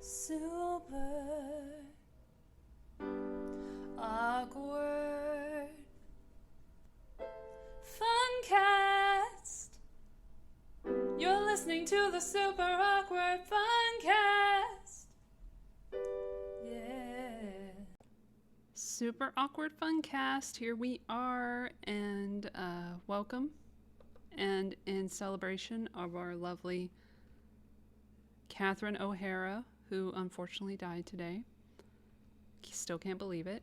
Super awkward Funcast. You're listening to the Super Awkward Funcast. Yeah. Super Awkward Funcast. Here we are, and welcome. And in celebration of our lovely Catherine O'Hara, who unfortunately died today. Still can't believe it.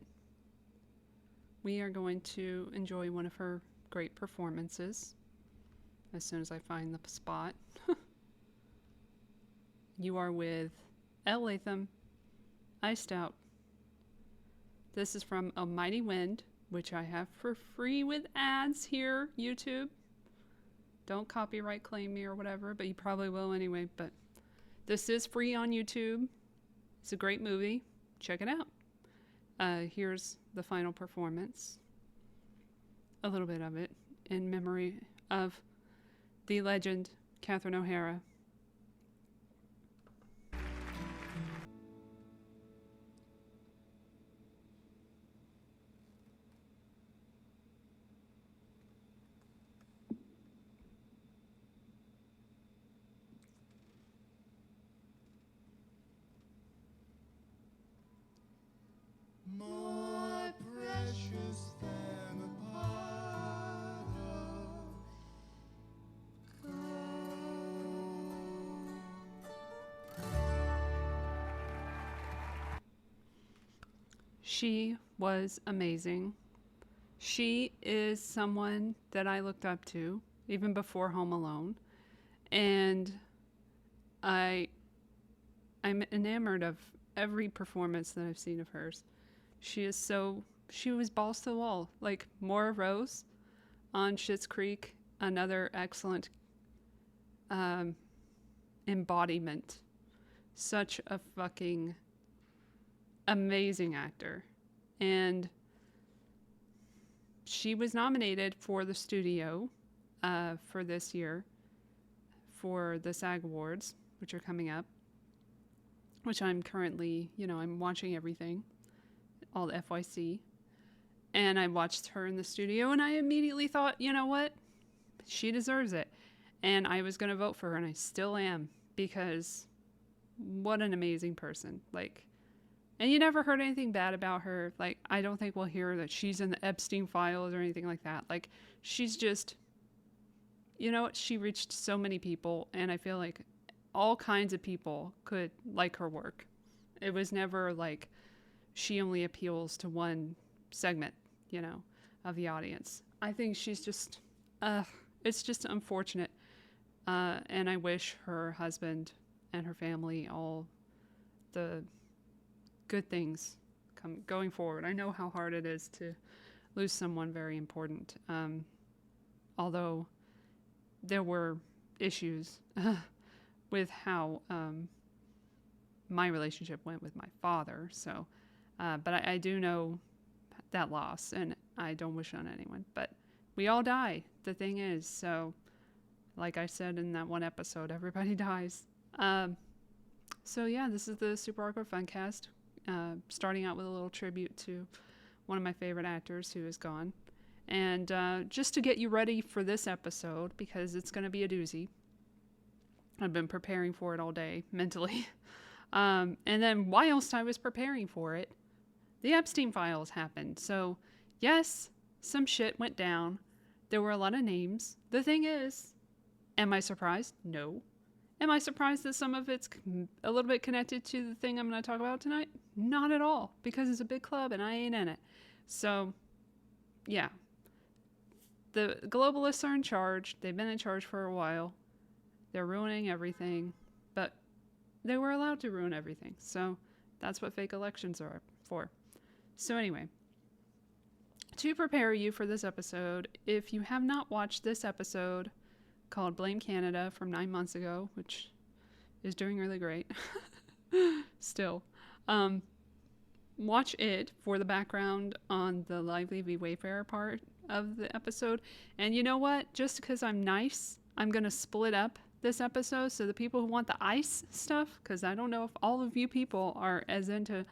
We are going to enjoy one of her great performances as soon as I find the spot. You are with Elle Latham, Iced Out. This is from A Mighty Wind, which I have for free with ads here, YouTube. Don't copyright claim me or whatever, but you probably will anyway. But this is free on YouTube. It's a great movie. Check it out. Here's the final performance. A little bit of it in memory of the legend, Catherine O'Hara. More precious than a pot of gold. She was amazing. She is someone that I looked up to even before Home Alone, and I'm enamored of every performance that I've seen of hers. She was balls to the wall. Like Maura Rose on Schitt's Creek, another excellent embodiment. Such a fucking amazing actor. And she was nominated for the studio for this year for the SAG Awards, which are coming up, which I'm currently, I'm watching everything. All the FYC, and I watched her in the studio, and I immediately thought, you know what, she deserves it, and I was going to vote for her, and I still am, because what an amazing person. Like, and you never heard anything bad about her. Like, I don't think we'll hear that she's in the Epstein Files or anything like that. Like, she's just, she reached so many people, and I feel like all kinds of people could like her work. It was never like she only appeals to one segment, of the audience. I think she's just, it's just unfortunate. And I wish her husband and her family all the good things going forward. I know how hard it is to lose someone very important. Although there were issues with how my relationship went with my father. So, but I do know that loss, and I don't wish on anyone. But we all die. The thing is, so like I said in that one episode, everybody dies. So yeah, this is the Super Awkward Funcast. Starting out with a little tribute to one of my favorite actors who is gone. And just to get you ready for this episode, because it's going to be a doozy. I've been preparing for it all day, mentally. And then whilst I was preparing for it, the Epstein Files happened. So, yes, some shit went down. There were a lot of names. The thing is, am I surprised? No. Am I surprised that some of it's a little bit connected to the thing I'm going to talk about tonight? Not at all, because it's a big club and I ain't in it. So, yeah. The globalists are in charge. They've been in charge for a while. They're ruining everything, but they were allowed to ruin everything. So that's what fake elections are for. So anyway, to prepare you for this episode, if you have not watched this episode called Blame Canada from 9 months ago, which is doing really great still, watch it for the background on the Lively v. Wayfarer part of the episode. And you know what? Just because I'm nice, I'm going to split up this episode. So the people who want the ICE stuff, because I don't know if all of you people are as into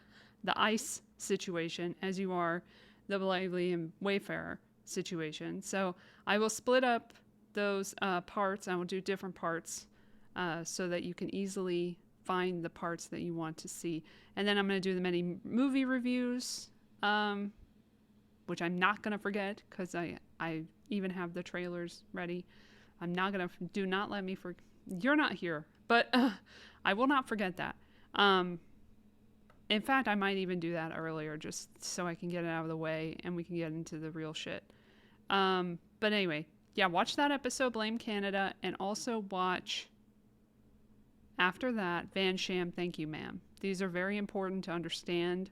the ICE situation as you are the Blavely and Wayfarer situation. So I will split up those parts. I will do different parts so that you can easily find the parts that you want to see. And then I'm going to do the many movie reviews, which I'm not going to forget because I even have the trailers ready. I'm not going to, do not let me forget. You're not here, but I will not forget that. In fact, I might even do that earlier just so I can get it out of the way and we can get into the real shit. But anyway, yeah, watch that episode, Blame Canada, and also watch, after that, Van Sham, Thank You Ma'am. These are very important to understand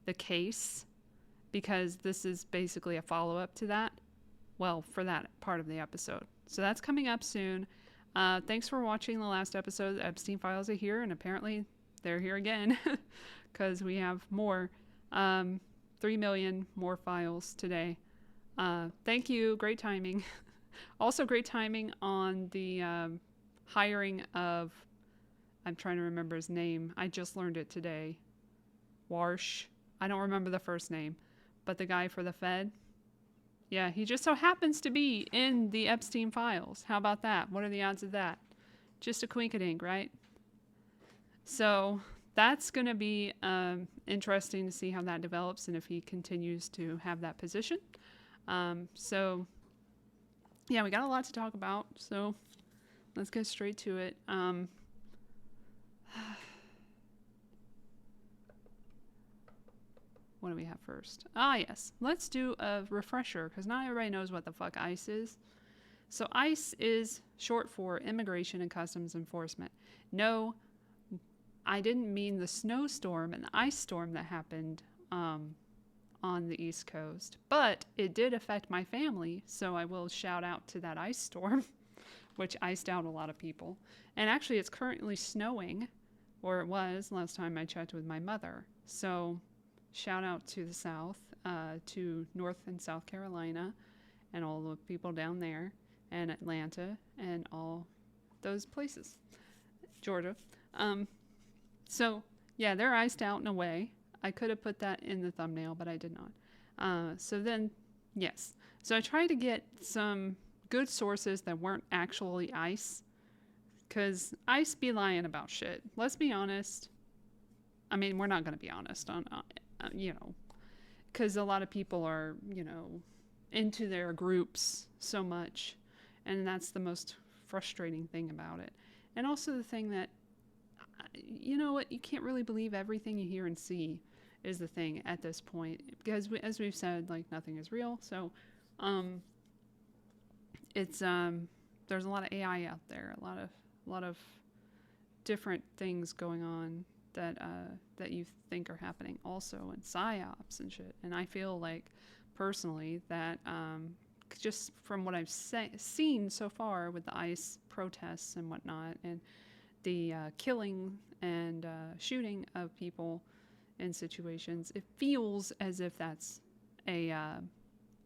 the case because this is basically a follow-up to that. Well, for that part of the episode. So that's coming up soon. Thanks for watching the last episode. The Epstein Files are here, and apparently they're here again because we have more. 3 million more files today. Thank you. Great timing. Also great timing on the hiring of, I'm trying to remember his name. I just learned it today. Warsh. I don't remember the first name, but the guy for the Fed. Yeah, he just so happens to be in the Epstein Files. How about that? What are the odds of that? Just a quinkadink, right? So that's going to be interesting to see how that develops and if he continues to have that position. So, yeah, we got a lot to talk about. So let's get straight to it. What do we have first? Yes. Let's do a refresher because not everybody knows what the fuck ICE is. So ICE is short for Immigration and Customs Enforcement. No, I didn't mean the snowstorm and the ice storm that happened on the East Coast, but it did affect my family. So I will shout out to that ice storm, which iced out a lot of people. And actually it's currently snowing, or it was last time I checked with my mother. So shout out to the South, to North and South Carolina and all the people down there and Atlanta and all those places. Georgia. So yeah, they're iced out in a way. I could have put that in the thumbnail, but I did not. So then, yes. So I tried to get some good sources that weren't actually ICE, because ICE be lying about shit. Let's be honest. I mean, we're not going to be honest on, because a lot of people are, into their groups so much, and that's the most frustrating thing about it. And also the thing that, you can't really believe everything you hear and see is the thing at this point, because as we've said, like, nothing is real. So, it's, there's a lot of AI out there, a lot of different things going on that you think are happening also, and psyops and shit. And I feel like personally that just from what I've seen so far with the ICE protests and whatnot, and the killing and shooting of people in situations, it feels as if that's a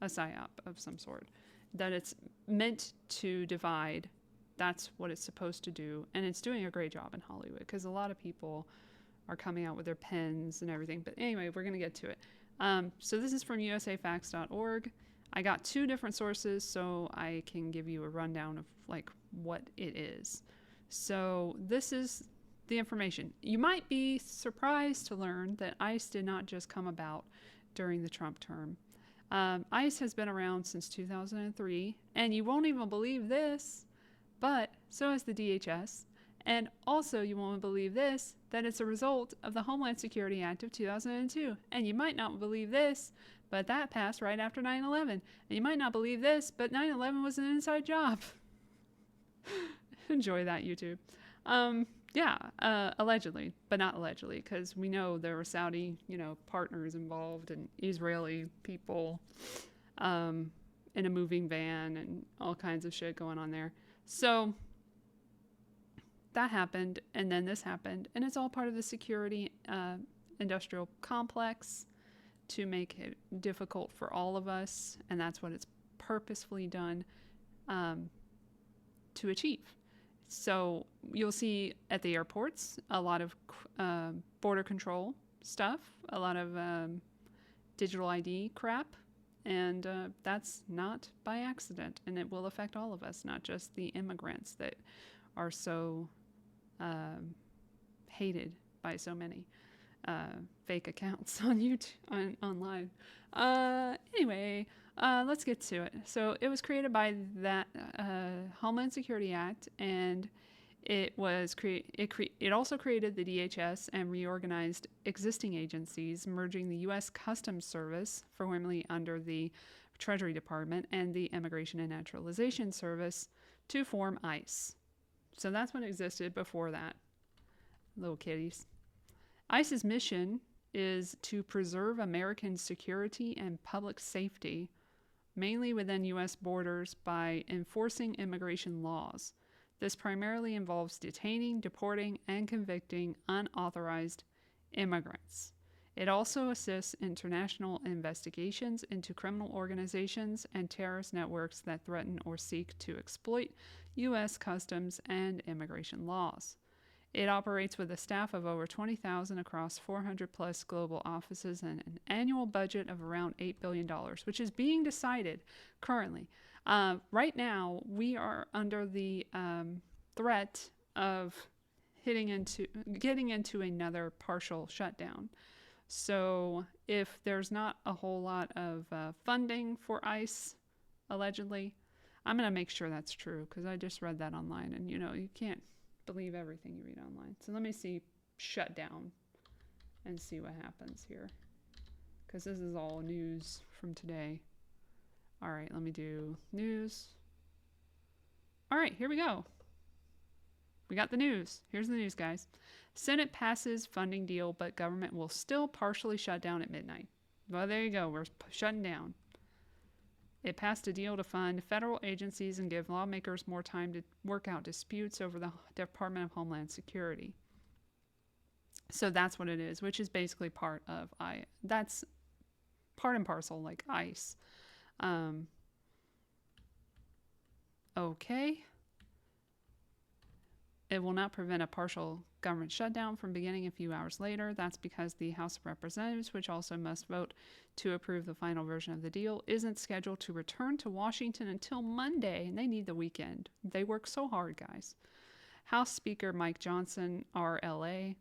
psyop of some sort, that it's meant to divide. That's what it's supposed to do, and it's doing a great job in Hollywood because a lot of people are coming out with their pens and everything. But anyway, we're going to get to it. So this is from usafacts.org. I got 2 different sources so I can give you a rundown of like what it is. So this is the information. You might be surprised to learn that ICE did not just come about during the Trump term. ICE has been around since 2003, and you won't even believe this, but so has the DHS. And also, you won't believe this, that it's a result of the Homeland Security Act of 2002. And you might not believe this, but that passed right after 9/11. And you might not believe this, but 9/11 was an inside job. Enjoy that, YouTube. Allegedly, but not allegedly, because we know there were Saudi, partners involved and Israeli people in a moving van and all kinds of shit going on there. So that happened, and then this happened, and it's all part of the security industrial complex to make it difficult for all of us, and that's what it's purposefully done to achieve. So you'll see at the airports a lot of border control stuff, a lot of digital ID crap, and that's not by accident, and it will affect all of us, not just the immigrants that are so hated by so many fake accounts on YouTube, online. Anyway, let's get to it. So it was created by that Homeland Security Act, and it was it also created the DHS and reorganized existing agencies, merging the U.S. Customs Service, formerly under the Treasury Department, and the Immigration and Naturalization Service to form ICE. So that's what existed before that. Little kitties. ICE's mission is to preserve American security and public safety, mainly within U.S. borders, by enforcing immigration laws. This primarily involves detaining, deporting, and convicting unauthorized immigrants. It also assists international investigations into criminal organizations and terrorist networks that threaten or seek to exploit U.S. customs and immigration laws. It operates with a staff of over 20,000 across 400 plus global offices and an annual budget of around $8 billion, which is being decided currently. Right now, we are under the threat of getting into another partial shutdown. So if there's not a whole lot of funding for ICE, allegedly, I'm going to make sure that's true, because I just read that online, and you can't believe everything you read online. So let me see shutdown and see what happens here, because this is all news from today. All right, let me do news. All right, here we go. We got the news. Here's the news, guys. Senate passes funding deal, but government will still partially shut down at midnight. Well, there you go. We're shutting down. It passed a deal to fund federal agencies and give lawmakers more time to work out disputes over the Department of Homeland Security. So that's what it is, which is basically part of that's part and parcel like ICE. Okay. It will not prevent a partial government shutdown from beginning a few hours later. That's because the House of Representatives, which also must vote to approve the final version of the deal, isn't scheduled to return to Washington until Monday, and they need the weekend. They work so hard, guys. House Speaker Mike Johnson, RLA,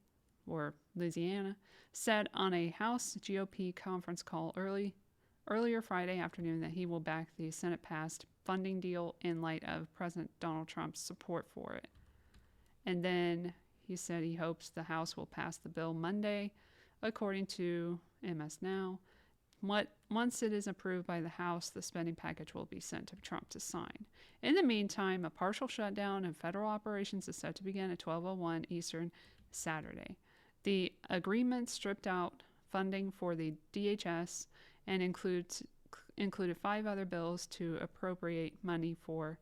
or Louisiana, said on a House GOP conference call earlier Friday afternoon that he will back the Senate-passed funding deal in light of President Donald Trump's support for it. And then he said he hopes the House will pass the bill Monday, according to MS Now. Once it is approved by the House, the spending package will be sent to Trump to sign. In the meantime, a partial shutdown of federal operations is set to begin at 12:01 Eastern Saturday. The agreement stripped out funding for the DHS and included 5 other bills to appropriate money for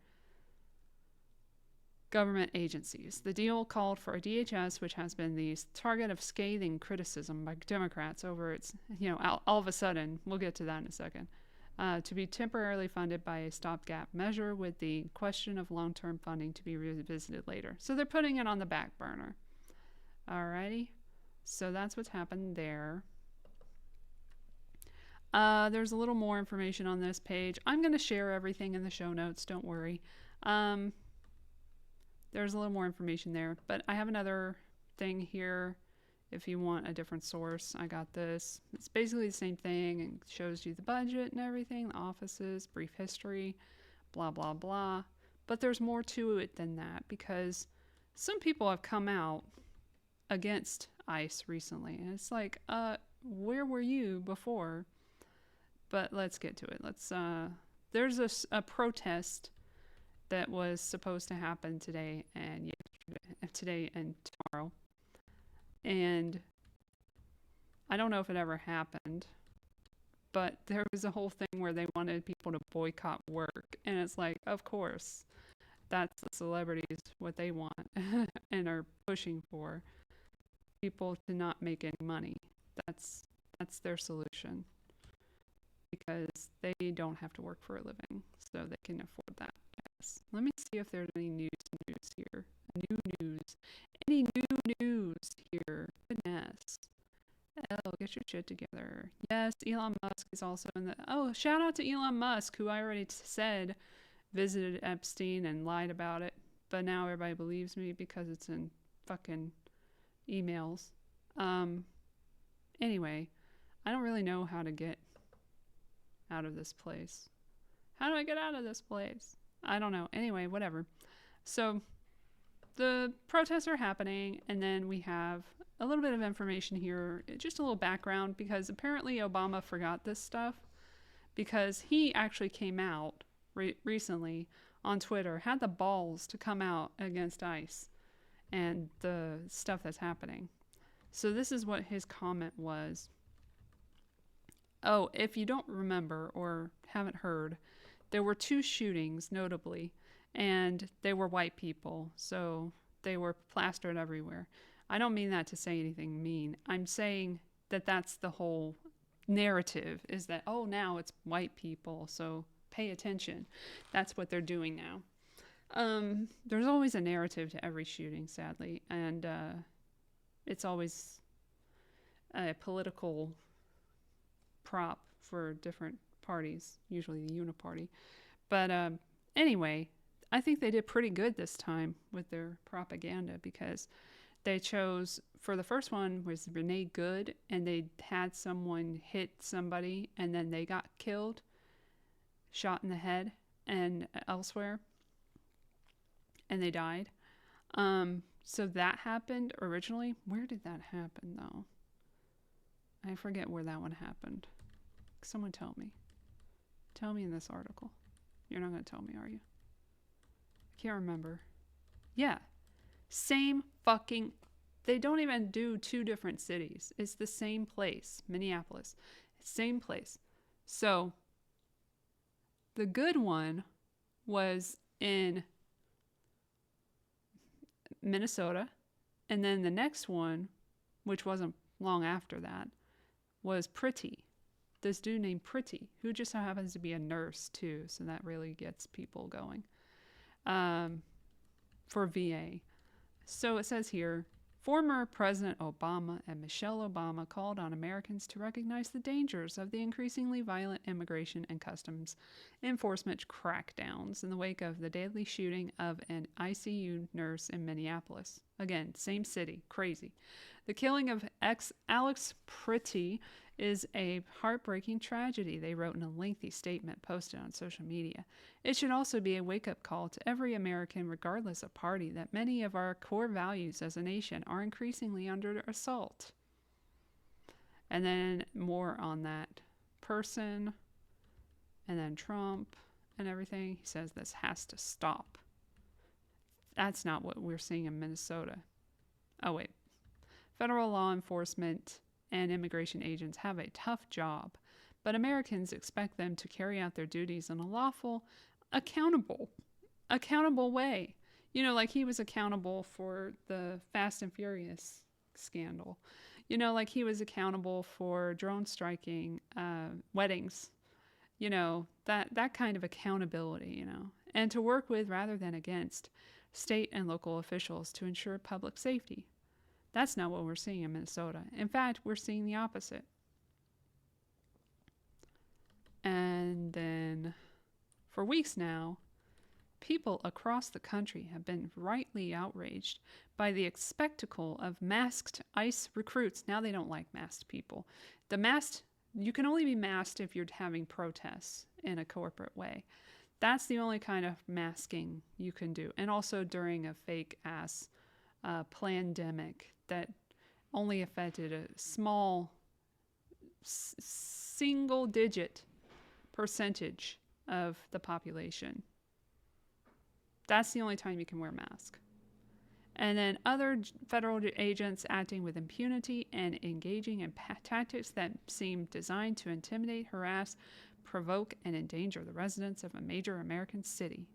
government agencies. The deal called for a DHS, which has been the target of scathing criticism by Democrats over its, all of a sudden, we'll get to that in a second, to be temporarily funded by a stopgap measure with the question of long-term funding to be revisited later. So they're putting it on the back burner. Alrighty. So that's what's happened there. There's a little more information on this page. I'm going to share everything in the show notes. Don't worry. There's a little more information there, but I have another thing here if you want a different source. I got this. It's basically the same thing and shows you the budget and everything, the offices, brief history, blah, blah, blah. But there's more to it than that, because some people have come out against ICE recently. And it's like, where were you before? But let's get to it. There's a protest that was supposed to happen today and tomorrow. And I don't know if it ever happened, but there was a whole thing where they wanted people to boycott work. And it's like, of course, that's the celebrities, what they want and are pushing for. People to not make any money. That's their solution, because they don't have to work for a living, so they can afford that. Yes. Let me see if there's any news here new news. Any new news here? Goodness. Elle, get your shit together. Yes, Elon Musk is also in the... Oh, shout out to Elon Musk, who I already said visited Epstein and lied about it. But now everybody believes me because it's in fucking emails. Anyway, I don't really know how to get out of this place. How do I get out of this place? I don't know. Anyway, whatever. So the protests are happening, and then we have a little bit of information here, just a little background, because apparently Obama forgot this stuff, because he actually came out recently on Twitter, had the balls to come out against ICE and the stuff that's happening. So this is what his comment was. Oh, if you don't remember or haven't heard, there were 2 shootings, notably, and they were white people, so they were plastered everywhere. I don't mean that to say anything mean. I'm saying that that's the whole narrative, is that, oh, now it's white people, so pay attention. That's what they're doing now. There's always a narrative to every shooting, sadly, and it's always a political prop for different parties, usually the Uniparty. But anyway, I think they did pretty good this time with their propaganda, because they chose, for the first one was Renee Good, and they had someone hit somebody and then they got killed, shot in the head and elsewhere, and they died. So that happened originally. Where did that happen though? I forget where that one happened. Someone tell me. Tell me in this article. You're not going to tell me, are you? I can't remember. Yeah. Same fucking... They don't even do 2 different cities. It's the same place. Minneapolis. Same place. So, the good one was in Minnesota. And then the next one, which wasn't long after that, was Pretty. This dude named Pretty, who just so happens to be a nurse too, so that really gets people going. For VA. So it says here, former President Obama and Michelle Obama called on Americans to recognize the dangers of the increasingly violent immigration and customs enforcement crackdowns in the wake of the deadly shooting of an ICU nurse in Minneapolis. Again, same city, crazy. The killing of Alex Pretty is a heartbreaking tragedy, they wrote in a lengthy statement posted on social media. It should also be a wake-up call to every American, regardless of party, that many of our core values as a nation are increasingly under assault. And then more on that person, and then Trump and everything. He says this has to stop. That's not what we're seeing in Minnesota. Oh, wait. Federal law enforcement and immigration agents have a tough job, but Americans expect them to carry out their duties in a lawful, accountable way. You know, like he was accountable for the Fast and Furious scandal. You know, like he was accountable for drone striking weddings. You know, that kind of accountability, you know, and to work with rather than against state and local officials to ensure public safety. That's not what we're seeing in Minnesota. In fact, we're seeing the opposite. And then, for weeks now, people across the country have been rightly outraged by the spectacle of masked ICE recruits. Now they don't like masked people. You can only be masked if you're having protests in a corporate way. That's the only kind of masking you can do. And also during a fake-ass pandemic that only affected a small single-digit percentage of the population. That's the only time you can wear a mask. And then other federal agents acting with impunity and engaging in tactics that seem designed to intimidate, harass, provoke, and endanger the residents of a major American city.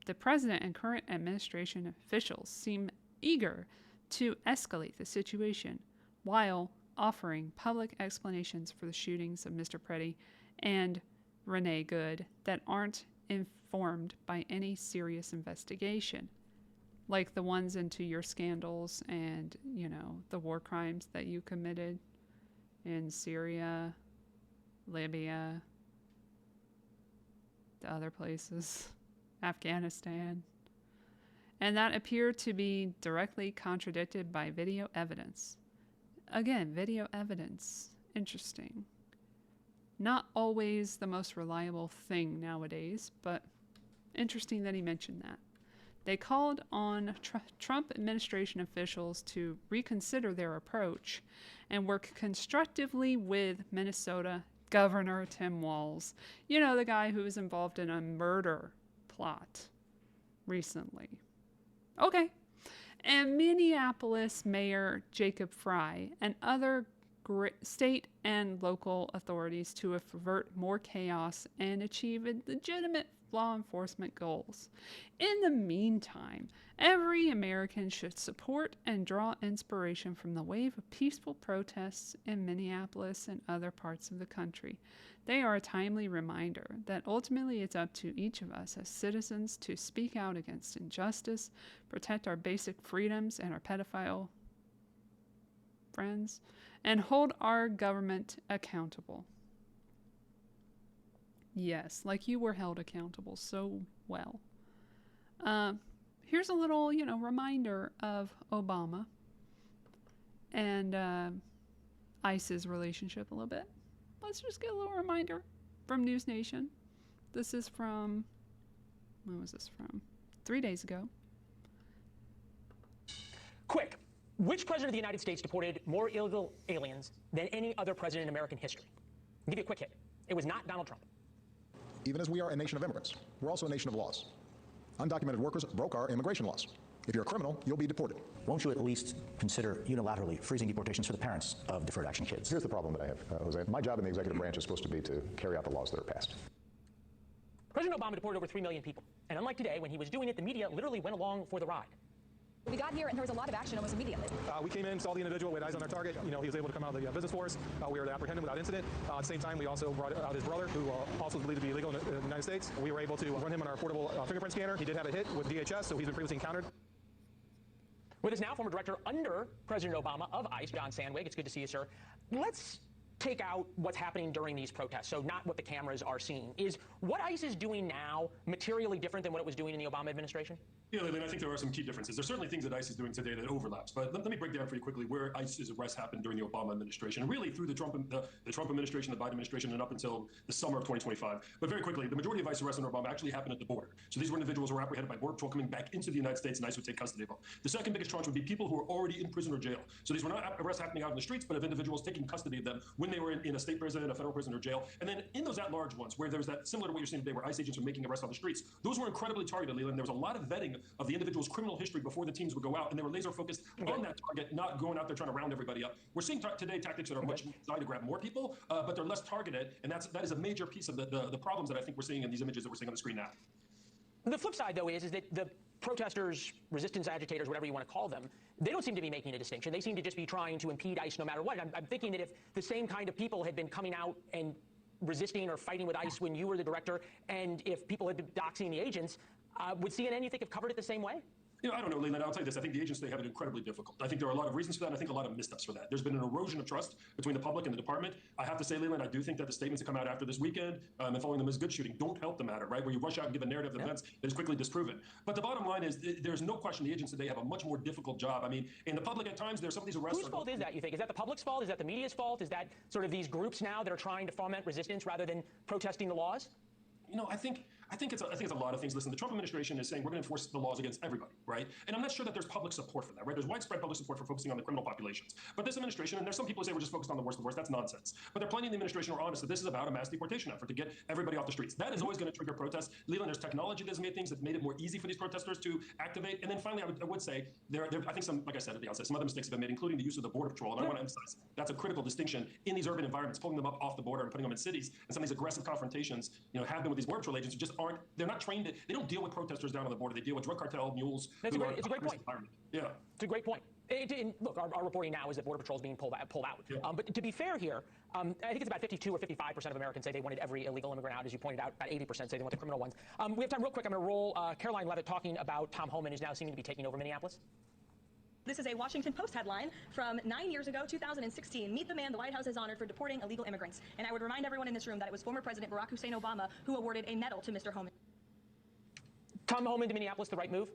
The president and current administration officials seem eager to escalate the situation while offering public explanations for the shootings of Mr. Pretty and Renee Good that aren't informed by any serious investigation. like the ones into your scandals and, you know, the war crimes that you committed in Syria, Libya, the other places, Afghanistan. And that appeared to be directly contradicted by video evidence. Again, video evidence. Interesting. Not always the most reliable thing nowadays, but interesting that he mentioned that. They called on Trump administration officials to reconsider their approach and work constructively with Minnesota Governor Tim Walz. You know, the guy who was involved in a murder plot recently. Okay. And Minneapolis Mayor Jacob Frey and other state and local authorities to avert more chaos and achieve legitimate law enforcement goals. In the meantime, every American should support and draw inspiration from the wave of peaceful protests in Minneapolis and other parts of the country. They are a timely reminder that ultimately it's up to each of us as citizens to speak out against injustice, protect our basic freedoms and our pedophile friends, and hold our government accountable. Yes, like you were held accountable so well. Here's a little, reminder of Obama and ICE's relationship a little bit. Let's just get a little reminder from News Nation. This is from, when was this from? 3 days ago. Quick, which president of the United States deported more illegal aliens than any other president in American history? I'll give you a quick hit. It was not Donald Trump. Even as we are a nation of immigrants, we're also a nation of laws. Undocumented workers broke our immigration laws. If you're a criminal, you'll be deported. Won't you at least consider unilaterally freezing deportations for the parents of deferred action kids? Here's the problem that I have, Jose. My job in the executive branch is supposed to be to carry out the laws that are passed. President Obama deported over 3 million people. And unlike today, when he was doing it, the media literally went along for the ride. We got here and there was a lot of action almost immediately. We came in, saw the individual with eyes on our target. He was able to come out of the business force. We were able to apprehend him without incident. At the same time, we also brought out his brother, who also is believed to be illegal in the United States. We were able to run him on our portable fingerprint scanner. He did have a hit with DHS, so he's been previously encountered. With us now, former director under President Obama of ICE, John Sandwig. It's good to see you, sir. Let's take out what's happening during these protests, so not what the cameras are seeing. Is what ICE is doing now materially different than what it was doing in the Obama administration? Yeah, Leland, I think there are some key differences. There's certainly things that ICE is doing today that overlaps, but let me break down for you quickly where ICE's arrests happened during the Obama administration, and really through the Trump administration, the Biden administration, and up until the summer of 2025. But very quickly, the majority of ICE arrests under Obama actually happened at the border. So these were individuals who were apprehended by Border Patrol coming back into the United States, and ICE would take custody of them. The second biggest tranche would be people who were already in prison or jail. So these were not arrests happening out in the streets, but of individuals taking custody of them when they were in a state prison, a federal prison, or jail. And then in those at-large ones, where there was that, similar to what you're seeing today, where ICE agents are making arrests on the streets, those were incredibly targeted, Leland. There was a lot of vetting of the individual's criminal history before the teams would go out, and they were laser focused on that target, not going out there trying to round everybody up. We're seeing today tactics that are much designed to grab more people, but they're less targeted, and that is a major piece of the problems that I think we're seeing in these images that we're seeing on the screen now. The flip side, though, is that the protesters, resistance agitators, whatever you want to call them, they don't seem to be making a distinction. They seem to just be trying to impede ICE no matter what. I'm thinking that if the same kind of people had been coming out and resisting or fighting with ICE when you were the director, and if people had been doxing the agents, would CNN, you think, have covered it the same way? I don't know, Leland. I'll tell you this. I think the agents, they have it incredibly difficult. I think there are a lot of reasons for that, and I think a lot of missteps for that. There's been an erosion of trust between the public and the department. I have to say, Leland, I do think that the statements that come out after this weekend and following them as good shooting don't help the matter, right? Where you rush out and give a narrative of events that is quickly disproven. But the bottom line is there's no question the agents today have a much more difficult job. I mean, in the public at times, there's some of these arrests. Whose fault is that, you think? Is that the public's fault? Is that the media's fault? Is that sort of these groups now that are trying to foment resistance rather than protesting the laws? I think it's a lot of things. Listen, the Trump administration is saying we're going to enforce the laws against everybody, right? And I'm not sure that there's public support for that, right? There's widespread public support for focusing on the criminal populations. But this administration, and there's some people who say we're just focused on the worst of the worst, that's nonsense. But there are plenty in the administration who are honest that this is about a mass deportation effort to get everybody off the streets. That is always going to trigger protests. Leland, there's technology that's made things that made it more easy for these protesters to activate. And then finally, I would say I think some, like I said at the outset, some other mistakes have been made, including the use of the Border Patrol. And I want to emphasize that's a critical distinction in these urban environments, pulling them up off the border and putting them in cities. And some of these aggressive confrontations, have been with these Border Patrol agents who just aren't, they're not trained. They don't deal with protesters down on the border. They deal with drug cartel mules. It's a great point. Yeah. It's a great point. Look, our reporting now is that Border Patrol is being pulled out. Yeah. But to be fair here, I think it's about 52 or 55% of Americans say they wanted every illegal immigrant out. As you pointed out, about 80% say they want the criminal ones. We have time real quick. I'm going to roll Caroline Levitt talking about Tom Homan, who's now seeming to be taking over Minneapolis. This is a Washington Post headline from 9 years ago, 2016. Meet the man the White House has honored for deporting illegal immigrants. And I would remind everyone in this room that it was former President Barack Hussein Obama who awarded a medal to Mr. Homan. Tom Homan to Minneapolis, the right move?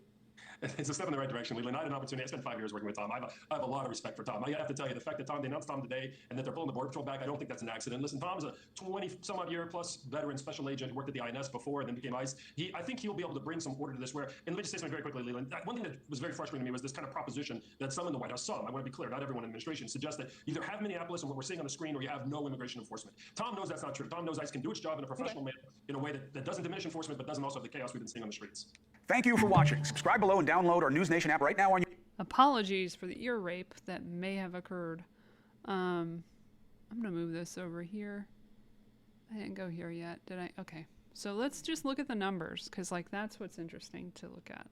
It's a step in the right direction, Leland. I had an opportunity. I spent 5 years working with Tom. I have a lot of respect for Tom. I have to tell you, the fact that they announced Tom today and that they're pulling the Border Patrol back, I don't think that's an accident. Listen, Tom's a 20-some-odd-year-plus veteran special agent who worked at the INS before and then became ICE. I think he'll be able to bring some order to this. And let me just say something very quickly, Leland. One thing that was very frustrating to me was this kind of proposition that some in the White House, I want to be clear, not everyone in the administration, suggests that you either have Minneapolis and what we're seeing on the screen or you have no immigration enforcement. Tom knows that's not true. Tom knows ICE can do its job in a professional manner in a way that doesn't diminish enforcement but doesn't also have the chaos we've been seeing on the streets. Thank you for watching. Subscribe below and download our News Nation app right now on your... Apologies for the ear rape that may have occurred. I'm going to move this over here. I didn't go here yet, did I? Okay. So let's just look at the numbers, because like that's what's interesting to look at.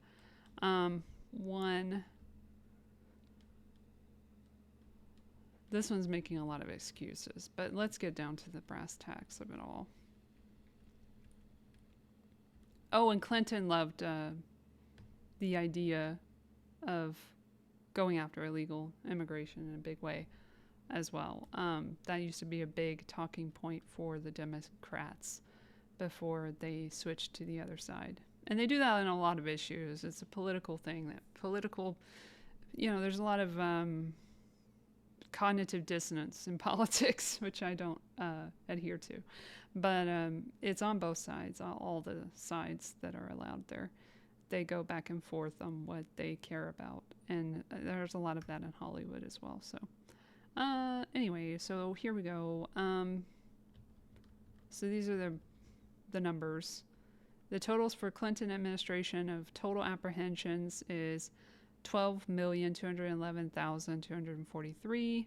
This one's making a lot of excuses, but let's get down to the brass tacks of it all. Oh, and Clinton loved the idea of going after illegal immigration in a big way as well. That used to be a big talking point for the Democrats before they switched to the other side. And they do that in a lot of issues. It's a political thing. There's a lot of cognitive dissonance in politics, which I don't adhere to. But it's on both sides, all the sides that are allowed there. They go back and forth on what they care about. And there's a lot of that in Hollywood as well. So anyway, so here we go. So these are the numbers. The totals for Clinton administration of total apprehensions is 12,211,243.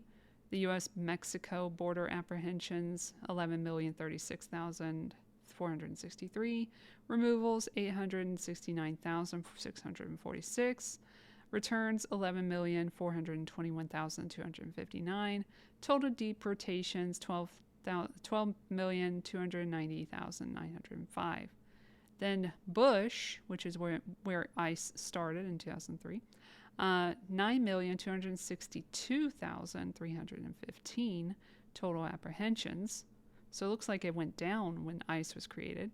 The U.S.-Mexico border apprehensions, 11,036,463. Removals, 869,646. Returns, 11,421,259. Total deportations, 12,290,905. Then Bush, which is where ICE started in 2003, 9,262,315 total apprehensions. So it looks like it went down when ICE was created.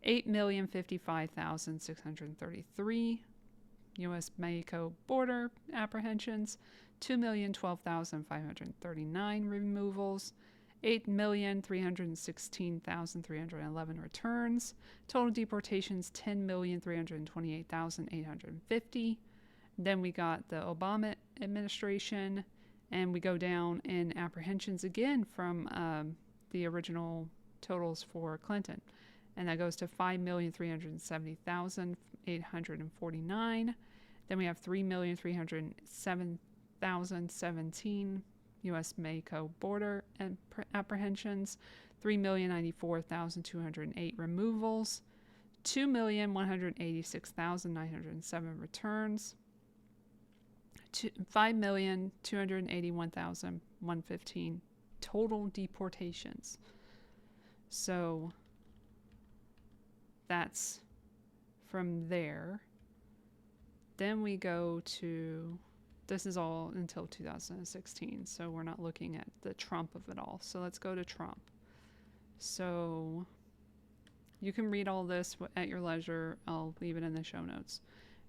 8,055,633 U.S.-Mexico border apprehensions. 2,012,539 removals. 8,316,311 returns. Total deportations, 10,328,850. Then we got the Obama administration, and we go down in apprehensions again from the original totals for Clinton. And that goes to 5,370,849. Then we have 3,307,017 U.S.-Mexico border apprehensions, 3,094,208 removals, 2,186,907 returns, 5,281,115 total deportations. So that's from there. Then we go to, this is all until 2016, so we're not looking at the Trump of it all. So let's go to Trump. So you can read all this at your leisure. I'll leave it in the show notes.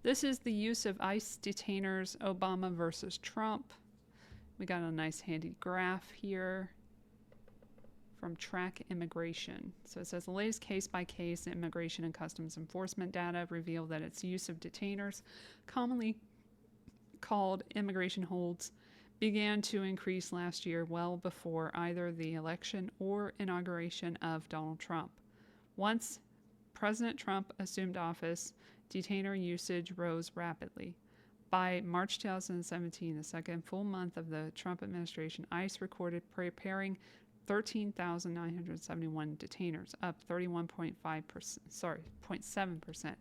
This is the use of ICE detainers, Obama versus Trump. We got a nice handy graph here from Track Immigration. So it says the latest case-by-case immigration and customs enforcement data reveal that its use of detainers, commonly called immigration holds, began to increase last year, well before either the election or inauguration of Donald Trump. Once President Trump assumed office, detainer usage rose rapidly. By March 2017, the second full month of the Trump administration, ICE recorded preparing 13,971 detainers, up 31.7%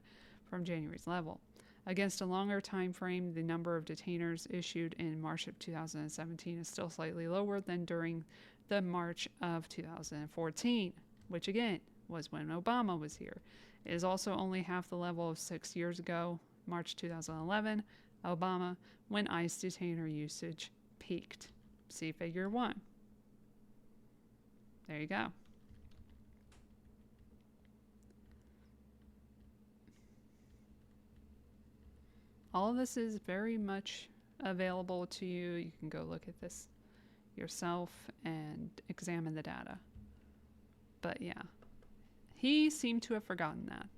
from January's level. Against a longer time frame, the number of detainers issued in March of 2017 is still slightly lower than during the March of 2014, which again was when Obama was here. It is also only half the level of 6 years ago, March 2011, Obama, when ICE detainer usage peaked. See figure 1. There you go. All of this is very much available to you. You can go look at this yourself and examine the data. But yeah, he seemed to have forgotten that,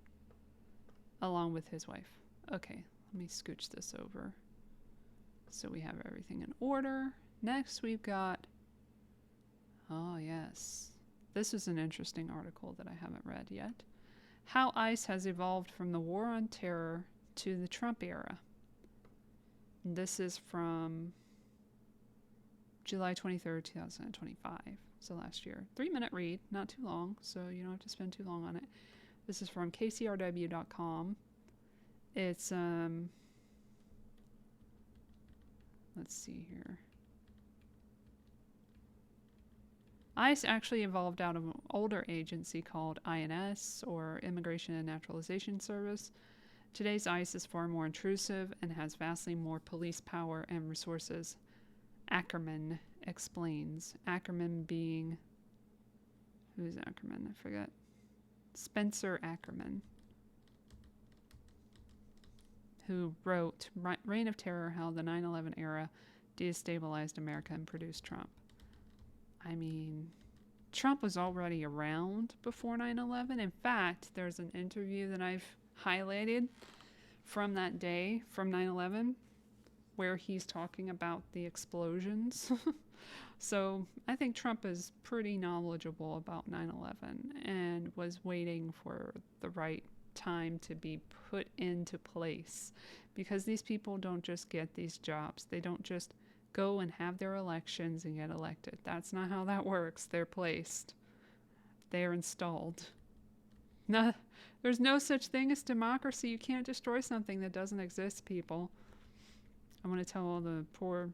along with his wife. Okay, let me scooch this over so we have everything in order. Next we've got, oh yes, this is an interesting article that I haven't read yet. How ICE has evolved from the war on terror to the Trump era. This is from July 23rd, 2025. So last year. 3-minute read, not too long, so you don't have to spend too long on it. This is from kcrw.com. It's, let's see here. ICE actually evolved out of an older agency called INS, or Immigration and Naturalization Service. Today's ICE is far more intrusive and has vastly more police power and resources. Ackerman explains. Ackerman being... Who's Ackerman? I forget. Spencer Ackerman, who wrote Reign of Terror, How the 9/11 Era Destabilized America and Produced Trump. I mean, Trump was already around before 9/11. In fact, there's an interview that I've highlighted from that day, from 9/11, where he's talking about the explosions. So I think Trump is pretty knowledgeable about 9/11 and was waiting for the right time to be put into place, because these people don't just get these jobs. They don't just go and have their elections and get elected. That's not how that works. They're placed. They're installed. No, there's no such thing as democracy. You can't destroy something that doesn't exist, people. I want to tell all the poor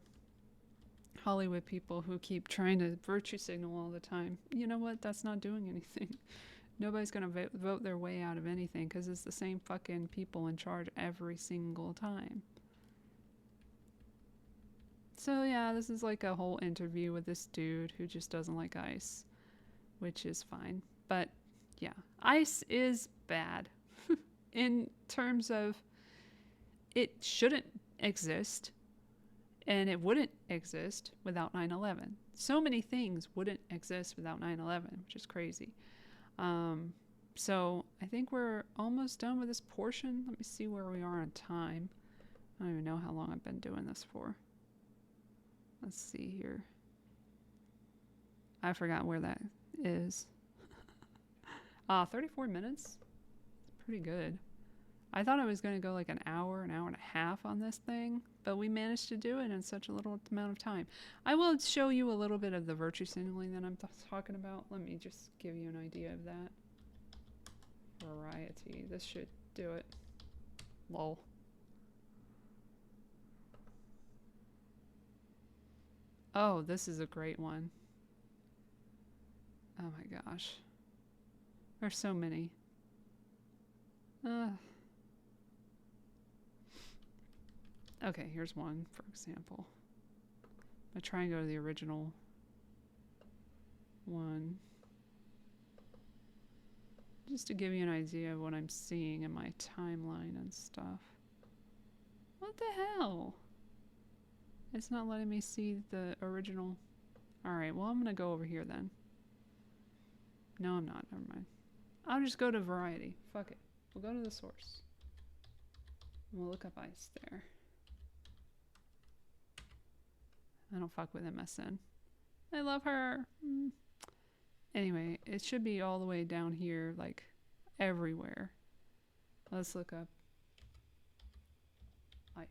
Hollywood people who keep trying to virtue signal all the time, you know what? That's not doing anything. Nobody's going to vote their way out of anything, because it's the same fucking people in charge every single time. So yeah, this is like a whole interview with this dude who just doesn't like ICE, which is fine. But yeah, ICE is bad in terms of it shouldn't exist, and it wouldn't exist without 9/11. So many things wouldn't exist without 9/11, which is crazy. So I think we're almost done with this portion. Let me see where we are on time. I don't even know how long I've been doing this for. Let's see here. I forgot where that is. 34 minutes. Pretty good. I thought I was going to go like an hour and a half on this thing, but we managed to do it in such a little amount of time. I will show you a little bit of the virtue signaling that I'm talking about. Let me just give you an idea of that. Variety. This should do it. Lol. Oh, this is a great one. Oh my gosh. There's so many. Okay, here's one, for example. I'm going to try and go to the original one, just to give you an idea of what I'm seeing in my timeline and stuff. What the hell? It's not letting me see the original. Alright, well, I'm going to go over here then. No, I'm not. Never mind. I'll just go to Variety. Fuck it. We'll go to the source. And we'll look up ICE there. I don't fuck with MSN. I love her. Anyway, it should be all the way down here, like everywhere. Let's look up ICE.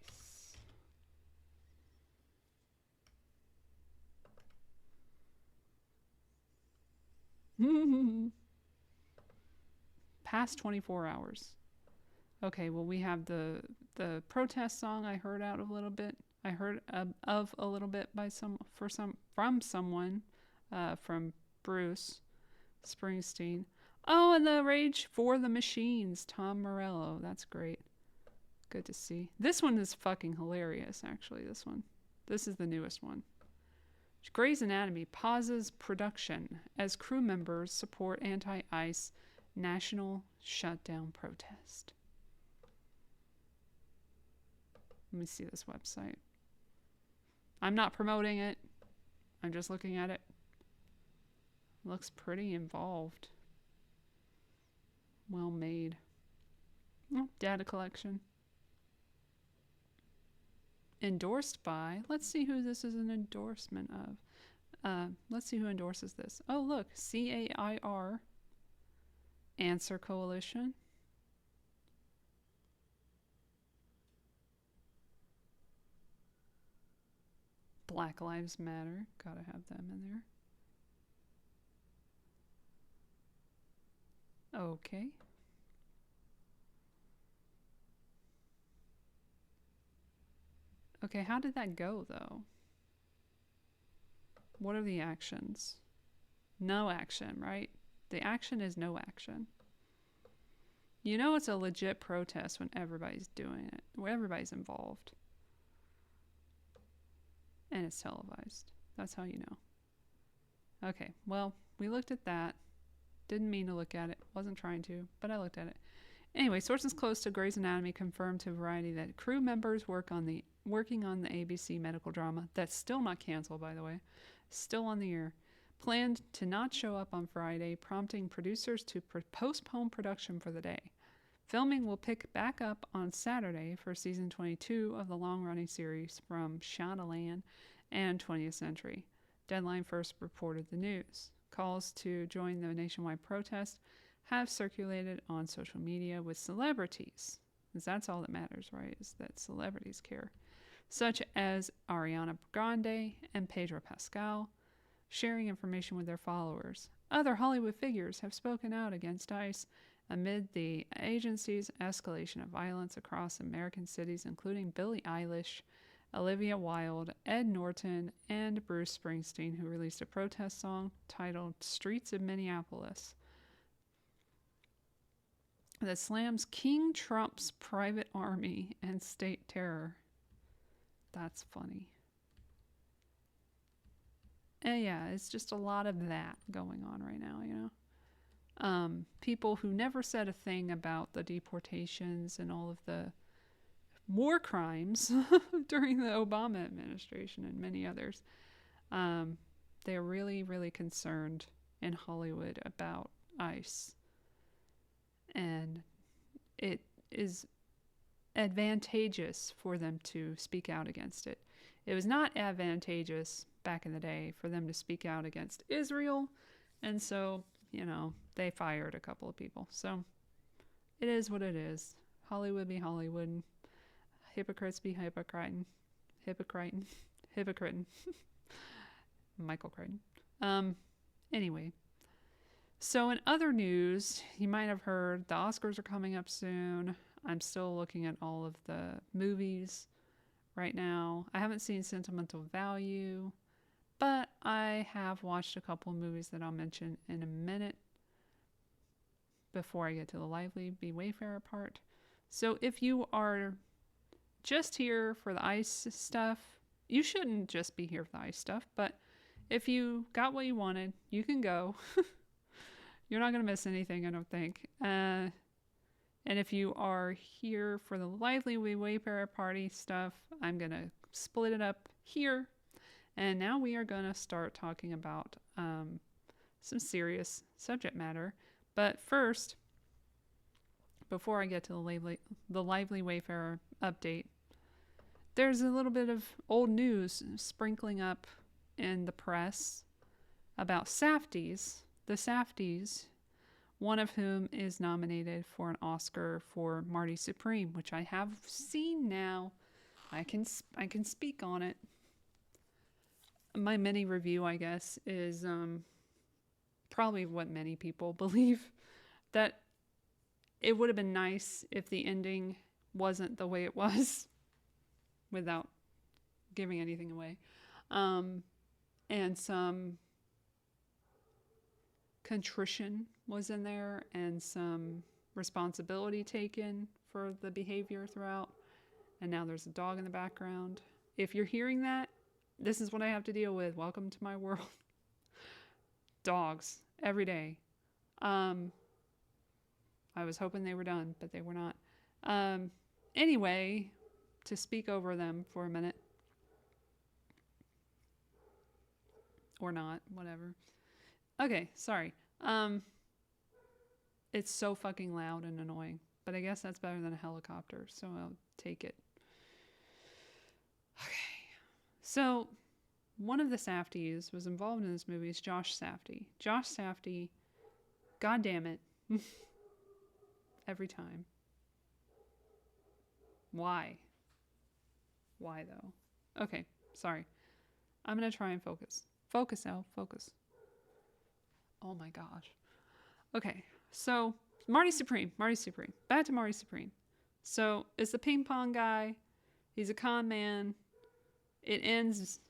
Past 24 hours. Okay, well, we have the protest song I heard out of a little bit. I heard of a little bit from someone, from Bruce Springsteen. Oh, and the Rage for the Machines, Tom Morello. That's great. Good to see. This one is fucking hilarious, actually. This is the newest one. Grey's Anatomy pauses production as crew members support anti-ICE national shutdown protest. Let me see this website. I'm not promoting it. I'm just looking at it. Looks pretty involved. Well made. Oh, data collection. Endorsed by, let's see who this is an endorsement of. Let's see who endorses this. Oh, look, CAIR, Answer Coalition. Black Lives Matter, gotta have them in there. Okay. Okay, how did that go, though? What are the actions? No action, right? The action is no action. You know it's a legit protest when everybody's doing it, when everybody's involved. And it's televised. That's how you know. Okay, well, we looked at that. Didn't mean to look at it. Wasn't trying to, but I looked at it. Anyway, sources close to Grey's Anatomy confirmed to Variety that crew members working on the ABC medical drama, that's still not canceled, by the way, still on the air, planned to not show up on Friday, prompting producers to postpone production for the day. Filming will pick back up on Saturday for season 22 of the long-running series from Shondaland and 20th Century. Deadline first reported the news. Calls to join the nationwide protest have circulated on social media with celebrities, because that's all that matters, right, is that celebrities care, such as Ariana Grande and Pedro Pascal, sharing information with their followers. Other Hollywood figures have spoken out against ICE amid the agency's escalation of violence across American cities, including Billie Eilish, Olivia Wilde, Ed Norton, and Bruce Springsteen, who released a protest song titled Streets of Minneapolis that slams King Trump's private army and state terror. That's funny. And yeah, it's just a lot of that going on right now, you know? People who never said a thing about the deportations and all of the war crimes during the Obama administration and many others. They're really, really concerned in Hollywood about ICE. And it is advantageous for them to speak out against it. It was not advantageous back in the day for them to speak out against Israel. And so, you know, they fired a couple of people. So it is what it is. Hollywood be Hollywood. Hypocrites be hypocritin. Hypocritin. Michael Crichton. Anyway. So in other news, you might have heard the Oscars are coming up soon. I'm still looking at all of the movies right now. I haven't seen Sentimental Value, but I have watched a couple of movies that I'll mention in a minute before I get to the Lively Be Wayfarer part. So if you are just here for the ICE stuff, you shouldn't just be here for the ICE stuff, but if you got what you wanted, you can go. You're not going to miss anything, I don't think. And if you are here for the Lively We Wayfarer party stuff, I'm going to split it up here. And now we are going to start talking about some serious subject matter. But first, before I get to the Lively Wayfarer update, there's a little bit of old news sprinkling up in the press about Safdies. The Safdies, one of whom is nominated for an Oscar for Marty Supreme, which I have seen now. I can speak on it. My mini review, I guess, is probably what many people believe, that it would have been nice if the ending wasn't the way it was without giving anything away. And some contrition was in there and some responsibility taken for the behavior throughout. And now there's a dog in the background. If you're hearing that, this is what I have to deal with. Welcome to my world. Dogs every day. I was hoping they were done, but they were not. Anyway, to speak over them for a minute. Or not, whatever. Okay, sorry. It's so fucking loud and annoying. But I guess that's better than a helicopter, so I'll take it. Okay. So, one of the Safdies was involved in this movie is Josh Safdie. Josh Safdie, god damn it. Every time. Why? Why though? Okay, sorry. I'm gonna try and focus. Focus, Elle, focus. Oh my gosh. Okay, so Marty Supreme. Back to Marty Supreme. So it's the ping pong guy. He's a con man. It ends,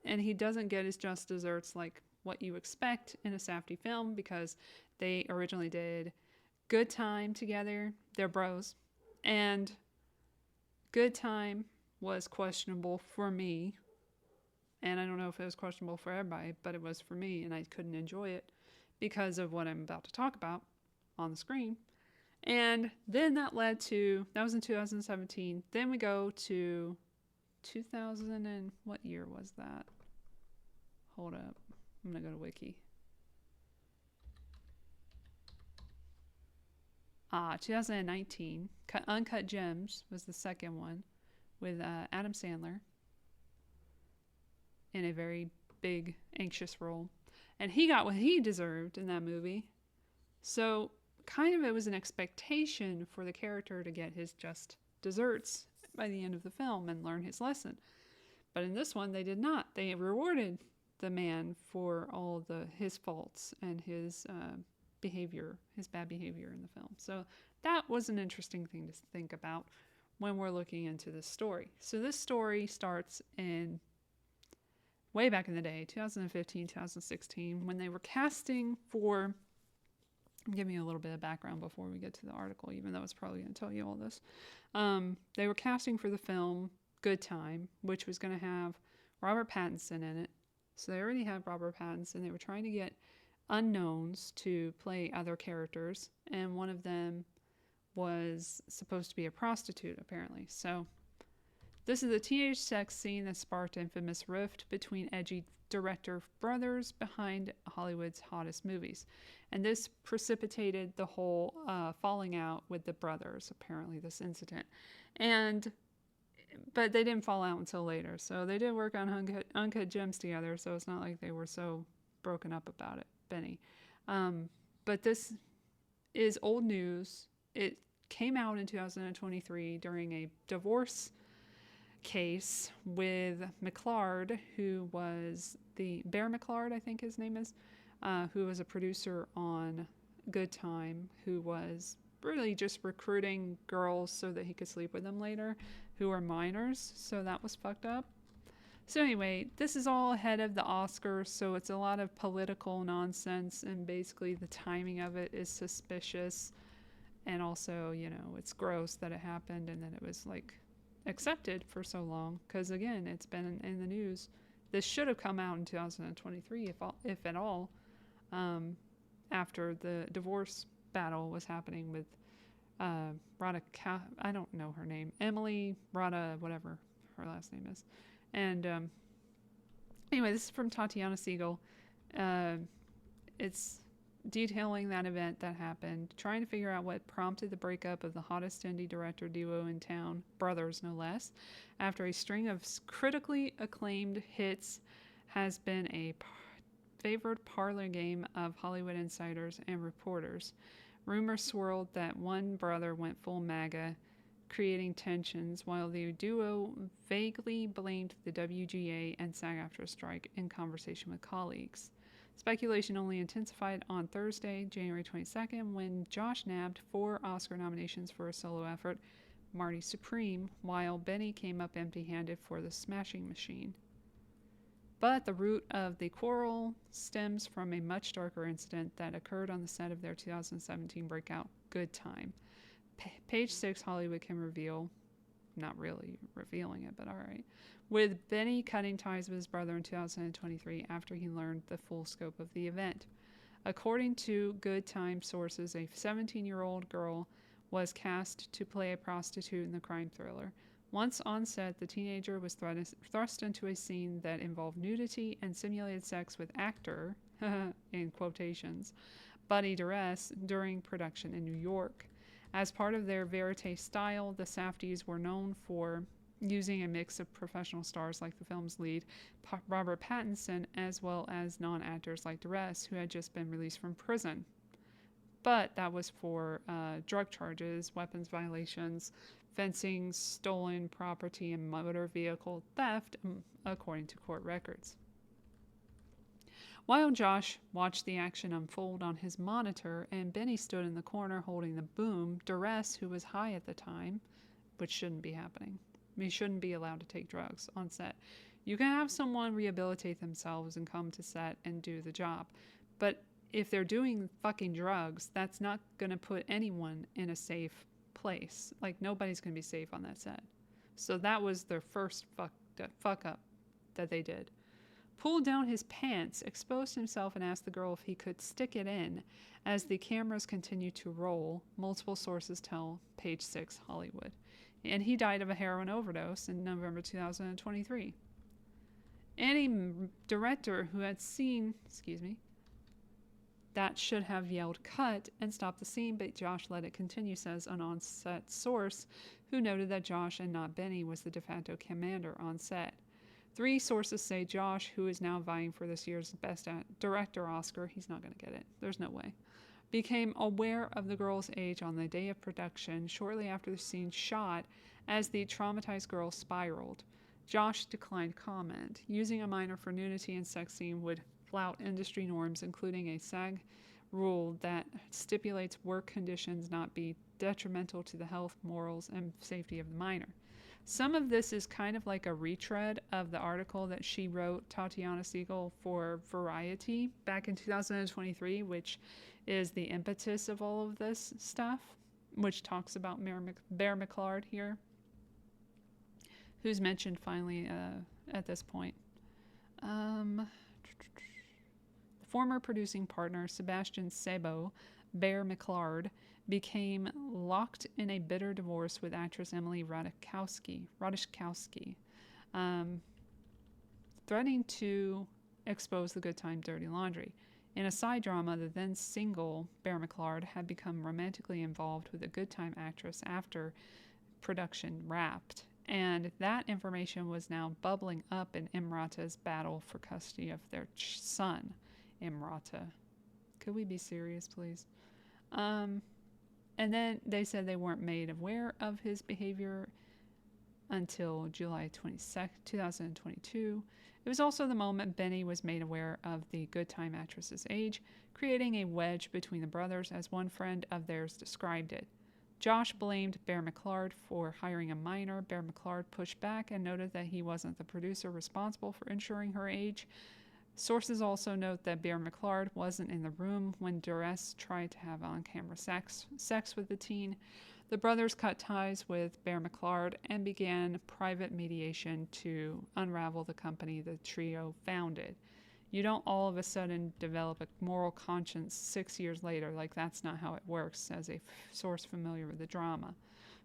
and he doesn't get his just desserts like what you expect in a Safdie film because they originally did Good Time together. They're bros. And Good Time was questionable for me. And I don't know if it was questionable for everybody, but it was for me, and I couldn't enjoy it because of what I'm about to talk about on the screen. And then that led to, that was in 2017. Then we go to 2000 and what year was that? Hold up. I'm going to go to Wiki. 2019. Uncut Gems was the second one with Adam Sandler in a very big, anxious role. And he got what he deserved in that movie. So kind of it was an expectation for the character to get his just desserts by the end of the film and learn his lesson. But in this one, they did not. They rewarded the man for all his faults and his behavior, his bad behavior in the film. So that was an interesting thing to think about when we're looking into this story. So this story starts in way back in the day, 2015, 2016, when they were casting for, I'm giving you a little bit of background before we get to the article, even though it's probably going to tell you all this. They were casting for the film Good Time, which was going to have Robert Pattinson in it. So they already had Robert Pattinson. They were trying to get unknowns to play other characters, and one of them was supposed to be a prostitute, apparently. So this is a teenage sex scene that sparked infamous rift between edgy director brothers behind Hollywood's hottest movies. And this precipitated the whole falling out with the brothers, apparently, this incident. But they didn't fall out until later. So they did work on Uncut Gems together, so it's not like they were so broken up about it, Benny. But this is old news. It came out in 2023 during a divorce case with McLard, who was Bear McLard, I think his name is, who was a producer on Good Time, who was really just recruiting girls so that he could sleep with them later, who are minors. So that was fucked up. So anyway, this is all ahead of the Oscars, so it's a lot of political nonsense, and basically the timing of it is suspicious. And also, it's gross that it happened and that it was accepted for so long, because again, it's been in the news. This should have come out in 2023, if at all, after the divorce battle was happening with Rada. I don't know her name. Emily Rada, whatever her last name is. And anyway, this is from Tatiana Siegel. It's detailing that event that happened, trying to figure out what prompted the breakup of the hottest indie director duo in town, brothers no less, after a string of critically acclaimed hits has been a favored parlor game of Hollywood insiders and reporters. Rumors swirled that one brother went full MAGA, creating tensions, while the duo vaguely blamed the WGA and SAG-AFTRA strike in conversation with colleagues. Speculation only intensified on Thursday, January 22nd, when Josh nabbed 4 Oscar nominations for a solo effort, Marty Supreme, while Benny came up empty-handed for The Smashing Machine. But the root of the quarrel stems from a much darker incident that occurred on the set of their 2017 breakout, Good Time. Page 6 Hollywood can reveal, not really revealing it, but alright, with Benny cutting ties with his brother in 2023 after he learned the full scope of the event. According to Good Time sources, a 17-year-old girl was cast to play a prostitute in the crime thriller. Once on set, the teenager was thrust into a scene that involved nudity and simulated sex with actor, in quotations, Buddy Duress during production in New York. As part of their verite style, the Safdies were known for using a mix of professional stars like the film's lead, Robert Pattinson, as well as non-actors like Duress, who had just been released from prison. But that was for drug charges, weapons violations, fencing, stolen property, and motor vehicle theft, according to court records. While Josh watched the action unfold on his monitor and Benny stood in the corner holding the boom, Duress, who was high at the time, which shouldn't be happening. He shouldn't be allowed to take drugs on set. You can have someone rehabilitate themselves and come to set and do the job. But if they're doing fucking drugs, that's not going to put anyone in a safe place. Like, nobody's going to be safe on that set. So that was their first fuck up that they did. Pulled down his pants, exposed himself, and asked the girl if he could stick it in. As the cameras continued to roll, multiple sources tell Page 6 Hollywood. And he died of a heroin overdose in November 2023. Any director who had seen, that should have yelled cut and stopped the scene, but Josh let it continue, says an on-set source who noted that Josh and not Benny was the de facto commander on set. 3 sources say Josh, who is now vying for this year's Best Director Oscar, he's not going to get it, there's no way, became aware of the girl's age on the day of production, shortly after the scene shot, as the traumatized girl spiraled. Josh declined comment. Using a minor for nudity and sex scene would flout industry norms, including a SAG rule that stipulates work conditions not be detrimental to the health, morals, and safety of the minor. Some of this is kind of like a retread of the article that she wrote, Tatiana Siegel, for Variety back in 2023, which is the impetus of all of this stuff, which talks about Bear McClard here, who's mentioned finally at this point. The former producing partner, Sebastian Sebo, Bear McClard, became locked in a bitter divorce with actress Emily Ratajkowski, threatening to expose the Good Time dirty laundry. In a side drama, the then single Bear McClard had become romantically involved with a Good Time actress after production wrapped, and that information was now bubbling up in Imrata's battle for custody of their son. Imrata. Could we be serious, please? And then they said they weren't made aware of his behavior until July 22nd, 2022. It was also the moment Benny was made aware of the Good Time actress's age, creating a wedge between the brothers, as one friend of theirs described it. Josh blamed Bear McClard for hiring a minor. Bear McClard pushed back and noted that he wasn't the producer responsible for ensuring her age. Sources also note that Bear McClard wasn't in the room when Duress tried to have on-camera sex with the teen. The brothers cut ties with Bear McClard and began private mediation to unravel the company the trio founded. You don't all of a sudden develop a moral conscience 6 years later. Like, that's not how it works, says a source familiar with the drama.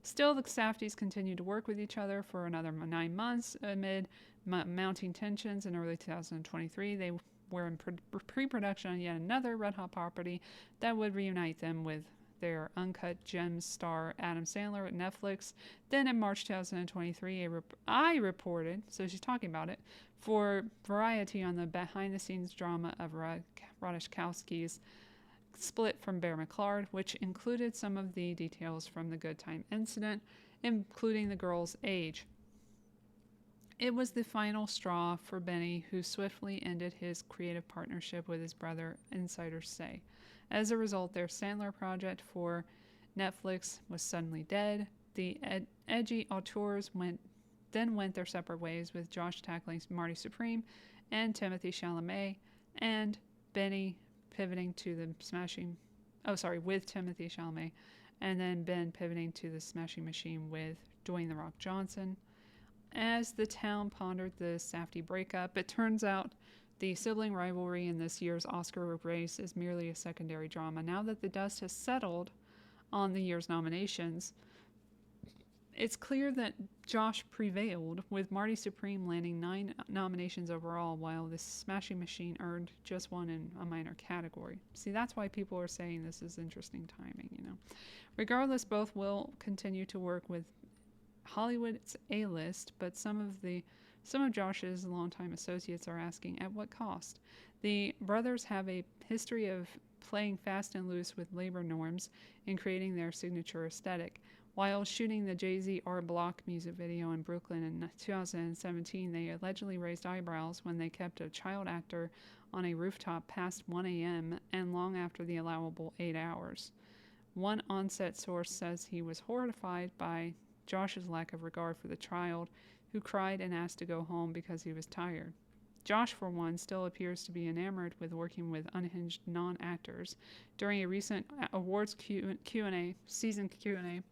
Still, the Safdies continued to work with each other for another 9 months amid mounting tensions. In early 2023, they were in pre-production on yet another Red Hot property that would reunite them with their Uncut Gems star Adam Sandler at Netflix. Then in March 2023, I reported, so she's talking about it, for Variety on the behind-the-scenes drama of Ratajkowski's split from Bear McClard, which included some of the details from the Good Time incident, including the girl's age. It was the final straw for Benny, who swiftly ended his creative partnership with his brother, insiders say. As a result, their Sandler project for Netflix was suddenly dead. The edgy auteurs went their separate ways, with Josh tackling Marty Supreme and Timothy Chalamet, and Benny pivoting to the with Timothy Chalamet, and then Ben pivoting to the Smashing Machine with Dwayne "The Rock" Johnson. As the town pondered the Safdie breakup, it turns out the sibling rivalry in this year's Oscar race is merely a secondary drama. Now that the dust has settled on the year's nominations, it's clear that Josh prevailed, with Marty Supreme landing 9 nominations overall, while the Smashing Machine earned just 1 in a minor category. See, that's why people are saying this is interesting timing, you know. Regardless, both will continue to work with Hollywood's A-list, but some of Josh's longtime associates are asking, at what cost? The brothers have a history of playing fast and loose with labor norms and creating their signature aesthetic. While shooting the Jay-Z Art Block music video in Brooklyn in 2017, they allegedly raised eyebrows when they kept a child actor on a rooftop past 1 a.m. and long after the allowable 8 hours. One on-set source says he was horrified by Josh's lack of regard for the child, who cried and asked to go home because he was tired. Josh, for one, still appears to be enamored with working with unhinged non-actors. During a recent awards season Q&A,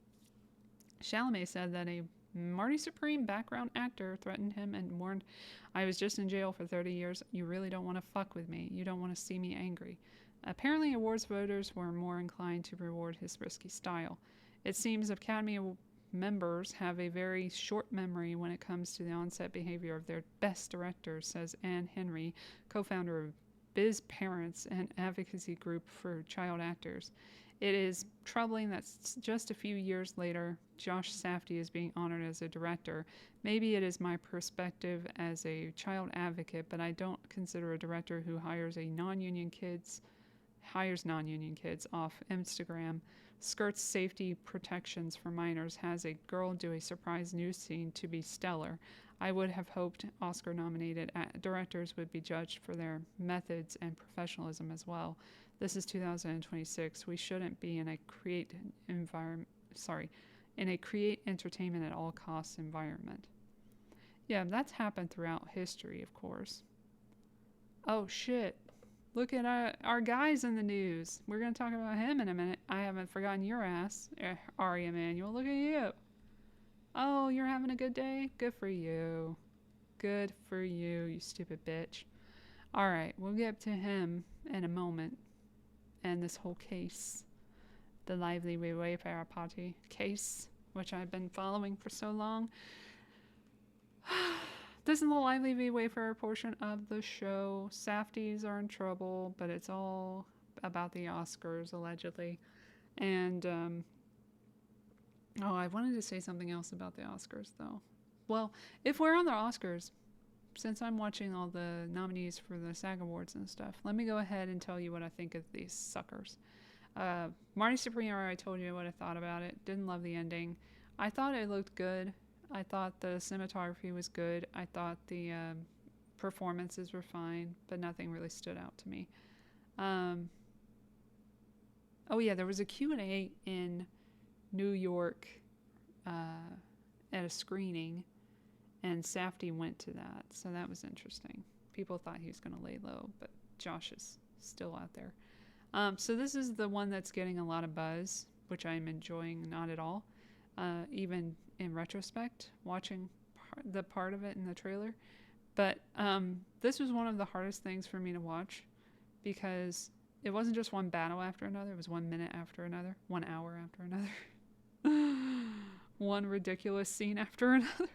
Chalamet said that a Marty Supreme background actor threatened him and warned, "I was just in jail for 30 years. You really don't want to fuck with me. You don't want to see me angry." Apparently, awards voters were more inclined to reward his risky style. It seems Academy members have a very short memory when it comes to the on-set behavior of their best directors, says Ann Henry, co-founder of Biz Parents, an advocacy group for child actors. It is troubling that just a few years later, Josh Safdie is being honored as a director. Maybe it is my perspective as a child advocate, but I don't consider a director who hires non-union kids off Instagram, skirts safety protections for minors, has a girl do a surprise news scene to be stellar. I would have hoped Oscar-nominated directors would be judged for their methods and professionalism as well. This is 2026. We shouldn't be in a create entertainment at all costs environment. Yeah, that's happened throughout history, of course. Oh shit. Look at our guys in the news. We're going to talk about him in a minute. I haven't forgotten your ass, Ari Emanuel. Look at you. Oh, you're having a good day? Good for you. Good for you, you stupid bitch. All right, we'll get to him in a moment. And this whole case, the Lively Wayfarer Party case, which I've been following for so long. This is the Lively v. Wayfarer portion of the show. Safdies are in trouble, but it's all about the Oscars, allegedly. And, I wanted to say something else about the Oscars, though. Well, if we're on the Oscars, since I'm watching all the nominees for the SAG Awards and stuff, let me go ahead and tell you what I think of these suckers. Marty Supreme, I told you what I thought about it. Didn't love the ending. I thought it looked good. I thought the cinematography was good. I thought the performances were fine, but nothing really stood out to me. There was a Q&A in New York at a screening, and Safdie went to that, so that was interesting. People thought he was going to lay low, but Josh is still out there. So this is the one that's getting a lot of buzz, which I'm enjoying not at all. Even in retrospect, watching the part of it in the trailer. But this was one of the hardest things for me to watch, because it wasn't just one battle after another. It was 1 minute after another, 1 hour after another, one ridiculous scene after another.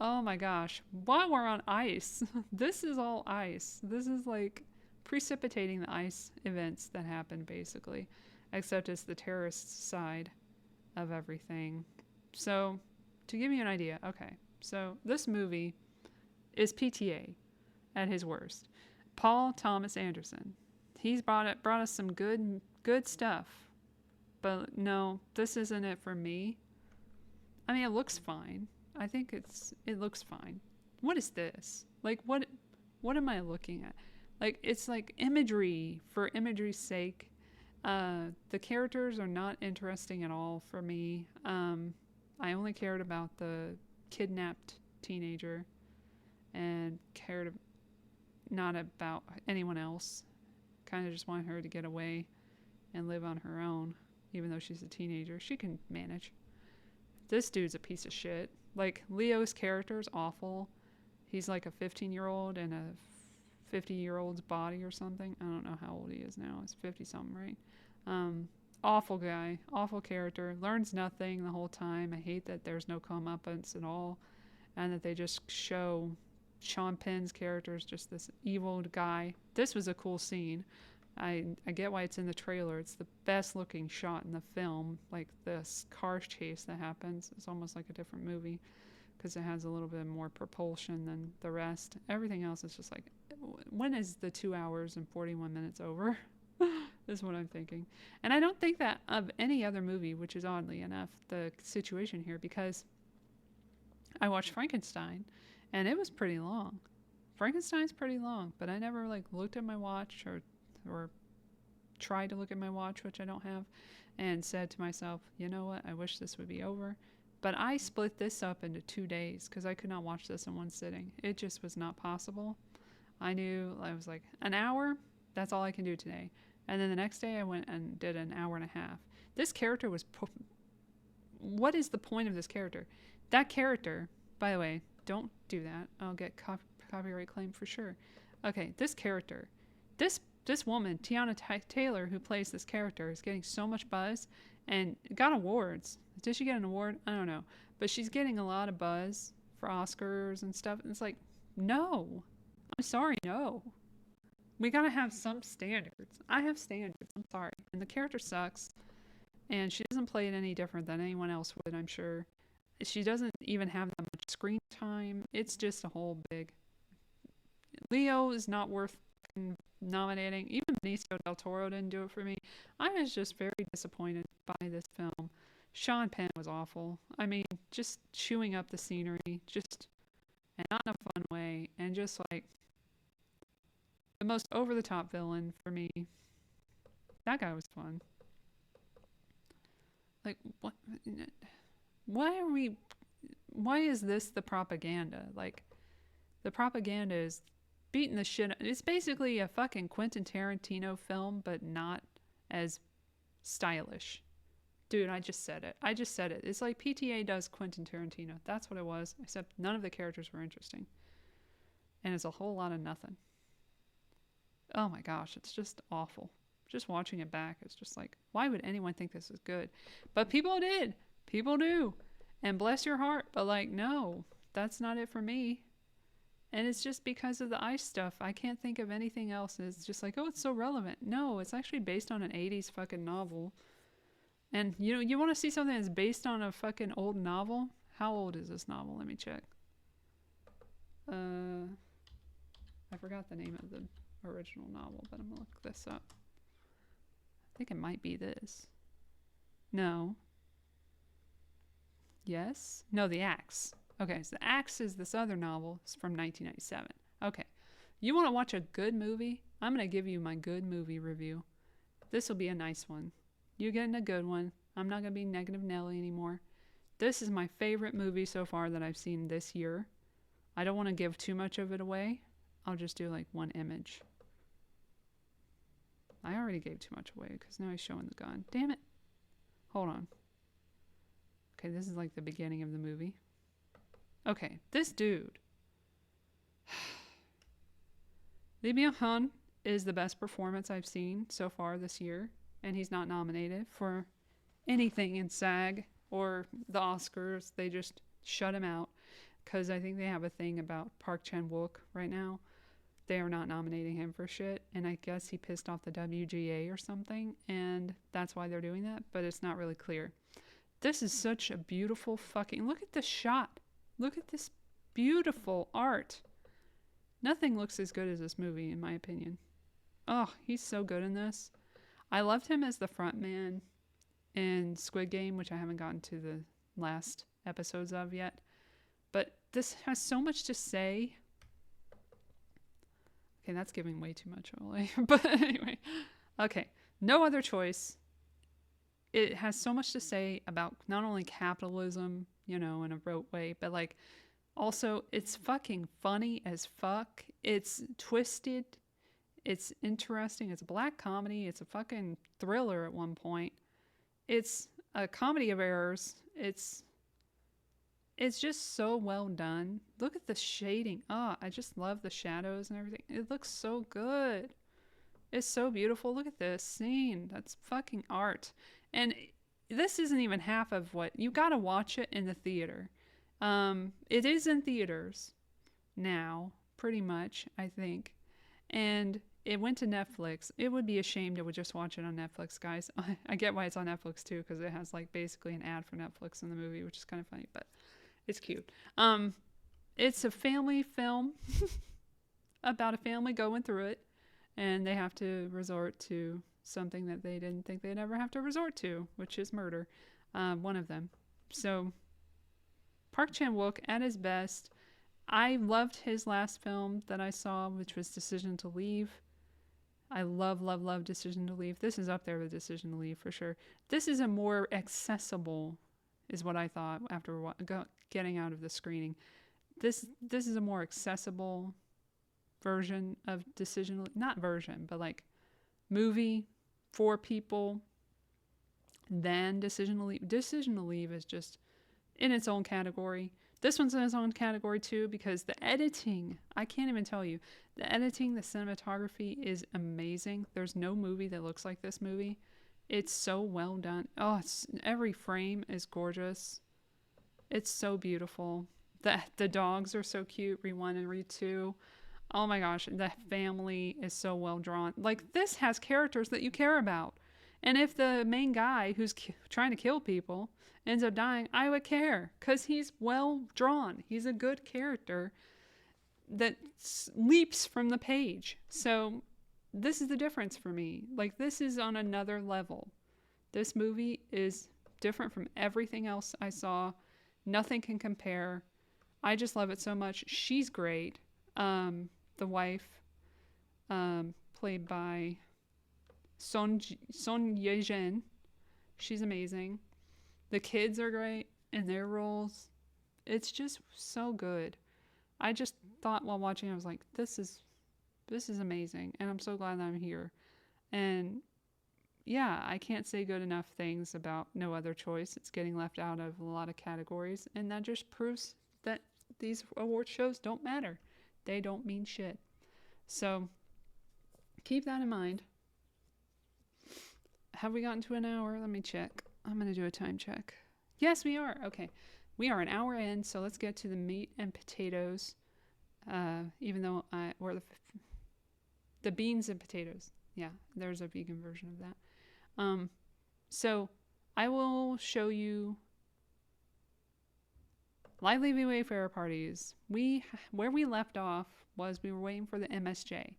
Oh my gosh. While we're on ice, this is all ice. This is like precipitating the ice events that happened, basically, except it's the terrorist side of everything. So, to give you an idea, okay, so this movie is PTA at his worst. Paul Thomas Anderson. He's brought us some good stuff. But no, this isn't it for me. I mean, it looks fine. I think it looks fine. What is this? Like, what am I looking at? Like, it's like imagery for imagery's sake. The characters are not interesting at all for me. I only cared about the kidnapped teenager and cared not about anyone else. Kind of just wanted her to get away and live on her own, even though she's a teenager. She can manage. This dude's a piece of shit. Like, Leo's character is awful. He's like a 15-year-old in a 50-year-old's body or something. I don't know how old he is now. He's 50-something, right? Awful guy. Awful character. Learns nothing the whole time. I hate that there's no comeuppance at all. And that they just show Sean Penn's character as just this evil guy. This was a cool scene. I get why it's in the trailer. It's the best looking shot in the film. Like, this car chase that happens. It's almost like a different movie because it has a little bit more propulsion than the rest. Everything else is just like, when is the 2 hours and 41 minutes over? Is what I'm thinking. And I don't think that of any other movie, which is oddly enough the situation here, because I watched Frankenstein and it was pretty long. Frankenstein's pretty long, but I never like looked at my watch or tried to look at my watch, which I don't have, and said to myself, you know what, I wish this would be over. But I split this up into 2 days because I could not watch this in one sitting. It just was not possible. I knew, I was like, an hour, that's all I can do today. And then the next day I went and did an hour and a half. This character was, what is the point of this character? That character, by the way, don't do that. I'll get copyright claim for sure. Okay, this character, this woman, Tiana Taylor, who plays this character, is getting so much buzz and got awards. Did she get an award? I don't know. But she's getting a lot of buzz for Oscars and stuff. And it's like, no. I'm sorry, no. We gotta have some standards. I have standards. I'm sorry. And the character sucks. And she doesn't play it any different than anyone else would, I'm sure. She doesn't even have that much screen time. It's just a whole big... Leo is not worth nominating. Even Benicio del Toro didn't do it for me. I was just very disappointed by this film. Sean Penn was awful. I mean, just chewing up the scenery, and not in a fun way, and just like the most over-the-top villain for me. That guy was fun. Like, what? Why is this the propaganda? Like, the propaganda is beating the shit. It's basically a fucking Quentin Tarantino film, but not as stylish. Dude, I just said it. It's like PTA does Quentin Tarantino. That's what it was, except none of the characters were interesting. And it's a whole lot of nothing. Oh my gosh, it's just awful. Just watching it back, it's just like, why would anyone think this is good? But people did. People do. And bless your heart, but like, no, that's not it for me. And it's just because of the ICE stuff. I can't think of anything else. It's just like, oh, it's so relevant. No, it's actually based on an 80s fucking novel. And you want to see something that's based on a fucking old novel? How old is this novel? Let me check. I forgot the name of the original novel, but I'm gonna look this up. I think it might be this. No. Yes? No, The Axe. Okay, so The Axe is this other novel. It's from 1997. Okay. You want to watch a good movie? I'm going to give you my good movie review. This will be a nice one. You're getting a good one. I'm not going to be Negative Nelly anymore. This is my favorite movie so far that I've seen this year. I don't want to give too much of it away. I'll just do like one image. I already gave too much away because now he's showing the gun. Damn it. Hold on. Okay, this is like the beginning of the movie. Okay, this dude. Lee Byung-hun is the best performance I've seen so far this year, and he's not nominated for anything in SAG or the Oscars. They just shut him out because I think they have a thing about Park Chan-wook right now. They are not nominating him for shit, and I guess he pissed off the WGA or something, and that's why they're doing that, but it's not really clear. This is such a beautiful fucking... Look at this shot. Look at this beautiful art. Nothing looks as good as this movie, in my opinion. Oh, he's so good in this. I loved him as the front man in Squid Game, which I haven't gotten to the last episodes of yet. But this has so much to say. Okay, that's giving way too much away. But anyway, okay. No Other Choice. It has so much to say about not only capitalism, you know, in a rote way, but like also it's fucking funny as fuck. It's twisted. It's interesting. It's a black comedy. It's a fucking thriller at one point. It's a comedy of errors. It's just so well done. Look at the shading. Oh, I just love the shadows and everything. It looks so good. It's so beautiful. Look at this scene. That's fucking art. And this isn't even half of what... You gotta watch it in the theater. It is in theaters now, pretty much, I think. And it went to Netflix. It would be a shame to just watch it on Netflix, guys. I get why it's on Netflix, too, because it has, like, basically an ad for Netflix in the movie, which is kind of funny, but it's cute. It's a family film about a family going through it, and they have to resort to something that they didn't think they'd ever have to resort to, which is murder. One of them. So, Park Chan-wook at his best. I loved his last film that I saw, which was Decision to Leave. I love Decision to Leave. This is up there with Decision to Leave for sure. This is a more accessible, is what I thought after getting out of the screening. This is a more accessible version of Decision to Leave. Not version, but like movie for people than Decision to Leave. Decision to Leave is just in its own category. This one's in its own category too because the editing, I can't even tell you. The editing, the cinematography is amazing. There's no movie that looks like this movie. It's so well done. Oh, every frame is gorgeous. It's so beautiful. The dogs are so cute. Read 1 and read 2. Oh my gosh, the family is so well drawn. Like, this has characters that you care about. And if the main guy who's trying to kill people ends up dying, I would care because he's well drawn. He's a good character that leaps from the page. So this is the difference for me. Like, this is on another level. This movie is different from everything else I saw. Nothing can compare. I just love it so much. She's great. The wife, played by Son Ye-jin. She's amazing. The kids are great in their roles. It's just so good. I just thought while watching, I was like, this is amazing. And I'm so glad that I'm here. And yeah, I can't say good enough things about No Other Choice. It's getting left out of a lot of categories. And that just proves that these award shows don't matter. They don't mean shit. So keep that in mind. Have we gotten to an hour? Let me check. I'm going to do a time check. Yes, we are. Okay. We are an hour in, so let's get to the meat and potatoes. Even though or the beans and potatoes. Yeah, there's a vegan version of that. So I will show you Lively v. Wayfarer parties. Where we left off was we were waiting for the MSJ.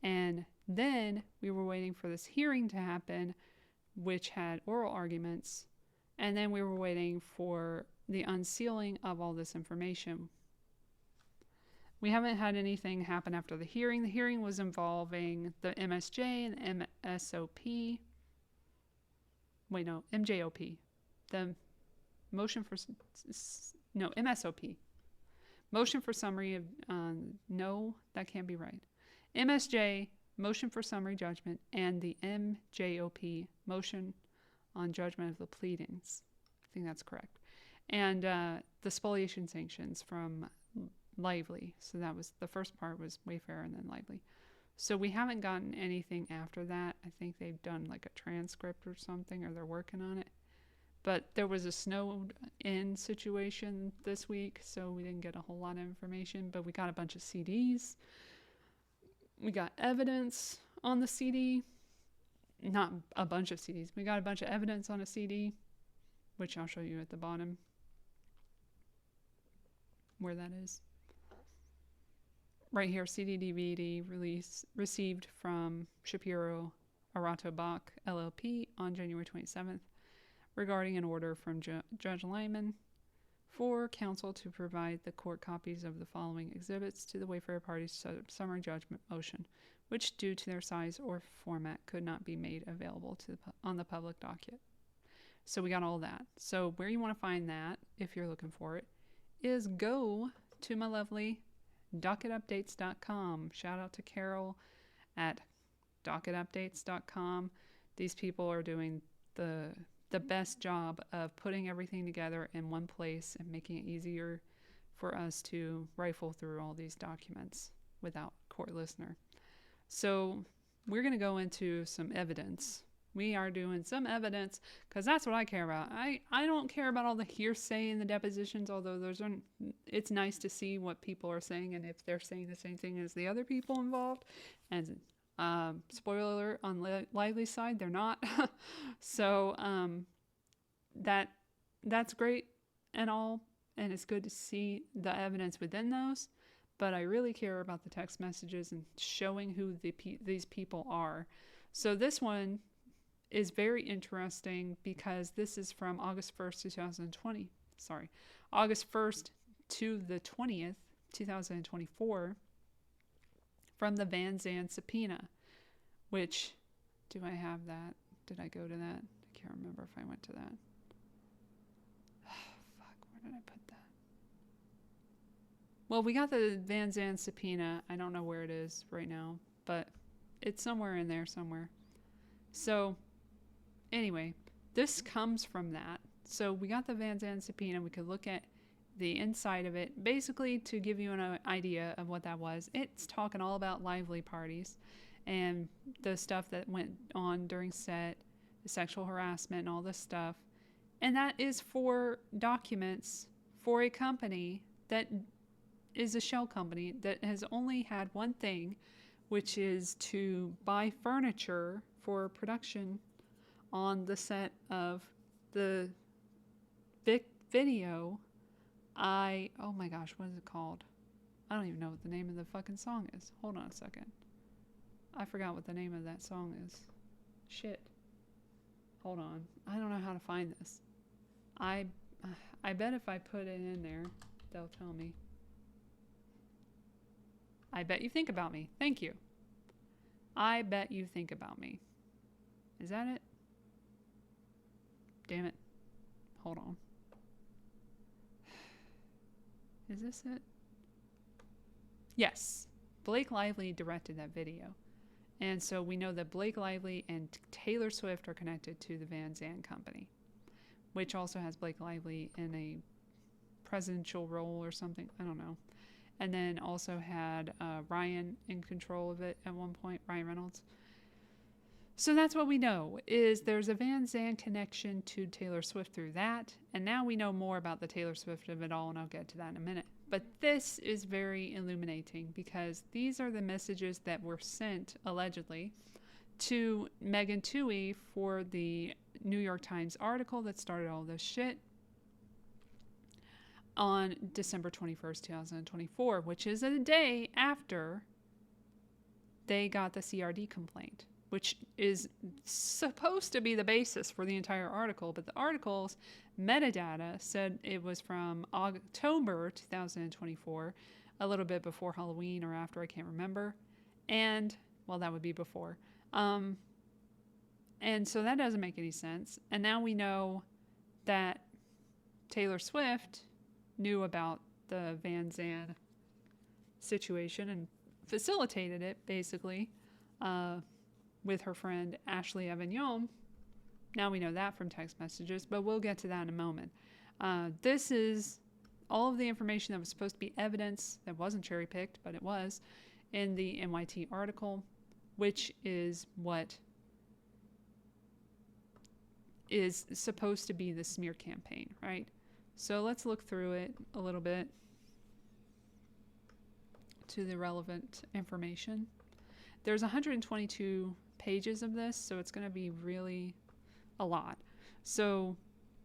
And then we were waiting for this hearing to happen, which had oral arguments. And then we were waiting for the unsealing of all this information. We haven't had anything happen after the hearing. The hearing was involving the MSJ and the MSOP. Wait, no, MJOP. The motion for... No, MSOP. Motion for summary of... no, that can't be right. MSJ, motion for summary judgment, and the MJOP, motion on judgment of the pleadings. I think that's correct. And the spoliation sanctions from Lively. So that was, the first part was Wayfarer and then Lively. So we haven't gotten anything after that. I think they've done like a transcript or something, or they're working on it. But there was a snowed in situation this week, so we didn't get a whole lot of information, but we got a bunch of CDs. We got evidence on the CD. Not a bunch of CDs. We got a bunch of evidence on a CD, which I'll show you at the bottom where that is. Right here, CD DVD received from Shapiro Arato Bach LLP on January 27th regarding an order from Judge Lyman for counsel to provide the court copies of the following exhibits to the Wayfarer party's summary judgment motion, which due to their size or format could not be made available to on the public docket. So we got all that. So where you want to find that, if you're looking for it, is go to my lovely docketupdates.com. Shout out to Carol at docketupdates.com. These people are doing the best job of putting everything together in one place and making it easier for us to rifle through all these documents without court listener. So we're going to go into some evidence. We are doing some evidence because that's what I care about. I don't care about all the hearsay in the depositions, although it's nice to see what people are saying and if they're saying the same thing as the other people involved. And spoiler alert, on Lively's side, they're not. So that's great and all, and it's good to see the evidence within those. But I really care about the text messages and showing who these people are. So this one is very interesting because this is from August 1st, 2020. Sorry, August 1st to the 20th, 2024, from the Van Zandt subpoena, which, do I have that? Did I go to that? I can't remember if I went to that. Fuck, where did I put that? Well, we got the Van Zandt subpoena. I don't know where it is right now, but it's somewhere in there somewhere. So anyway, this comes from that. So we got the Van Zandt subpoena. We could look at the inside of it, basically to give you an idea of what that was. It's talking all about lively parties and the stuff that went on during set, the sexual harassment and all this stuff. And that is for documents for a company that is a shell company that has only had one thing, which is to buy furniture for production on the set of the video. Oh my gosh, what is it called? I don't even know what the name of the fucking song is. Hold on a second. I forgot what the name of that song is. Shit. Hold on. I don't know how to find this. I bet if I put it in there, they'll tell me. I bet you think about me. Thank you. I bet you think about me. Is that it? Damn it. Hold on. Is this it? Yes. Blake Lively directed that video. And so we know that Blake Lively and Taylor Swift are connected to the Van Zandt company, which also has Blake Lively in a presidential role or something. I don't know. And then also had Ryan in control of it at one point, Ryan Reynolds. So that's what we know, is there's a Van Zandt connection to Taylor Swift through that. And now we know more about the Taylor Swift of it all, and I'll get to that in a minute. But this is very illuminating because these are the messages that were sent, allegedly, to Megan Twohey for the New York Times article that started all this shit on December 21st, 2024, which is a day after they got the CRD complaint, which is supposed to be the basis for the entire article. But the article's metadata said it was from October 2024, a little bit before Halloween or after, I can't remember. And, well, that would be before. And so that doesn't make any sense. And now we know that Taylor Swift knew about the Van Zandt situation and facilitated it, basically, with her friend Ashley Avignon. Now we know that from text messages, but we'll get to that in a moment. This is all of the information that was supposed to be evidence that wasn't cherry-picked, but it was, in the NYT article, which is what is supposed to be the smear campaign, right? So let's look through it a little bit to the relevant information. There's 122 pages of this, so it's going to be really a lot. So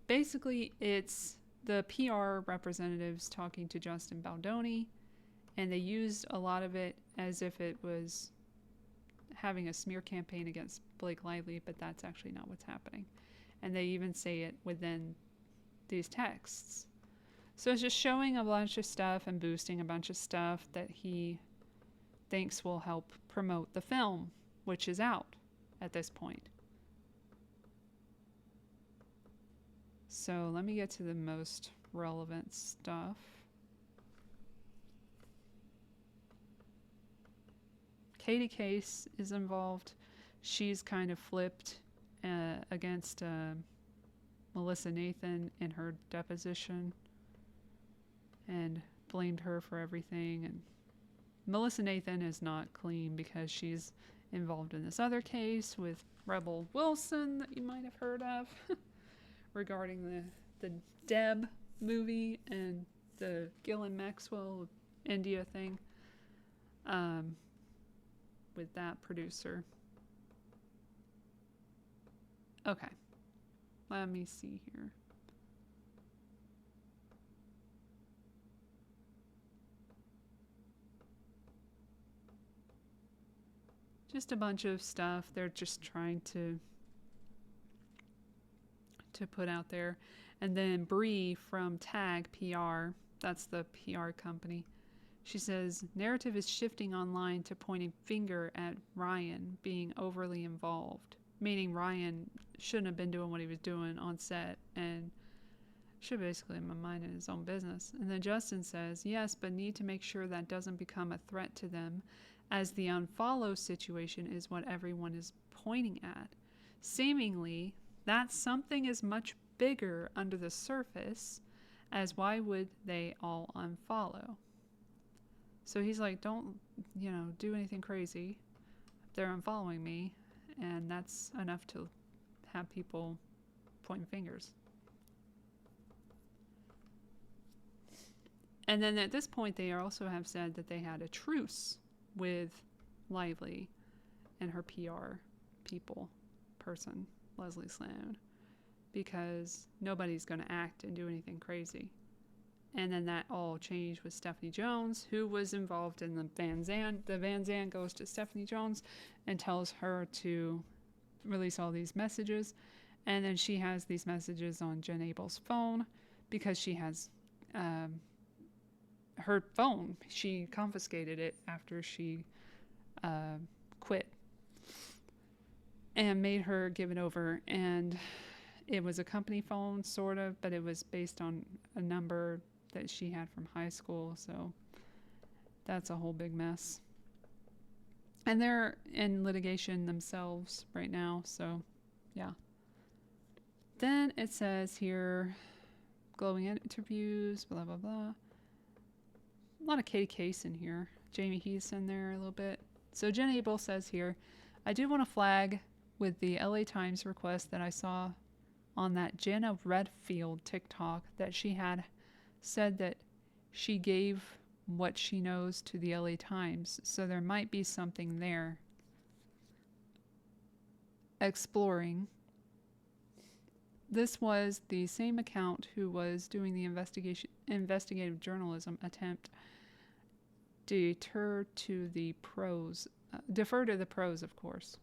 basically it's the PR representatives talking to Justin Baldoni, and they used a lot of it as if it was having a smear campaign against Blake Lively, but that's actually not what's happening. And they even say it within these texts. So it's just showing a bunch of stuff and boosting a bunch of stuff that he thinks will help promote the film, which is out at this point. So let me get to the most relevant stuff. Katie Case is involved. She's kind of flipped against Melissa Nathan in her deposition and blamed her for everything. And Melissa Nathan is not clean because she's involved in this other case with Rebel Wilson that you might have heard of regarding the Deb movie and the Ghislaine Maxwell India thing with that producer. Okay, let me see here. Just a bunch of stuff they're just trying to put out there. And then Bree from Tag PR, that's the PR company, she says, narrative is shifting online to pointing finger at Ryan being overly involved, meaning Ryan shouldn't have been doing what he was doing on set and should basically have minded his own business. And then Justin says, yes, but need to make sure that doesn't become a threat to them, as the unfollow situation is what everyone is pointing at. Seemingly, that something is much bigger under the surface, as why would they all unfollow? So he's like, don't, do anything crazy. They're unfollowing me, and that's enough to have people pointing fingers. And then at this point, they also have said that they had a truce with Lively and her PR person, Leslie Sloan, because nobody's going to act and do anything crazy. And then that all changed with Stephanie Jones, who was involved in the Van Zandt. The Van Zandt goes to Stephanie Jones and tells her to release all these messages. And then she has these messages on Jen Abel's phone because she has her phone. She confiscated it after she quit and made her give it over. And it was a company phone, sort of, but it was based on a number that she had from high school. So that's a whole big mess. And they're in litigation themselves right now. So, yeah. Then it says here, glowing interviews, blah, blah, blah. A lot of Katie Case in here. Jamie Heath's in there a little bit. So Jen Abel says here, I do want to flag with the LA Times request that I saw on that Jenna Redfield TikTok that she had said that she gave what she knows to the LA Times. So there might be something there. Exploring. This was the same account who was doing the investigative journalism attempt. Defer to the pros, of course.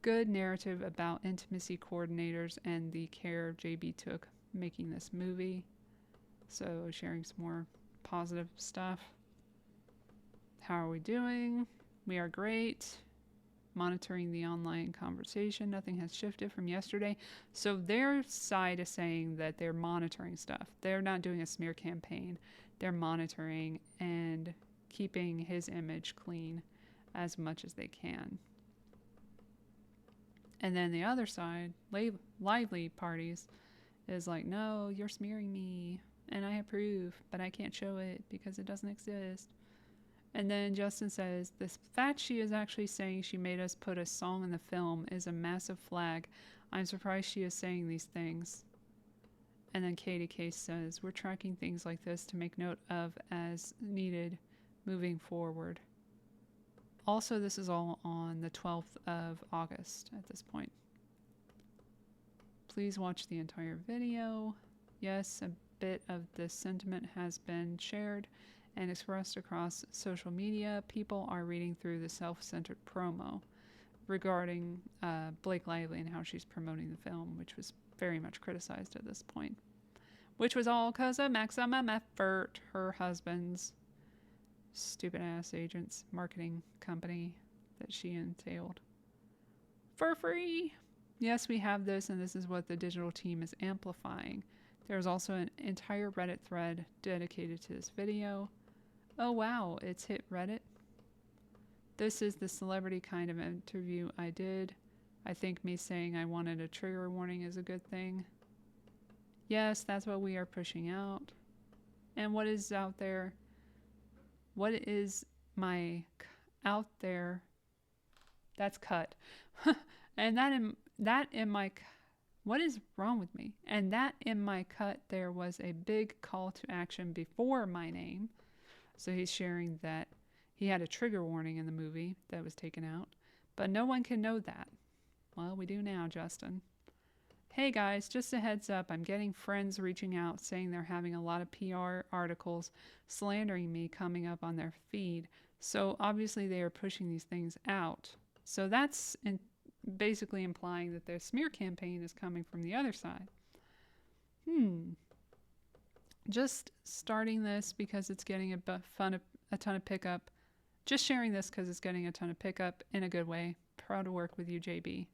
Good narrative about intimacy coordinators and the care JB took making this movie. So sharing some more positive stuff. How are we doing? We are great. Monitoring the online conversation. Nothing has shifted from yesterday. So their side is saying that they're monitoring stuff. They're not doing a smear campaign. They're monitoring and keeping his image clean as much as they can. And then the other side, lively parties, is like, no, you're smearing me, and I have proof, but I can't show it because it doesn't exist. And then Justin says, the fact she is actually saying she made us put a song in the film is a massive flag. I'm surprised she is saying these things. And then Katie Case says, we're tracking things like this to make note of as needed moving forward. Also, this is all on the 12th of August at this point. Please watch the entire video. Yes, a bit of this sentiment has been shared and expressed across social media. People are reading through the self-centered promo regarding Blake Lively and how she's promoting the film, which was very much criticized at this point. which was all because of Maximum Effort, her husband's stupid ass agent's marketing company that she entailed. For free! Yes, we have this, and this is what the digital team is amplifying. There's also an entire Reddit thread dedicated to this video. Oh wow, it's hit Reddit. This is the celebrity kind of interview I did. I think me saying I wanted a trigger warning is a good thing. Yes, that's what we are pushing out. And what is out there? What is my out there? That's cut. And that in my what is wrong with me? And that in my cut there was a big call to action before my name. So he's sharing that he had a trigger warning in the movie that was taken out, but no one can know that. Well, we do now, Justin. Hey guys, just a heads up, I'm getting friends reaching out saying they're having a lot of PR articles slandering me coming up on their feed. So obviously they are pushing these things out. So that's basically implying that their smear campaign is coming from the other side. Just starting this because it's getting a ton of pickup. Just sharing this because it's getting a ton of pickup in a good way. Proud to work with you, JB.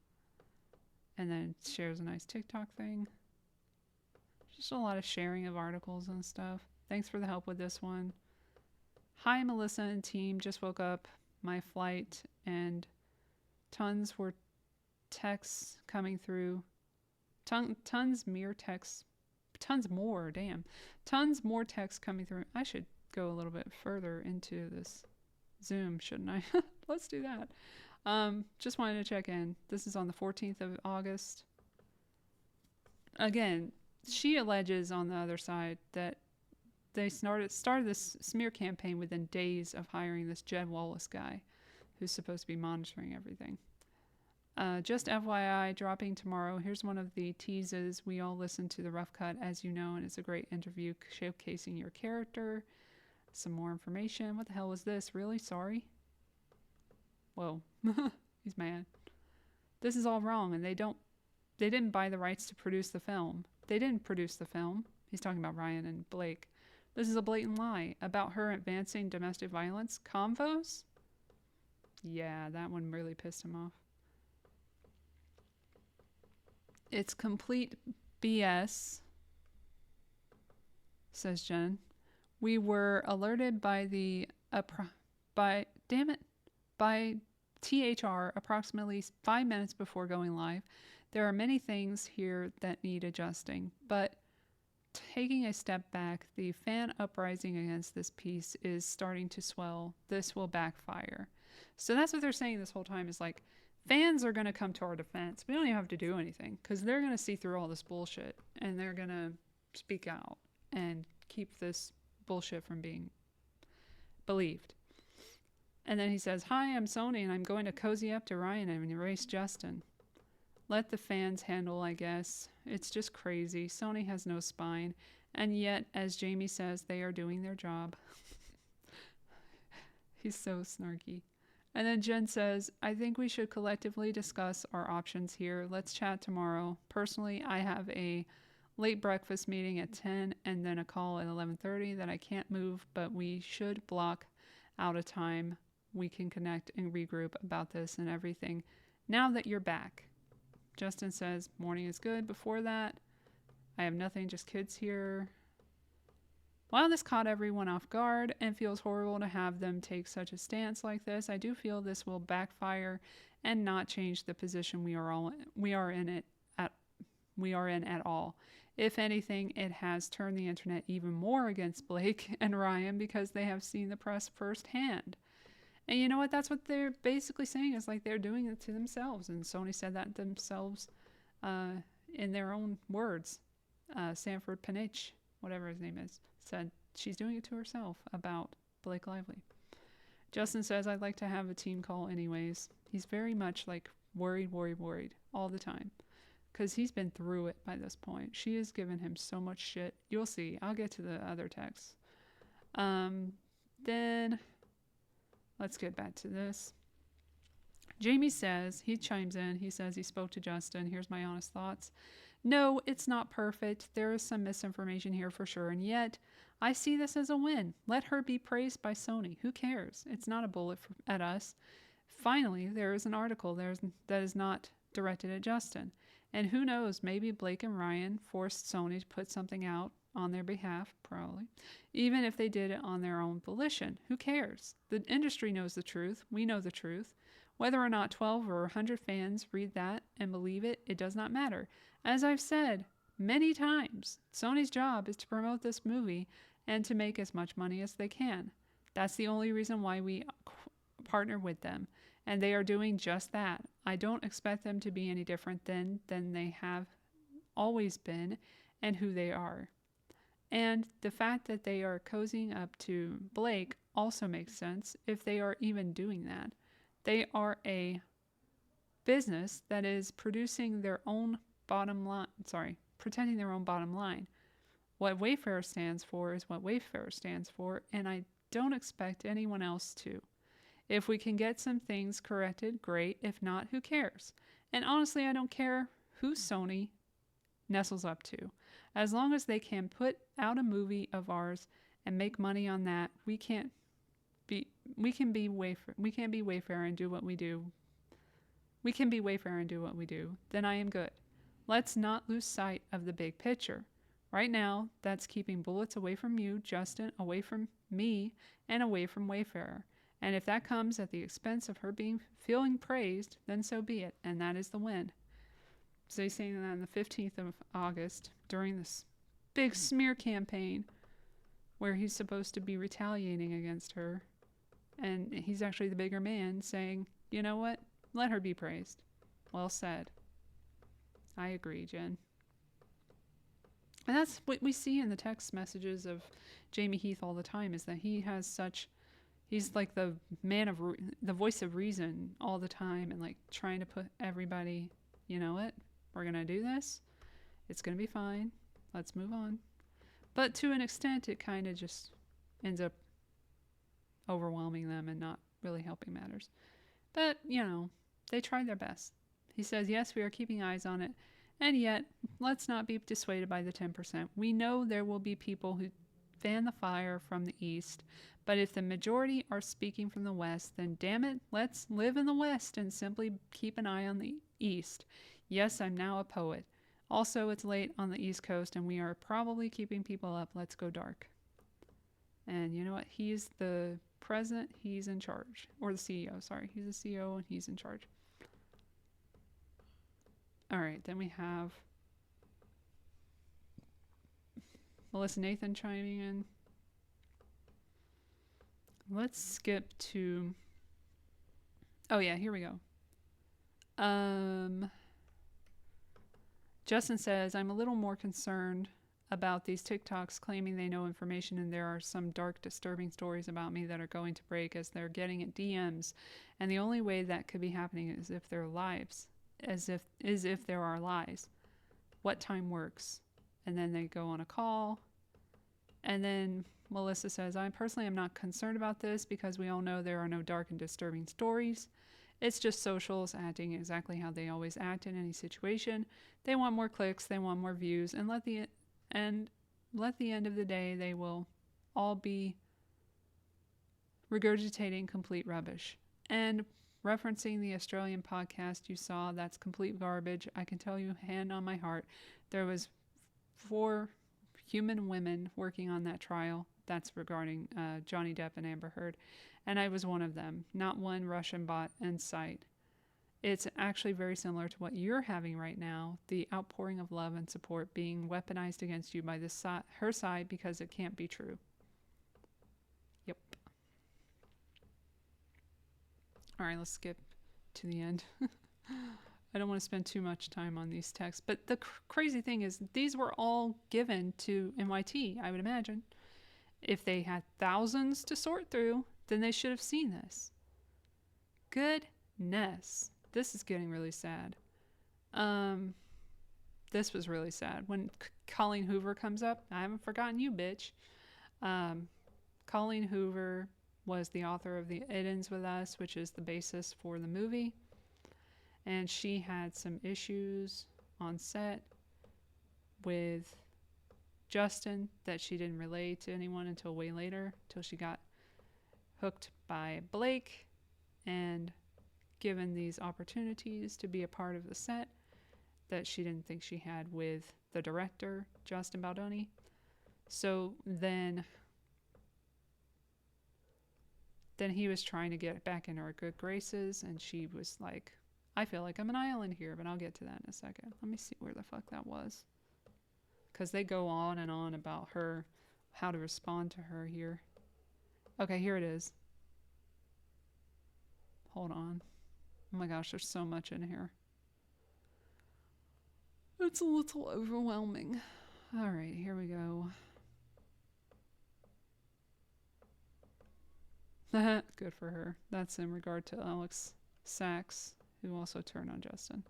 And then shares a nice TikTok thing. Just a lot of sharing of articles and stuff. Thanks for the help with this one. Hi, Melissa and team. Just woke up my flight and tons were texts coming through. Tons more texts coming through. I should go a little bit further into this Zoom, shouldn't I? Let's do that. Just wanted to check in. This is on the 14th of August. Again, she alleges on the other side that they started this smear campaign within days of hiring this Jed Wallace guy who's supposed to be monitoring everything. Just FYI, dropping tomorrow. Here's one of the teases. We all listened to the rough cut, as you know, and it's a great interview showcasing your character. Some more information. What the hell was this? Really? Sorry? Whoa. He's mad. This is all wrong, and they didn't buy the rights to produce the film. They didn't produce the film. He's talking about Ryan and Blake. This is a blatant lie about her advancing domestic violence convos. Yeah, that one really pissed him off. It's complete BS, says Jen. We were alerted by THR approximately 5 minutes before going live. There are many things here that need adjusting, but taking a step back, the fan uprising against this piece is starting to swell. This will backfire. So that's what they're saying this whole time is like, fans are going to come to our defense. We don't even have to do anything because they're going to see through all this bullshit and they're going to speak out and keep this bullshit from being believed. And then he says, hi, I'm Sony and I'm going to cozy up to Ryan and erase Justin. Let the fans handle, I guess. It's just crazy. Sony has no spine. And yet, as Jamie says, they are doing their job. He's so snarky. And then Jen says, I think we should collectively discuss our options here. Let's chat tomorrow. Personally, I have a late breakfast meeting at 10 and then a call at 11:30 that I can't move, but we should block out a time we can connect and regroup about this and everything now that you're back. Justin says, morning is good. Before that, I have nothing, just kids here. While this caught everyone off guard and feels horrible to have them take such a stance like this, I do feel this will backfire and not change the position we are in at all. If anything, it has turned the internet even more against Blake and Ryan because they have seen the press firsthand. And you know what? That's what they're basically saying is like they're doing it to themselves. And Sony said that themselves in their own words. Sanford Panitch, whatever his name is, said she's doing it to herself about Blake Lively. Justin says, I'd like to have a team call anyways. He's very much like worried all the time. Because he's been through it by this point. She has given him so much shit. You'll see. I'll get to the other texts. Then, let's get back to this. Jamie says, he chimes in, he says he spoke to Justin. Here's my honest thoughts. No, it's not perfect. There is some misinformation here for sure, and yet I see this as a win. Let her be praised by Sony. Who cares? It's not a bullet at us. Finally, there is an article that is not directed at Justin. And who knows, maybe Blake and Ryan forced Sony to put something out on their behalf, probably. Even if they did it on their own volition. Who cares? The industry knows the truth. We know the truth. Whether or not 12 or 100 fans read that and believe it, it does not matter. As I've said many times, Sony's job is to promote this movie and to make as much money as they can. That's the only reason why we partner with them. And they are doing just that. I don't expect them to be any different than they have always been and who they are. And the fact that they are cozying up to Blake also makes sense if they are even doing that. They are a business that is producing their own bottom line, protecting their own bottom line. What Wayfarer stands for is what Wayfarer stands for, and I don't expect anyone else to. If we can get some things corrected, great. If not, who cares? And honestly, I don't care who Sony nestles up to. As long as they can put out a movie of ours and make money on that, we can be Wayfarer and do what we do. We can be Wayfarer and do what we do. Then I am good. Let's not lose sight of the big picture. Right now, that's keeping bullets away from you, Justin, away from me, and away from Wayfarer. And if that comes at the expense of her feeling praised, then so be it. And that is the win. So he's saying that on the 15th of August, during this big smear campaign, where he's supposed to be retaliating against her. And he's actually the bigger man, saying, you know what? Let her be praised. Well said. I agree, Jen. And that's what we see in the text messages of Jamie Heath all the time, is that he has such... He's like the the voice of reason all the time, and like trying to put everybody, you know what? We're going to do this. It's going to be fine. Let's move on. But to an extent, it kind of just ends up overwhelming them and not really helping matters. But, you know, they tried their best. He says, yes, we are keeping eyes on it. And yet, let's not be dissuaded by the 10%. We know there will be people who fan the fire from the east. But if the majority are speaking from the west, then damn it, let's live in the west and simply keep an eye on the east. Yes, I'm now a poet. Also, it's late on the East Coast, and we are probably keeping people up. Let's go dark. And you know what? He's the president. He's in charge. Or the CEO, sorry. He's the CEO, and he's in charge. All right, then we have Melissa Nathan chiming in. Let's skip to... Oh, yeah, here we go. Justin says, I'm a little more concerned about these TikToks claiming they know information, and there are some dark, disturbing stories about me that are going to break as they're getting at DMs. And the only way that could be happening is if they're lives, if there are lies. What time works? And then they go on a call. And then Melissa says, I personally am not concerned about this because we all know there are no dark and disturbing stories. It's just socials acting exactly how they always act in any situation. They want more clicks, they want more views, and let the end of the day they will all be regurgitating complete rubbish. And referencing the Australian podcast you saw, that's complete garbage. I can tell you, hand on my heart, there was 4 human women working on that trial. That's regarding Johnny Depp and Amber Heard. And I was one of them, not one Russian bot in sight. It's actually very similar to what you're having right now, the outpouring of love and support being weaponized against you by her side because it can't be true. Yep. All right, let's skip to the end. I don't want to spend too much time on these texts. But the crazy thing is, these were all given to NYT, I would imagine. If they had thousands to sort through, then they should have seen this. Goodness. This is getting really sad. This was really sad. When Colleen Hoover comes up, I haven't forgotten you, bitch. Colleen Hoover was the author of the It Ends With Us, which is the basis for the movie. And she had some issues on set with Justin that she didn't relay to anyone until way later, till she got hooked by Blake and given these opportunities to be a part of the set that she didn't think she had with the director, Justin Baldoni. So then he was trying to get back in her good graces, and she was like, I feel like I'm an island here, but I'll get to that in a second. Let me see where the fuck that was. Because they go on and on about her, how to respond to her here. Okay, here it is. Hold on. Oh my gosh, there's so much in here. It's a little overwhelming. All right, here we go. Good for her. That's in regard to Alex Sachs, who also turned on Justin.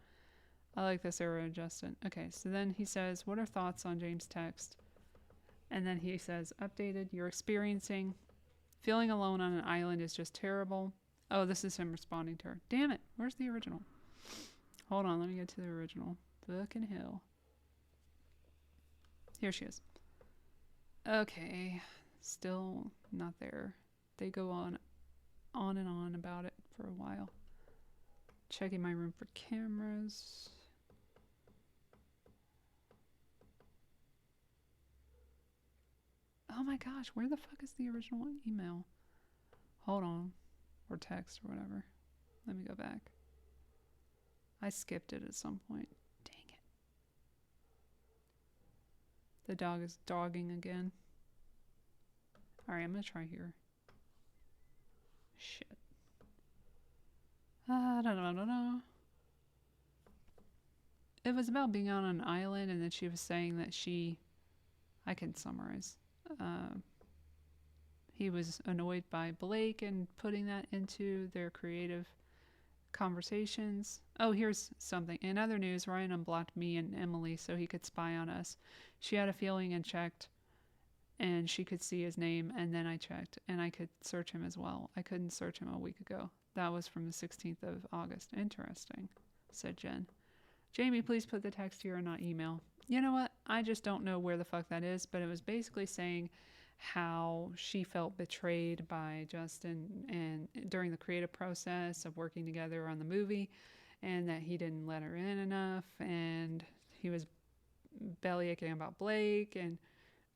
I like this era of Justin. Okay, so then he says, what are thoughts on James' text? And then he says, updated, you're experiencing. Feeling alone on an island is just terrible. Oh, this is him responding to her. Damn it, where's the original? Hold on, let me get to the original. Fucking hell. Here she is. Okay, still not there. They go on and on about it for a while. Checking my room for cameras. Oh my gosh, where the fuck is the original email? Hold on. Or text or whatever. Let me go back. I skipped it at some point. Dang it. The dog is dogging again. Alright, I'm gonna try here. Shit. I don't know. It was about being on an island, and then she was saying that I can summarize. He was annoyed by Blake and putting that into their creative conversations. Oh, here's something. In other news, Ryan unblocked me and Emily so he could spy on us. She had a feeling and checked, and she could see his name, and then I checked, and I could search him as well. I couldn't search him a week ago. That was from the 16th of August. Interesting, said Jen. Jamie, please put the text here and not email. You know what? I just don't know where the fuck that is, but it was basically saying how she felt betrayed by Justin and during the creative process of working together on the movie, and that he didn't let her in enough, and he was bellyaching about Blake and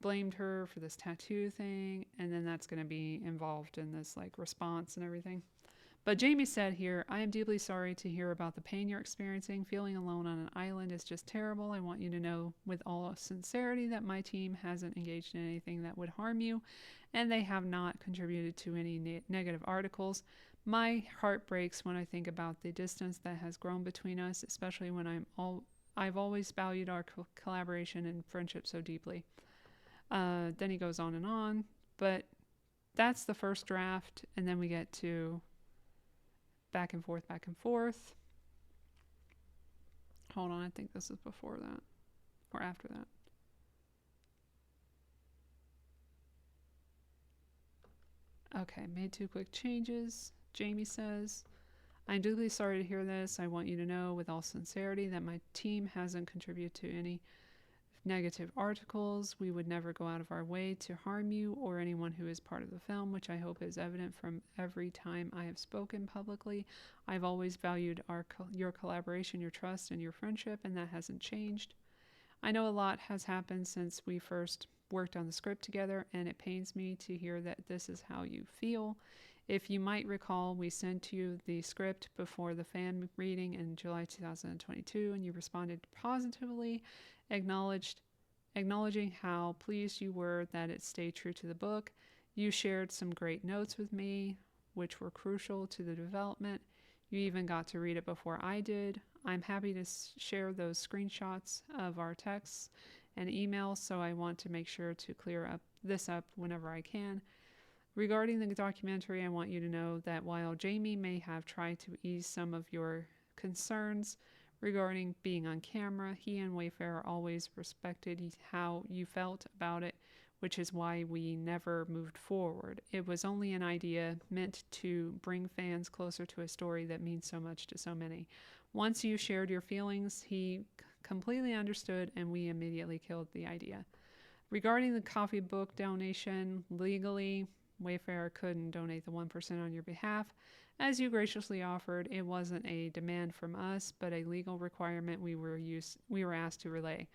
blamed her for this tattoo thing, and then that's going to be involved in this like response and everything. But Jamie said here, I am deeply sorry to hear about the pain you're experiencing. Feeling alone on an island is just terrible. I want you to know with all sincerity that my team hasn't engaged in anything that would harm you, and they have not contributed to any negative articles. My heart breaks when I think about the distance that has grown between us, especially when I've always valued our collaboration and friendship so deeply. Then he goes on, but that's the first draft, and then we get to back and forth. Hold on, I think this is before that or after that. Okay, made 2 quick changes. Jamie says, I'm deeply sorry to hear this. I want you to know with all sincerity that my team hasn't contributed to any negative articles. We would never go out of our way to harm you or anyone who is part of the film, which I hope is evident from every time I have spoken publicly. I've always valued your collaboration, your trust, and your friendship, and that hasn't changed. I know a lot has happened since we first worked on the script together, and it pains me to hear that this is how you feel. If you might recall, we sent you the script before the fan reading in July 2022, and you responded positively, acknowledging how pleased you were that it stayed true to the book. You shared some great notes with me, which were crucial to the development. You even got to read it before I did. I'm happy to share those screenshots of our texts and emails, so I want to make sure to clear this up whenever I can. Regarding the documentary, I want you to know that while Jamie may have tried to ease some of your concerns regarding being on camera, he and Wayfarer always respected how you felt about it which is why we never moved forward. It was only an idea meant to bring fans closer to a story that means so much to so many. Once you shared your feelings, he completely understood, and we immediately killed the idea. Regarding the coffee book donation, legally, Wayfarer couldn't donate the 1% on your behalf. As you graciously offered, it wasn't a demand from us, but a legal requirement we were asked to relay.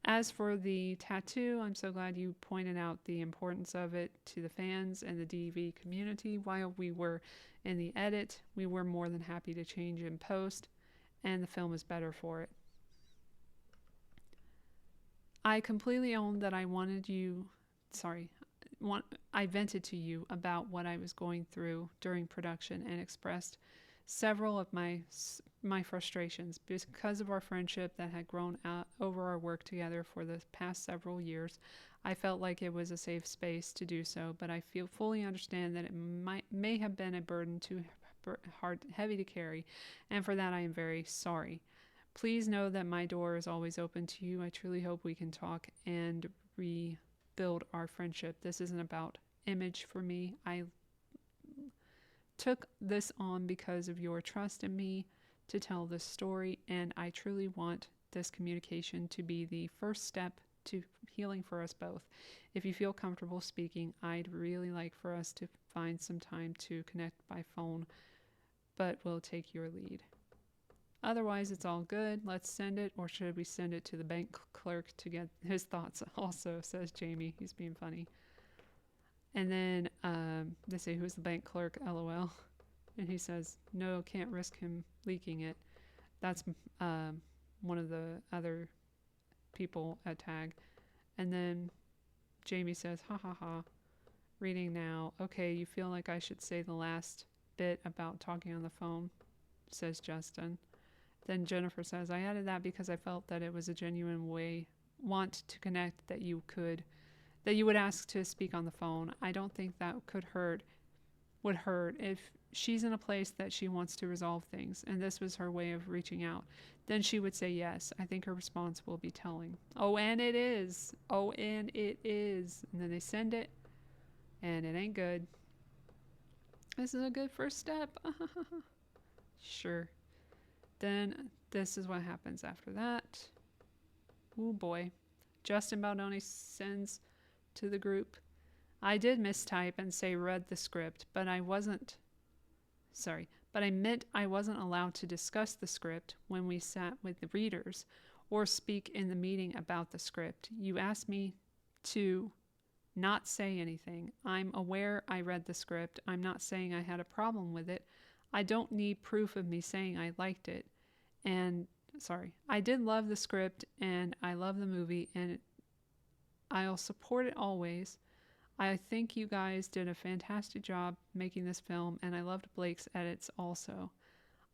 As for the tattoo, I'm so glad you pointed out the importance of it to the fans and the DV community. While we were in the edit, we were more than happy to change in post, and the film is better for it. I completely owned that I vented to you about what I was going through during production and expressed several of my frustrations because of our friendship that had grown out over our work together for the past several years. I felt like it was a safe space to do so, but I fully understand that it may have been a burden too heavy to carry, and for that I am very sorry. Please know that my door is always open to you. I truly hope we can talk and rebuild our friendship. This isn't about image for me. I took this on because of your trust in me to tell this story, and I truly want this communication to be the first step to healing for us both. If you feel comfortable speaking, I'd really like for us to find some time to connect by phone, but we'll take your lead. Otherwise, it's all good. Let's send it, or should we send it to the bank clerk to get his thoughts also, says Jamie. He's being funny. And then they say, who's the bank clerk, LOL? And he says, no, can't risk him leaking it. That's one of the other people at TAG. And then Jamie says, ha ha ha, reading now. Okay, you feel like I should say the last bit about talking on the phone, says Justin. Then Jennifer says, I added that because I felt that it was a genuine want to connect, that you would ask to speak on the phone. I don't think that would hurt if she's in a place that she wants to resolve things, and this was her way of reaching out. Then she would say yes. I think her response will be telling. Oh, and it is. Oh, and it is. And then they send it, and it ain't good. This is a good first step. Sure. Then this is what happens after that. Oh boy. Justin Baldoni sends to the group, I did mistype and say read the script, but I meant I wasn't allowed to discuss the script when we sat with the readers or speak in the meeting about the script. You asked me to not say anything. I'm aware I read the script. I'm not saying I had a problem with it. I don't need proof of me saying I liked it. And I did love the script, and I love the movie, and I'll support it always. I think you guys did a fantastic job making this film, and I loved Blake's edits also.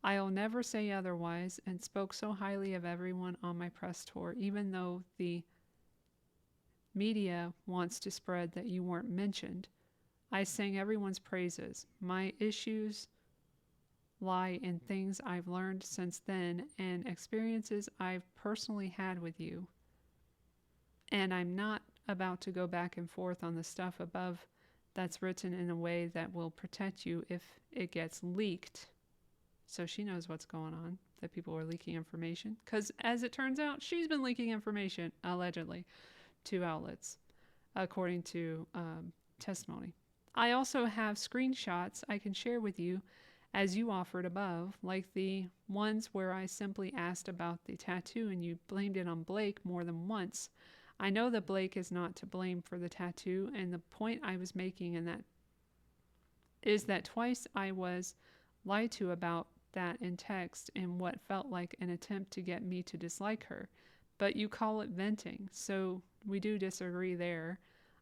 I'll never say otherwise, and spoke so highly of everyone on my press tour, even though the media wants to spread that you weren't mentioned. I sang everyone's praises. My issues lie in things I've learned since then and experiences I've personally had with you. And I'm not about to go back and forth on the stuff above that's written in a way that will protect you if it gets leaked. So she knows what's going on, that people are leaking information. Because as it turns out, she's been leaking information, allegedly, to outlets, according to testimony. I also have screenshots I can share with you as you offered above, like the ones where I simply asked about the tattoo and you blamed it on Blake more than once. I know that Blake is not to blame for the tattoo, and the point I was making in that is that twice I was lied to about that in text in what felt like an attempt to get me to dislike her. But you call it venting, so we do disagree there.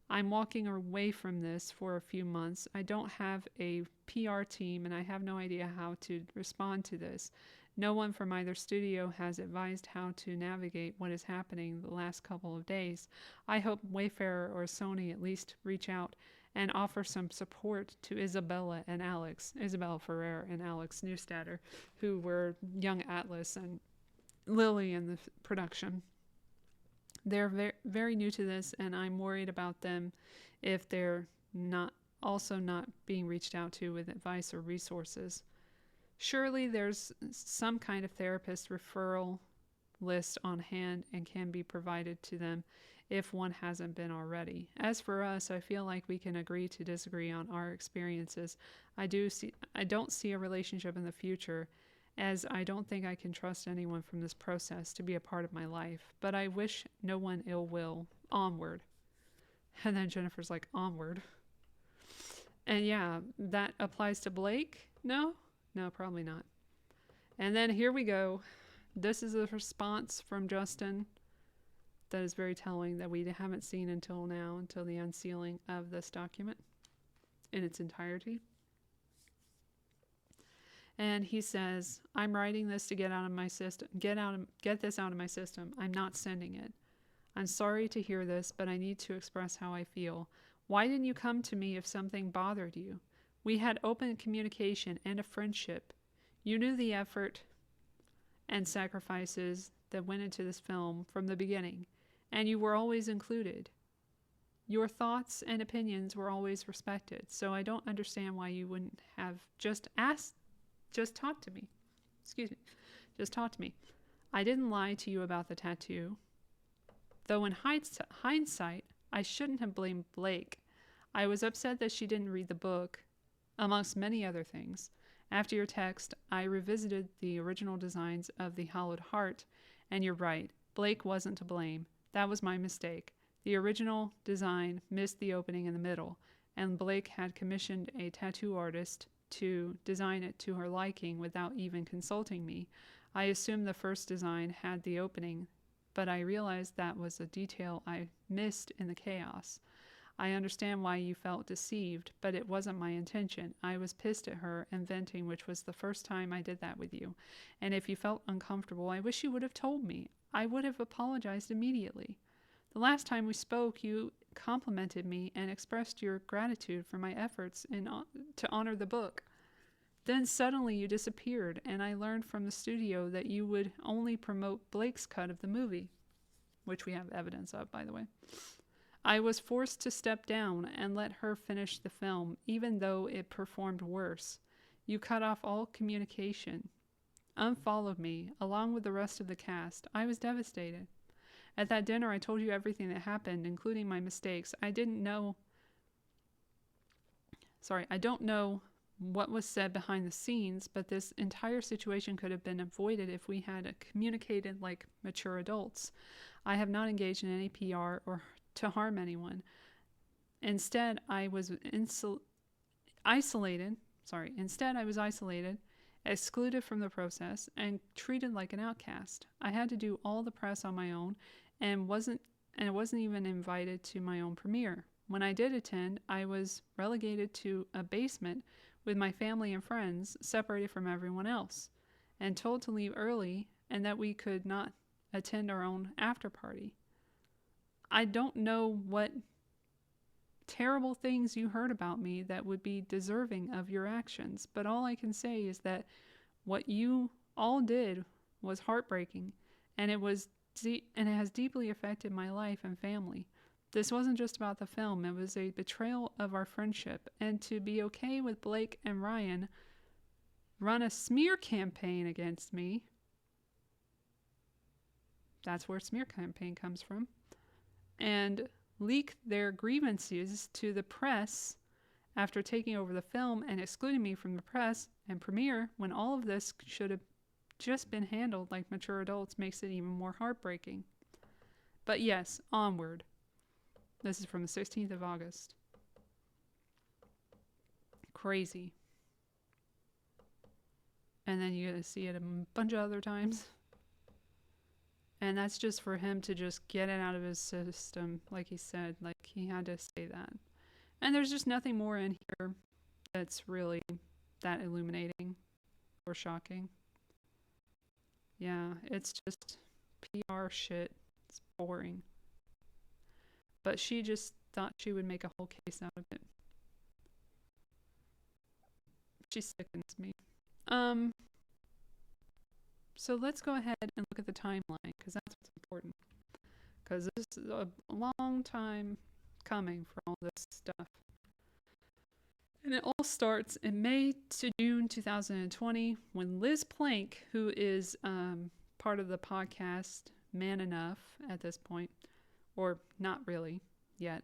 I'm walking away from this for a few months. I don't have a PR team, and I have no idea how to respond to this. No one from either studio has advised how to navigate what is happening the last couple of days. I hope Wayfarer or Sony at least reach out and offer some support to Isabella Ferrer and Alex Neustatter, who were young Atlas and Lily in the production. They're very, very new to this, and I'm worried about them if they're not being reached out to with advice or resources. Surely there's some kind of therapist referral list on hand and can be provided to them if one hasn't been already. As for us, I feel like we can agree to disagree on our experiences. I don't see a relationship in the future, as I don't think I can trust anyone from this process to be a part of my life, but I wish no one ill will. Onward. And then Jennifer's like, onward. And yeah, that applies to Blake? No, probably not. And then here we go. This is a response from Justin that is very telling, that we haven't seen until now, until the unsealing of this document in its entirety. And he says, I'm writing this to get out of my system, get this out of my system. I'm not sending it. I'm sorry to hear this, but I need to express how I feel. Why didn't you come to me if something bothered you? We had open communication and a friendship. You knew the effort and sacrifices that went into this film from the beginning, and you were always included. Your thoughts and opinions were always respected, so I don't understand why you wouldn't have just talked to me. Just talk to me. I didn't lie to you about the tattoo. Though in hindsight, I shouldn't have blamed Blake. I was upset that she didn't read the book, amongst many other things. After your text, I revisited the original designs of the hollowed heart, and you're right. Blake wasn't to blame. That was my mistake. The original design missed the opening in the middle, and Blake had commissioned a tattoo artist to design it to her liking without even consulting me. I assumed the first design had the opening, but I realized that was a detail I missed in the chaos. I understand why you felt deceived, but it wasn't my intention. I was pissed at her and venting, which was the first time I did that with you. And if you felt uncomfortable, I wish you would have told me. I would have apologized immediately. The last time we spoke, you complimented me and expressed your gratitude for my efforts to honor the book. Then suddenly you disappeared, and I learned from the studio that you would only promote Blake's cut of the movie, which we have evidence of, by the way. I was forced to step down and let her finish the film, even though it performed worse. You cut off all communication, unfollowed me, along with the rest of the cast. I was devastated. At that dinner, I told you everything that happened, including my mistakes. I don't know what was said behind the scenes, but this entire situation could have been avoided if we had communicated like mature adults. I have not engaged in any PR or to harm anyone. Instead, I was isolated, excluded from the process, and treated like an outcast. I had to do all the press on my own, and wasn't even invited to my own premiere. When I did attend, I was relegated to a basement with my family and friends, separated from everyone else, and told to leave early and that we could not attend our own after party. I don't know what terrible things you heard about me that would be deserving of your actions, but all I can say is that what you all did was heartbreaking, and it has deeply affected my life and family. This wasn't just about the film, it was a betrayal of our friendship, and to be okay with Blake and Ryan run a smear campaign against me. That's where smear campaign comes from. And leak their grievances to the press after taking over the film and excluding me from the press and premiere, when all of this should have just been handled like mature adults, makes it even more heartbreaking. But yes, onward. This is from the 16th of August. Crazy. And then you get to see it a bunch of other times. And that's just for him to just get it out of his system, like he said. Like, he had to say that. And there's just nothing more in here that's really that illuminating or shocking. Yeah, it's just PR shit. It's boring. But she just thought she would make a whole case out of it. She sickens me. So let's go ahead and look at the timeline, because that's what's important. because this is a long time coming for all this stuff. And it all starts in May to June 2020 when Liz Plank, who is part of the podcast Man Enough at this point, or not really yet,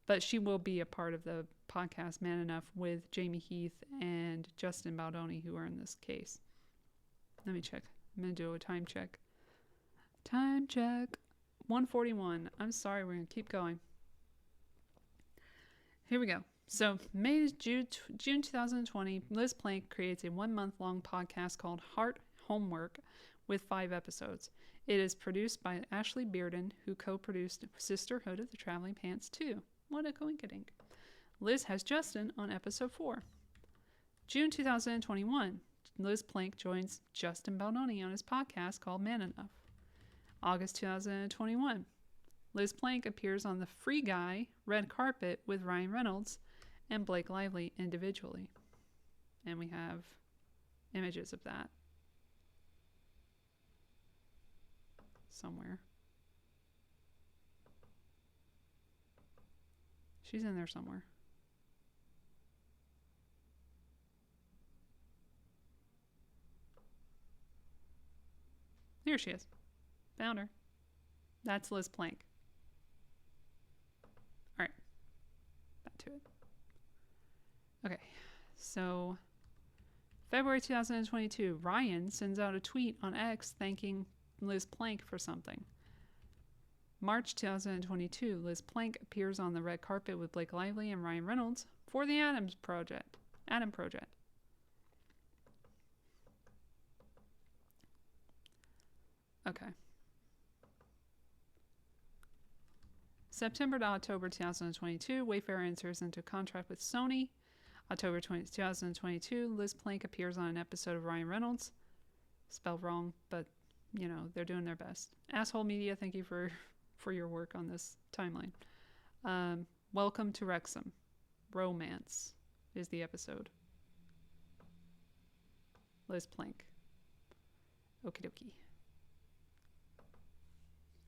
but she will be a part of the podcast Man Enough with Jamie Heath and Justin Baldoni, who are in this case. Let me check. I'm going to do a time check. Time check. 1:41. I'm sorry, we're going to keep going. Here we go. So, May to June 2020, Liz Plank creates a 1-month-long podcast called Heart Homework with 5 episodes. It is produced by Ashley Bearden, who co-produced Sisterhood of the Traveling Pants 2. What a coinkydink. Liz has Justin on episode 4. June 2021, Liz Plank joins Justin Baldoni on his podcast called Man Enough. August 2021, Liz Plank appears on the Free Guy red carpet with Ryan Reynolds and Blake Lively individually. And we have images of that somewhere. She's in there somewhere. Here she is. Found her. That's Liz Plank. All right. Back to it. Okay. So, February 2022, Ryan sends out a tweet on X thanking Liz Plank for something. March 2022, Liz Plank appears on the red carpet with Blake Lively and Ryan Reynolds for the Adam Project. Okay. September to October 2022, Wayfarer enters into contract with Sony. October 2022, Liz Plank appears on an episode of Ryan Reynolds. Spelled wrong, but, you know, they're doing their best. Asshole Media, thank you for your work on this timeline. Welcome to Wrexham. Romance is the episode. Liz Plank. Okie dokie.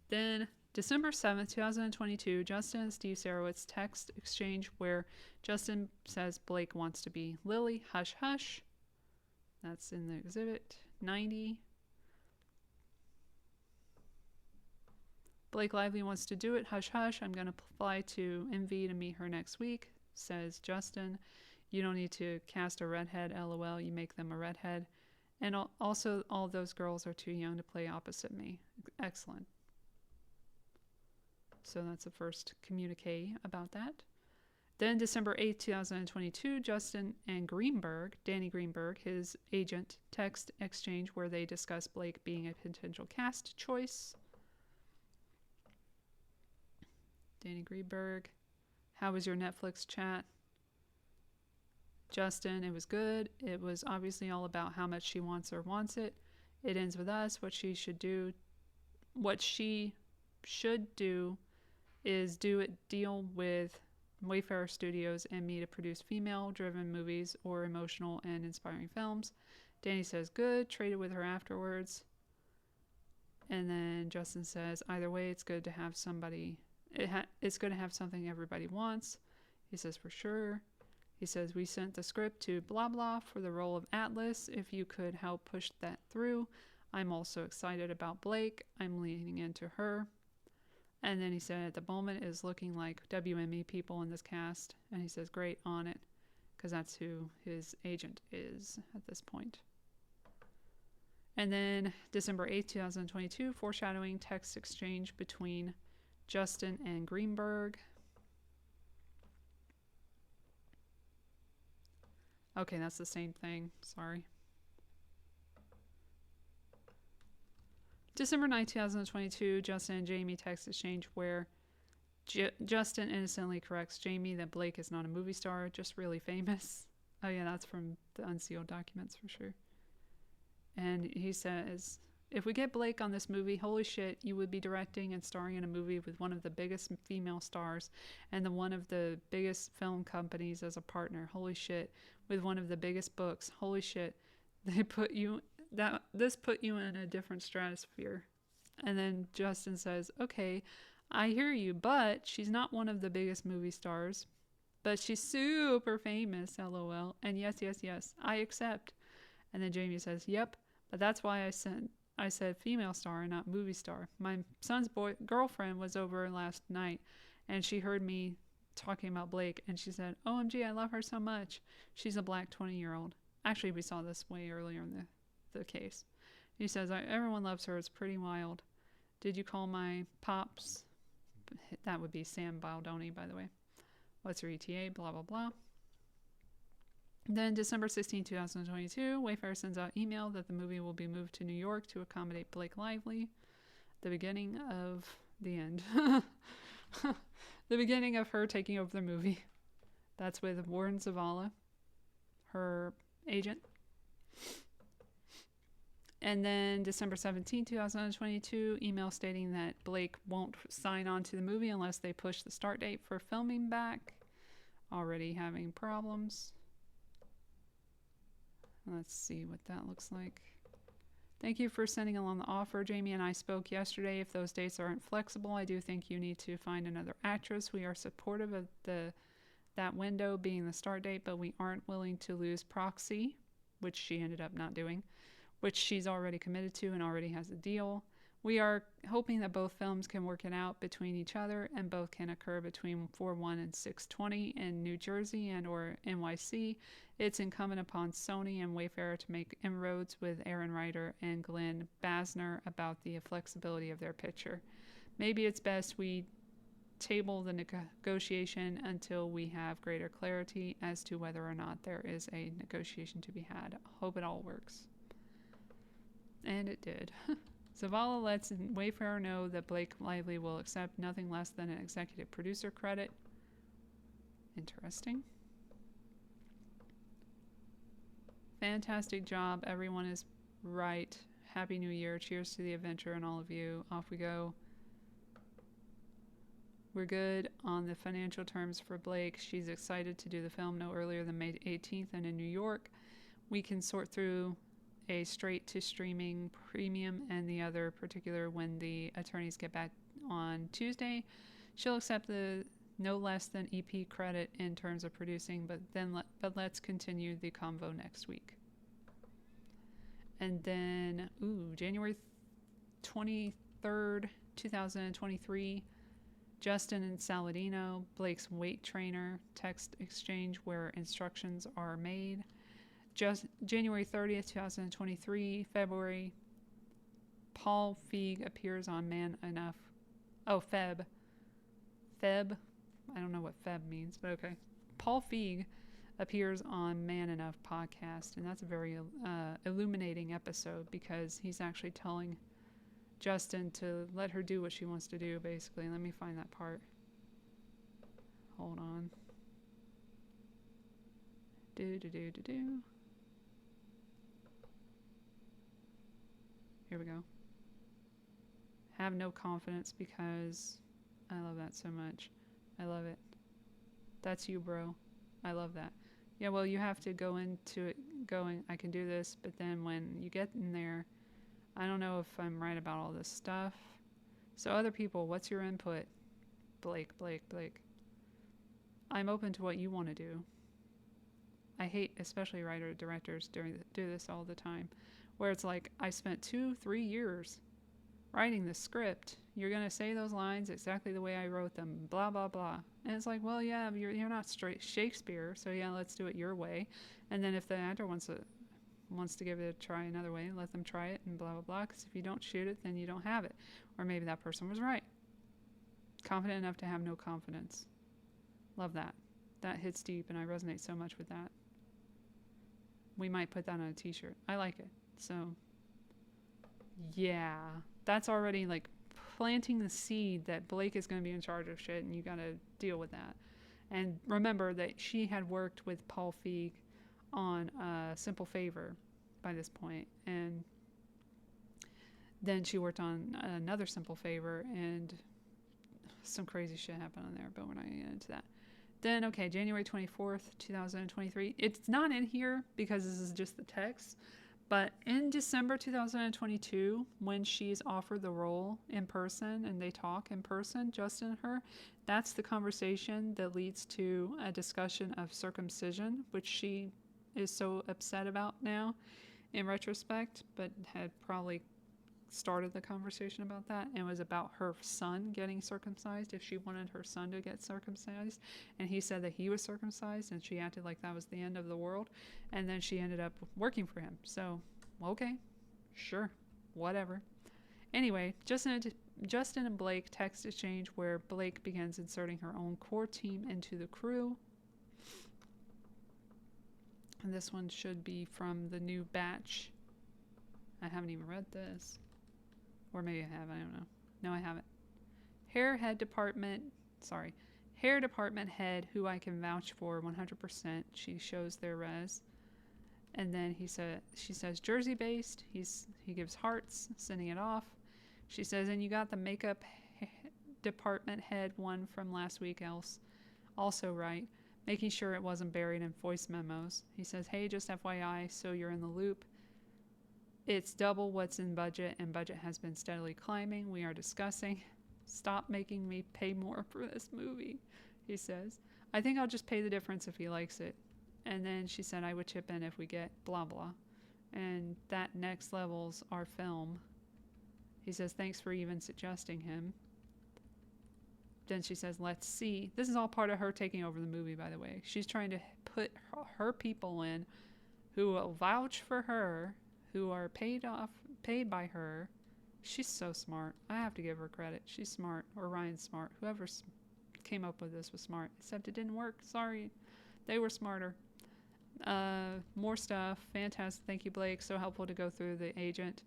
Then, December 7th, 2022, Justin and Steve Sarowitz text exchange where Justin says Blake wants to be Lily. Hush, hush. That's in the exhibit 90. Blake Lively wants to do it. Hush, hush. I'm going to fly to MV to meet her next week, says Justin. You don't need to cast a redhead, LOL. You make them a redhead. And also, all those girls are too young to play opposite me. Excellent. So that's the first communique about that. Then December 8th, 2022, Justin and Danny Greenberg, his agent, text exchange where they discuss Blake being a potential cast choice. Danny Greenberg, how was your Netflix chat? Justin, it was good. It was obviously all about how much she wants or wants it. It ends with us. What she should do is do a deal with Wayfarer Studios and me to produce female-driven movies or emotional and inspiring films. Danny says, good, traded with her afterwards. And then Justin says, either way, it's good to have somebody, it's good to have something everybody wants. He says, for sure. He says, we sent the script to blah blah for the role of Atlas. If you could help push that through. I'm also excited about Blake. I'm leaning into her. And then he said, at the moment is looking like WME people in this cast. And he says, great, on it. Because that's who his agent is at this point. And then December 8th, 2022, foreshadowing text exchange between Justin and Greenberg. Okay, that's the same thing. Sorry. December 9th, 2022, Justin and Jamie text exchange where Justin innocently corrects Jamie that Blake is not a movie star, just really famous. Oh yeah, that's from the unsealed documents for sure. And he says, if we get Blake on this movie, holy shit, you would be directing and starring in a movie with one of the biggest female stars and one of the biggest film companies as a partner. Holy shit. With one of the biggest books. Holy shit. This put you in a different stratosphere. And then Justin says, okay, I hear you, but she's not one of the biggest movie stars. But she's super famous, LOL. And yes, I accept. And then Jamie says, yep, but that's why I said female star and not movie star. My son's girlfriend was over last night, and she heard me talking about Blake, and she said, OMG, I love her so much. She's a black 20-year-old. Actually, we saw this way earlier in the case. He says, everyone loves her. It's pretty wild. Did you call my pops? That would be Sam Baldoni, by the way. What's your ETA? Blah, blah, blah. Then December 16, 2022, Wayfarer sends out email that the movie will be moved to New York to accommodate Blake Lively. The beginning of the end. The beginning of her taking over the movie. That's with Warren Zavala, her agent. And then December 17, 2022, email stating that Blake won't sign on to the movie unless they push the start date for filming back. Already having problems. Let's see what that looks like. Thank you for sending along the offer. Jamie and I spoke yesterday. If those dates aren't flexible, I do think you need to find another actress. We are supportive of that window being the start date, but we aren't willing to lose Proxy, which she ended up not doing, which she's already committed to and already has a deal. We are hoping that both films can work it out between each other and both can occur between 4/1 and 6/20 in New Jersey and or NYC. It's incumbent upon Sony and Wayfarer to make inroads with Aaron Ryder and Glenn Basner about the flexibility of their picture. Maybe it's best we table the negotiation until we have greater clarity as to whether or not there is a negotiation to be had. Hope it all works. And it did. Zavala lets Wayfarer know that Blake Lively will accept nothing less than an executive producer credit. Interesting. Fantastic job. Everyone is right. Happy New Year. Cheers to the adventure and all of you. Off we go. We're good on the financial terms for Blake. She's excited to do the film no earlier than May 18th and in New York. We can sort through a straight to streaming premium and the other particular when the attorneys get back on Tuesday. She'll accept the no less than EP credit in terms of producing, but let's continue the convo next week. And then, January 23rd, 2023, Justin and Saladino, Blake's weight trainer, text exchange where instructions are made. Just January 30th, 2023, February, Paul Feig appears on Man Enough. Oh, Feb. I don't know what Feb means, but okay. Paul Feig appears on Man Enough podcast, and that's a very illuminating episode because he's actually telling Justin to let her do what she wants to do, basically. Let me find that part. Hold on. Here we go. Have no confidence because I love that so much. I love it. That's you, bro. I love that. Yeah, well, you have to go into it going, I can do this, but then when you get in there, I don't know if I'm right about all this stuff. So other people, what's your input? Blake. I'm open to what you want to do. I hate, especially writer-directors do this all the time, where it's like, I spent 2-3 years writing the script. You're going to say those lines exactly the way I wrote them, blah, blah, blah. And it's like, well, yeah, you're not straight Shakespeare, so yeah, let's do it your way. And then if the actor wants to give it a try another way, let them try it and blah, blah, blah, because if you don't shoot it, then you don't have it. Or maybe that person was right. Confident enough to have no confidence. Love that. That hits deep, and I resonate so much with that. We might put that on a t-shirt. I like it. So, yeah. That's already, like, planting the seed that Blake is going to be in charge of shit, and you got to deal with that. And remember that she had worked with Paul Feig on Simple Favor by this point, and then she worked on another Simple Favor, and some crazy shit happened on there, but we're not going to get into that. Then, okay, January 24th, 2023. It's not in here because this is just the text, But in December 2022, when she's offered the role in person and they talk in person, Justin and her, that's the conversation that leads to a discussion of circumcision, which she is so upset about now in retrospect, but had probably started the conversation about that, and was about her son getting circumcised, if she wanted her son to get circumcised, and he said that he was circumcised, and she acted like that was the end of the world, and then she ended up working for him. So, okay, sure, whatever. Anyway, Justin and Blake text exchange where Blake begins inserting her own core team into the crew. And this one should be from the new batch. I haven't even read this. Or maybe I have, I don't know. No, I haven't. Hair department head who I can vouch for 100%. She shows their res. And then she says Jersey based. He gives hearts, sending it off. She says, and you got the makeup department head one from last week else. Also right. Making sure it wasn't buried in voice memos. He says, hey, just FYI, so you're in the loop. It's double what's in budget, and budget has been steadily climbing. We are discussing. Stop making me pay more for this movie, he says. I think I'll just pay the difference if he likes it. And then she said I would chip in if we get blah blah. And that next level's our film. He says, thanks for even suggesting him. Then she says, let's see. This is all part of her taking over the movie, by the way. She's trying to put her people in who will vouch for her, who are paid by her. She's so smart. I have to give her credit. She's smart. Or Ryan's smart. Whoever came up with this was smart. Except it didn't work. Sorry. They were smarter. More stuff. Fantastic. Thank you, Blake. So helpful to go through the agent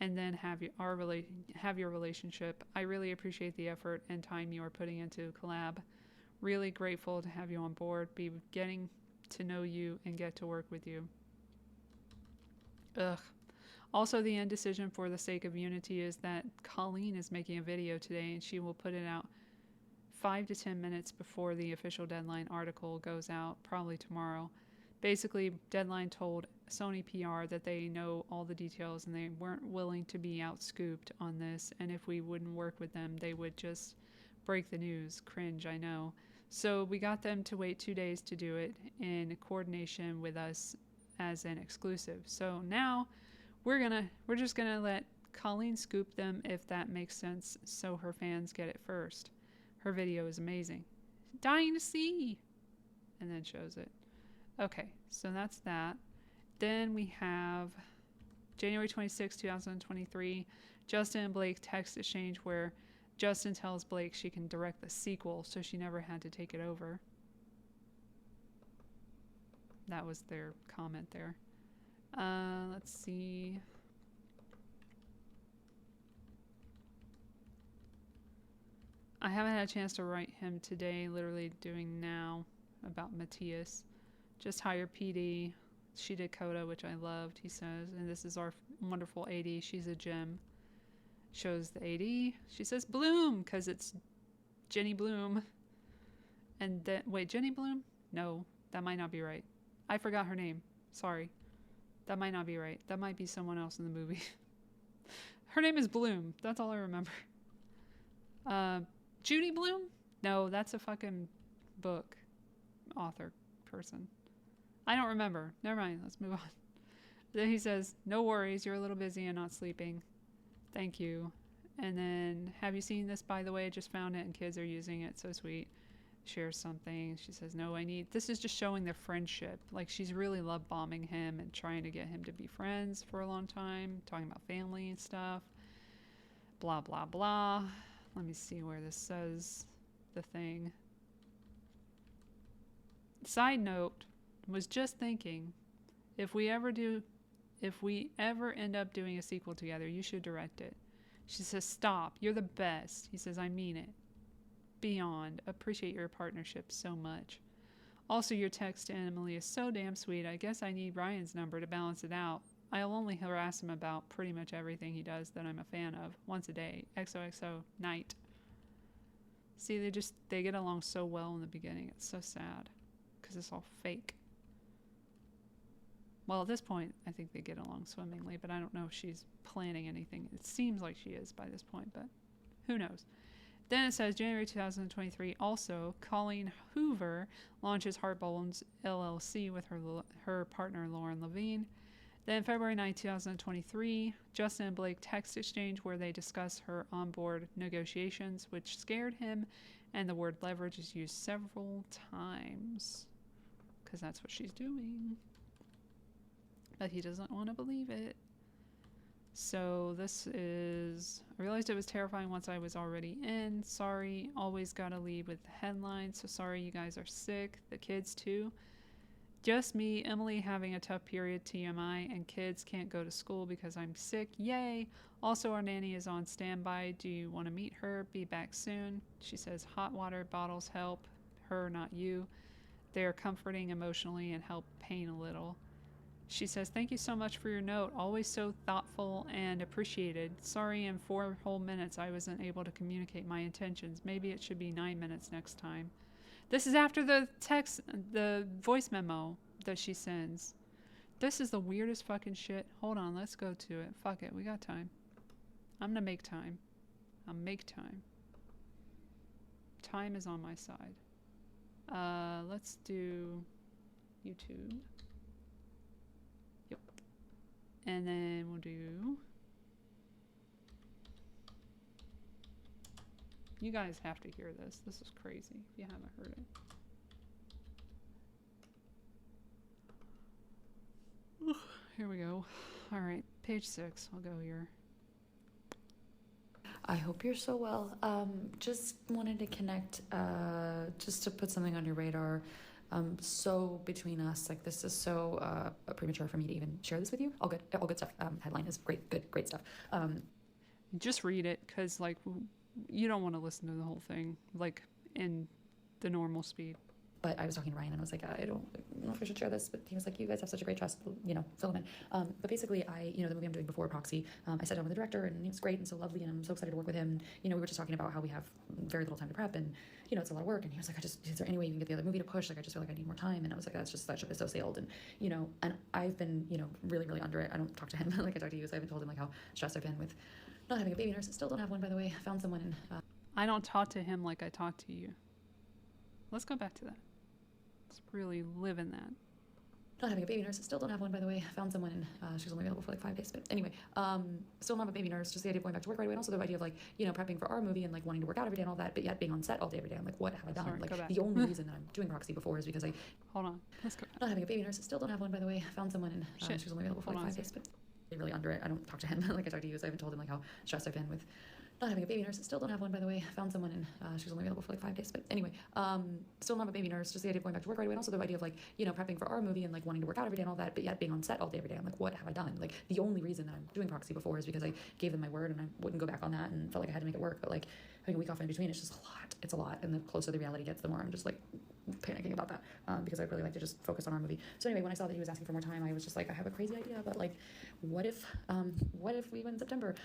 and then have your relationship. I really appreciate the effort and time you are putting into collab. Really grateful to have you on board, be getting to know you and get to work with you. Ugh. Also, the indecision for the sake of unity is that Colleen is making a video today and she will put it out 5 to 10 minutes before the official Deadline article goes out, probably tomorrow. Basically, Deadline told Sony PR that they know all the details and they weren't willing to be out-scooped on this, and if we wouldn't work with them, they would just break the news. Cringe, I know. So we got them to wait 2 days to do it in coordination with us as an exclusive. So now we're just gonna let Colleen scoop them if that makes sense, so her fans get it first. Her video is amazing. Dying to see! And then shows it. Okay, so that's that. Then we have January 26, 2023, Justin and Blake text exchange where Justin tells Blake she can direct the sequel, so she never had to take it over. That was their comment there. Let's see. I haven't had a chance to write him today, literally doing now, about Matthias. Just hire PD. She did Coda, which I loved, he says. And this is our wonderful AD. She's a gem. Shows the AD. She says Bloom, because it's Jenny Bloom. And then, wait, Jenny Bloom? No, that might not be right. I forgot her name. Sorry. That might not be right. That might be someone else in the movie. Her name is Bloom. That's all I remember. Judy Bloom? No, that's a fucking book author person. I don't remember. Never mind. Let's move on. Then he says, no worries. You're a little busy and not sleeping. Thank you. And then, have you seen this, by the way? I just found it and kids are using it. So sweet. Shares something. She says, no, this is just showing their friendship. Like, she's really love bombing him and trying to get him to be friends for a long time. Talking about family and stuff. Blah, blah, blah. Let me see where this says the thing. Side note, was just thinking, if we ever end up doing a sequel together, you should direct it. She says, stop, you're the best. He says, I mean it. Beyond. Appreciate your partnership so much. Also, your text to Emily is so damn sweet. I guess I need Ryan's number to balance it out. I'll only harass him about pretty much everything he does that I'm a fan of. Once a day. XOXO. Night. See, they get along so well in the beginning. It's so sad. Because it's all fake. Well, at this point, I think they get along swimmingly, but I don't know if she's planning anything. It seems like she is by this point, but who knows? Then it says January 2023. Also, Colleen Hoover launches Heartbones LLC with her partner Lauren Levine. Then February 9, 2023, Justin and Blake text exchange where they discuss her onboard negotiations, which scared him, and the word leverage is used several times because that's what she's doing. But he doesn't want to believe it. So this is, I realized it was terrifying once I was already in. Sorry, always gotta lead with the headlines. So sorry you guys are sick, the kids too. Just me, Emily having a tough period, TMI, and kids can't go to school because I'm sick. Yay! Also, our nanny is on standby. Do you want to meet her? Be back soon. She says hot water bottles help her, not you. They are comforting emotionally and help pain a little. She says, thank you so much for your note. Always so thoughtful and appreciated. Sorry in 4 whole minutes I wasn't able to communicate my intentions. Maybe it should be 9 minutes next time. This is after the voice memo that she sends. This is the weirdest fucking shit. Hold on, let's go to it. Fuck it, we got time. I'm gonna make time. I'll make time. Time is on my side. Let's do YouTube. Yep. And then we'll do... You guys have to hear this. This is crazy if you haven't heard it. Here we go. All right, page 6. I'll go here. I hope you're so well. Just wanted to connect, just to put something on your radar. So between us, like this is so premature for me to even share this with you. All good stuff. Headline is great stuff. Just read it, because like you don't want to listen to the whole thing like in the normal speed. But I was talking to Ryan and I was like, I don't know if I should share this, but he was like, you guys have such a great trust, fill him in. But basically the movie I'm doing before Proxy, I sat down with the director and he was great and so lovely and I'm so excited to work with him. We were just talking about how we have very little time to prep and, it's a lot of work. And he was like, is there any way you can get the other movie to push? Like, I just feel like I need more time. And I was like, that ship is so sailed. And, and I've been, really, really under it. I don't talk to him like I talk to you. So I haven't told him like how stressed I've been with not having a baby nurse. I still don't have one, by the way. I found someone in, I don't talk to him like I talk to you. Let's go back to that. Let's really live in that. Not having a baby nurse. I still don't have one, by the way. I found someone and she's only available for like 5 days. But anyway, still not have a baby nurse. Just the idea of going back to work right away. And also the idea of like, prepping for our movie and like wanting to work out every day and all that, but yet being on set all day every day. I'm like, what have I done? Sorry, like the only reason that I'm doing Proxy before is because I... Hold on. Let's go back. Not having a baby nurse. I still don't have one, by the way. I found someone and she's only available for like 5 days. But really under it. I don't talk to him like I talk to you. So I haven't told him like how stressed I've been with not having a baby nurse. I still don't have one, by the way. I found someone and she's only available for like 5 days. But anyway, still not have a baby nurse. Just the idea of going back to work right away. And also the idea of like, prepping for our movie and like wanting to work out every day and all that, but yet being on set all day every day. I'm like, what have I done? Like the only reason that I'm doing Proxy before is because I gave them my word and I wouldn't go back on that and felt like I had to make it work. But like having a week off in between, it's just a lot. It's a lot. And the closer the reality gets, the more I'm just like panicking about that because I'd really like to just focus on our movie. So anyway, when I saw that he was asking for more time, I was just like, I have a crazy idea, but like, what if we went in September?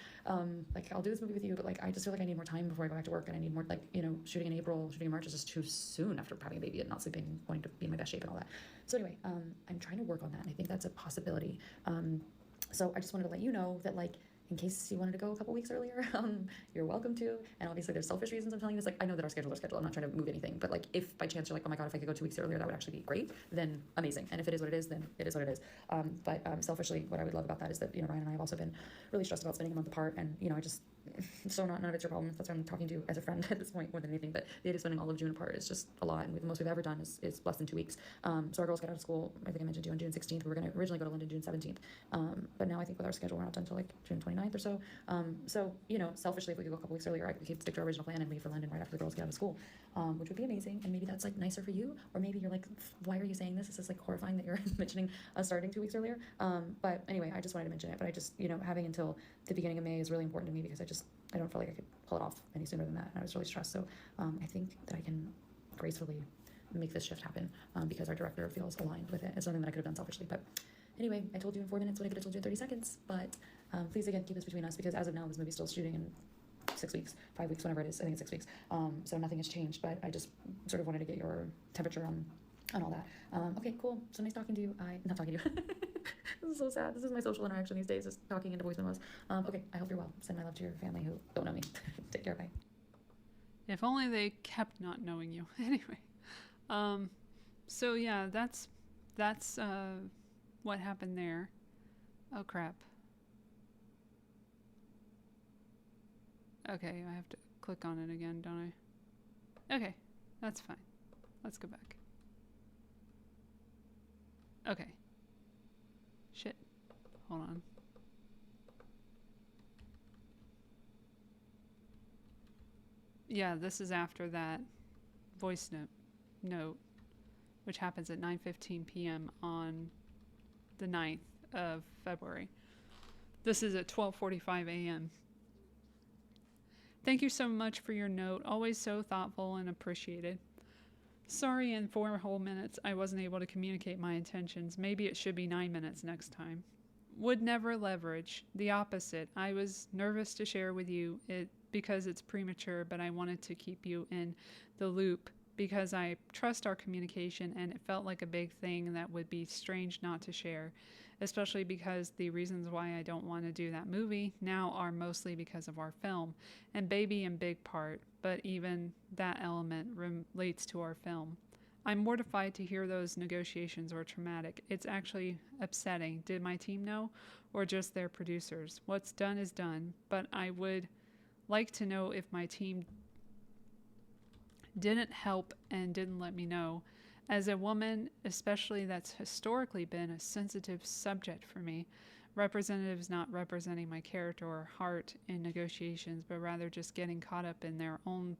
Like I'll do this movie with you, but like I just feel like I need more time before I go back to work, and I need more like shooting in April, shooting in March is just too soon after having a baby and not sleeping, wanting to be in my best shape and all that. So anyway, I'm trying to work on that, and I think that's a possibility. So I just wanted to let you know that like, in case you wanted to go a couple weeks earlier, you're welcome to. And obviously there's selfish reasons I'm telling you this. Like I know that our schedule is scheduled. I'm not trying to move anything. But like if by chance you're like, oh my God, if I could go 2 weeks earlier, that would actually be great, then amazing. And if it is what it is, then it is what it is. But selfishly, what I would love about that is that, Ryan and I have also been really stressed about spending a month apart. And, I just, so none of it's your problem. That's what I'm talking to as a friend at this point more than anything. But the idea of spending all of June apart is just a lot. And the most we've ever done is less than 2 weeks. So our girls got out of school, I think I mentioned to you, on June 16th. We were going to originally go to London June 17th. But now I think with our schedule, we're not done until like June 29th or so. So, selfishly, if we could go a couple weeks earlier, we could stick to our original plan and leave for London right after the girls get out of school, which would be amazing. And maybe that's like nicer for you, or maybe you're like, why are you saying this? This is like horrifying that you're mentioning us starting 2 weeks earlier. But anyway, I just wanted to mention it. But I just, having until the beginning of May is really important to me because I don't feel like I could pull it off any sooner than that. And I was really stressed. So I think that I can gracefully make this shift happen because our director feels aligned with it. It's something that I could have done selfishly, but anyway, I told you in 4 minutes what I could have told you in 30 seconds, but please, again, keep this between us because as of now, this movie's still shooting in 6 weeks, 5 weeks, whenever it is. I think it's 6 weeks. So nothing has changed, but I just sort of wanted to get your temperature on and all that. Okay, cool. So nice talking to you. Not talking to you. This is so sad. This is my social interaction these days, is talking into voice memos. Okay, I hope you're well. Send my love to your family who don't know me. Take care, bye. If only they kept not knowing you. Anyway. So yeah, that's what happened there. Oh crap. Okay, I have to click on it again, don't I? Okay, that's fine. Let's go back. Okay. Shit. Hold on. Yeah, this is after that voice note, which happens at 9:15 p.m. on the 9th of February. This is at 12:45 a.m. Thank you so much for your note. Always so thoughtful and appreciated. Sorry, in 4 whole minutes I wasn't able to communicate my intentions. Maybe it should be 9 minutes next time. Would never leverage. The opposite. I was nervous to share with you it because it's premature, but I wanted to keep you in the loop because I trust our communication, and it felt like a big thing that would be strange not to share, especially because the reasons why I don't want to do that movie now are mostly because of our film, and baby in big part, but even that element relates to our film. I'm mortified to hear those negotiations were traumatic. It's actually upsetting. Did my team know, or just their producers? What's done is done, but I would like to know if my team didn't help and didn't let me know. As a woman, especially, that's historically been a sensitive subject for me. Representatives not representing my character or heart in negotiations, but rather just getting caught up in their own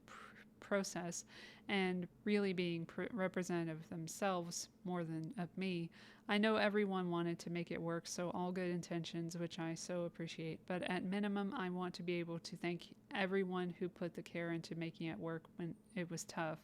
process and really being representative themselves more than of me. I know everyone wanted to make it work, so all good intentions, which I so appreciate, but at minimum I want to be able to thank everyone who put the care into making it work when it was tough.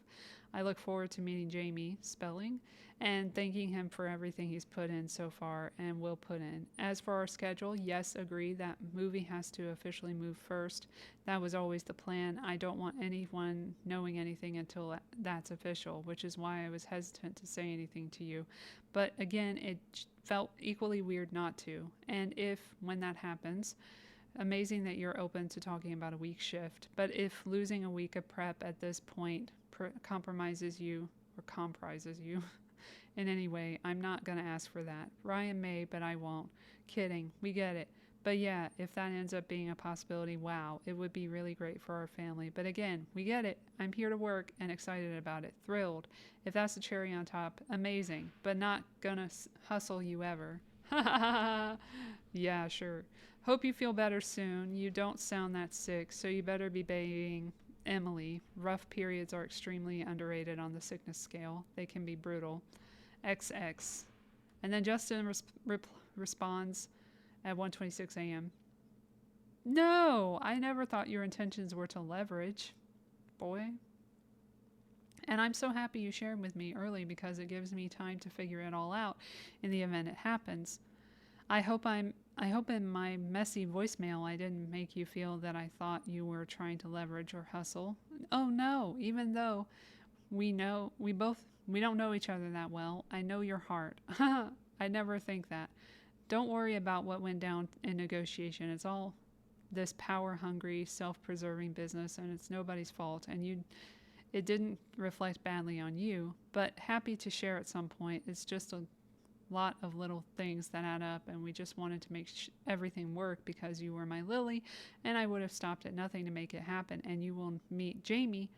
I look forward to meeting Jamie, spelling, and thanking him for everything he's put in so far and will put in. As for our schedule, yes, agree that movie has to officially move first. That was always the plan. I don't want anyone knowing anything until that's official, which is why I was hesitant to say anything to you. But again, it felt equally weird not to. And when that happens, amazing that you're open to talking about a week shift. But if losing a week of prep at this point compromises you in any way, I'm not going to ask for that. Ryan may, but I won't. Kidding. We get it. But yeah, if that ends up being a possibility, wow, it would be really great for our family. But again, we get it. I'm here to work and excited about it. Thrilled. If that's the cherry on top, amazing. But not gonna hustle you ever. Yeah, sure. Hope you feel better soon. You don't sound that sick, so you better be babying Emily. Rough periods are extremely underrated on the sickness scale. They can be brutal. XX. And then Justin responds at 1:26 a.m. No, I never thought your intentions were to leverage, boy. And I'm so happy you shared with me early because it gives me time to figure it all out in the event it happens. I hope in my messy voicemail I didn't make you feel that I thought you were trying to leverage or hustle. Oh no, even though we don't know each other that well, I know your heart. I never think that. Don't worry about what went down in negotiation. It's all this power-hungry, self-preserving business, and it's nobody's fault. And it didn't reflect badly on you, but happy to share at some point. It's just a lot of little things that add up, and we just wanted to make everything work because you were my Lily, and I would have stopped at nothing to make it happen. And you will meet Jamie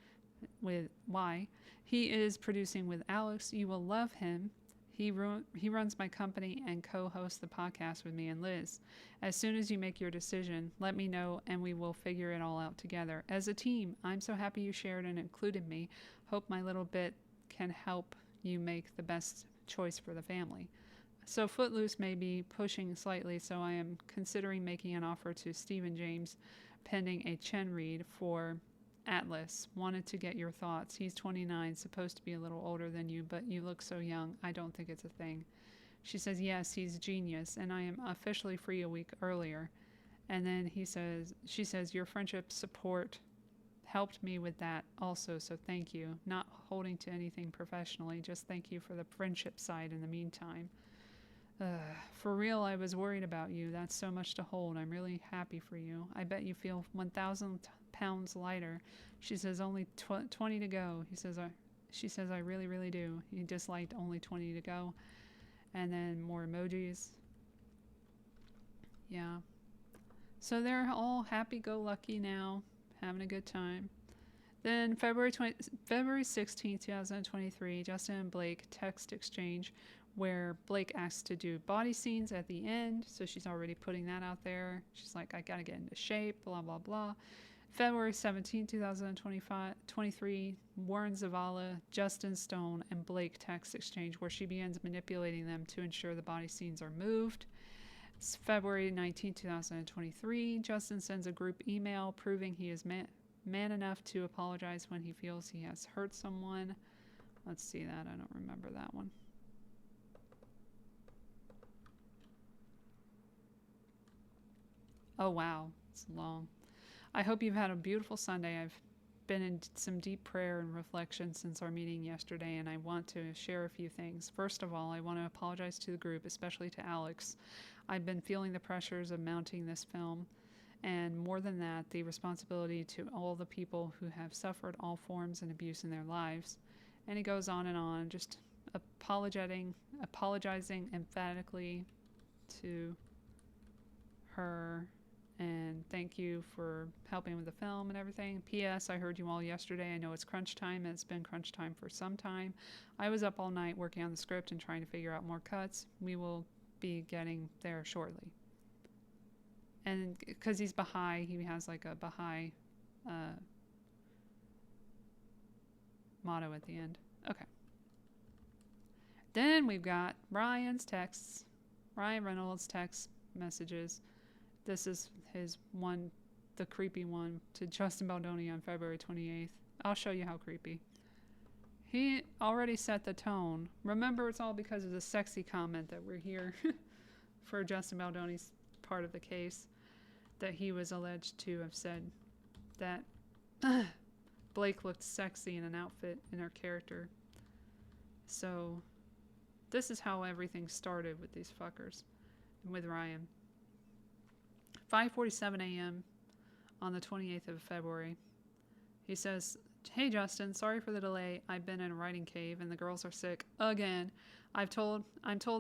with Y. He is producing with Alex. You will love him. He runs my company and co-hosts the podcast with me and Liz. As soon as you make your decision, let me know and we will figure it all out together. As a team, I'm so happy you shared and included me. Hope my little bit can help you make the best choice for the family. So Footloose may be pushing slightly, so I am considering making an offer to Stephen James pending a Chen read for Atlas. Wanted to get your thoughts. He's 29, supposed to be a little older than you, but you look so young. I don't think it's a thing. She says, yes, he's genius, and I am officially free a week earlier. And then she says, your friendship support helped me with that also, so thank you. Not holding to anything professionally, just thank you for the friendship side in the meantime. For real, I was worried about you. That's so much to hold. I'm really happy for you. I bet you feel 1,000 pounds lighter. She says only 20 to go. She says I really, really do. He disliked only 20 to go. And then more emojis. Yeah. So they're all happy-go-lucky now, having a good time. Then February 16th, 2023, Justin and Blake text exchange where Blake asks to do body scenes at the end. So she's already putting that out there. She's like, I gotta get into shape, blah, blah, blah. February 17, 2023, Warren Zavala, Justin Stone, and Blake text exchange where she begins manipulating them to ensure the body scenes are moved. It's February 19, 2023, Justin sends a group email proving he is man enough to apologize when he feels he has hurt someone. Let's see that. I don't remember that one. Oh, wow. It's long. I hope you've had a beautiful Sunday. I've been in some deep prayer and reflection since our meeting yesterday, and I want to share a few things. First of all, I want to apologize to the group, especially to Alex. I've been feeling the pressures of mounting this film, and more than that, the responsibility to all the people who have suffered all forms of abuse in their lives. And he goes on, just apologizing emphatically to her. And thank you for helping with the film and everything. P.S. I heard you all yesterday. I know it's crunch time, and it's been crunch time for some time. I was up all night working on the script and trying to figure out more cuts. We will be getting there shortly. And because he's Baha'i, he has like a Baha'i motto at the end. Okay. Then we've got Ryan Reynolds text messages. This is his one, the creepy one, to Justin Baldoni on February 28th. I'll show you how creepy. He already set the tone. Remember, it's all because of the sexy comment that we're here for Justin Baldoni's part of the case, that he was alleged to have said that Blake looked sexy in an outfit in her character. So this is how everything started with these fuckers, with Ryan. 5:47 a.m. on the 28th of February. He says, "Hey Justin, sorry for the delay. I've been in a writing cave and the girls are sick again. I'm told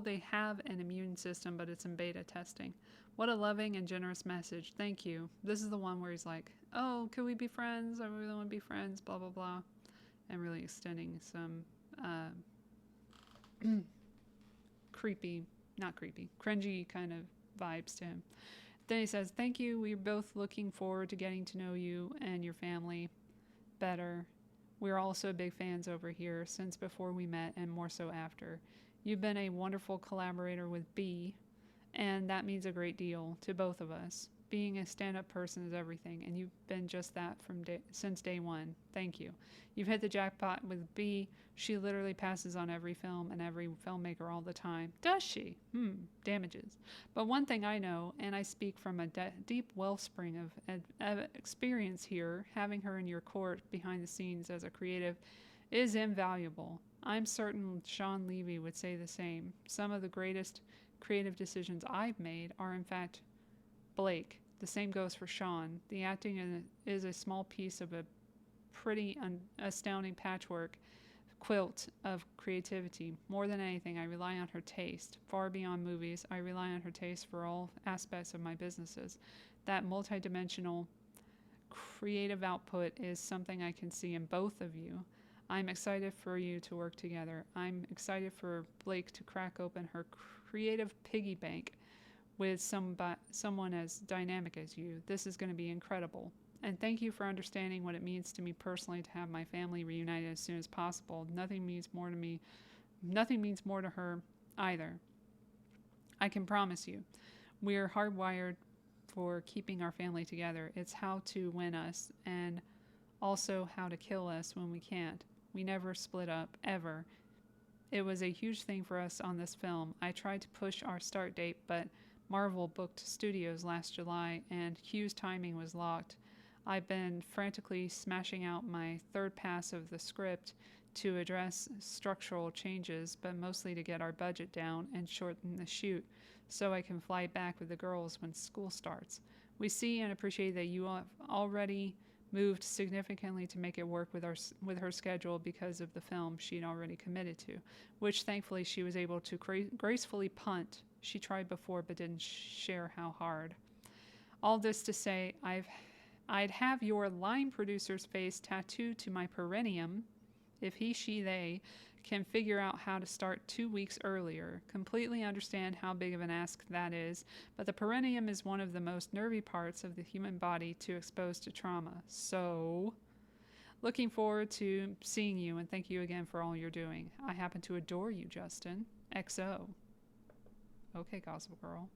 they have an immune system, but it's in beta testing. What a loving and generous message. Thank you." This is the one where he's like, "Oh, could we be friends? I really want to be friends, blah, blah, blah." And really extending some cringy kind of vibes to him. Then he says, "Thank you. We're both looking forward to getting to know you and your family better. We're also big fans over here since before we met and more so after. You've been a wonderful collaborator with B, and that means a great deal to both of us. Being a stand-up person is everything, and you've been just that since day one. Thank you. You've hit the jackpot with B. She literally passes on every film and every filmmaker all the time." Does she? Damages. "But one thing I know, and I speak from a deep wellspring of experience here, having her in your court behind the scenes as a creative is invaluable. I'm certain Sean Levy would say the same. Some of the greatest creative decisions I've made are in fact Blake. The same goes for Sean. The acting is a small piece of a pretty astounding patchwork quilt of creativity. More than anything, I rely on her taste. Far beyond movies, I rely on her taste for all aspects of my businesses. That multidimensional creative output is something I can see in both of you. I'm excited for you to work together. I'm excited for Blake to crack open her creative piggy bank with someone as dynamic as you. This is going to be incredible. And thank you for understanding what it means to me personally to have my family reunited as soon as possible. Nothing means more to me. Nothing means more to her either. I can promise you, we're hardwired for keeping our family together. It's how to win us and also how to kill us when we can't. We never split up, ever. It was a huge thing for us on this film. I tried to push our start date, but Marvel booked studios last July and Hugh's timing was locked. I've been frantically smashing out my third pass of the script to address structural changes, but mostly to get our budget down and shorten the shoot so I can fly back with the girls when school starts. We see and appreciate that you have already moved significantly to make it work with her schedule because of the film she'd already committed to, which thankfully she was able to gracefully punt. She tried before but didn't share how hard. All this to say, I'd have your line producer's face tattooed to my perineum if he, she, they can figure out how to start 2 weeks earlier. Completely understand how big of an ask that is, but the perineum is one of the most nervy parts of the human body to expose to trauma. So, looking forward to seeing you, and thank you again for all you're doing. I happen to adore you, Justin. XO. Okay, Gossip Girl.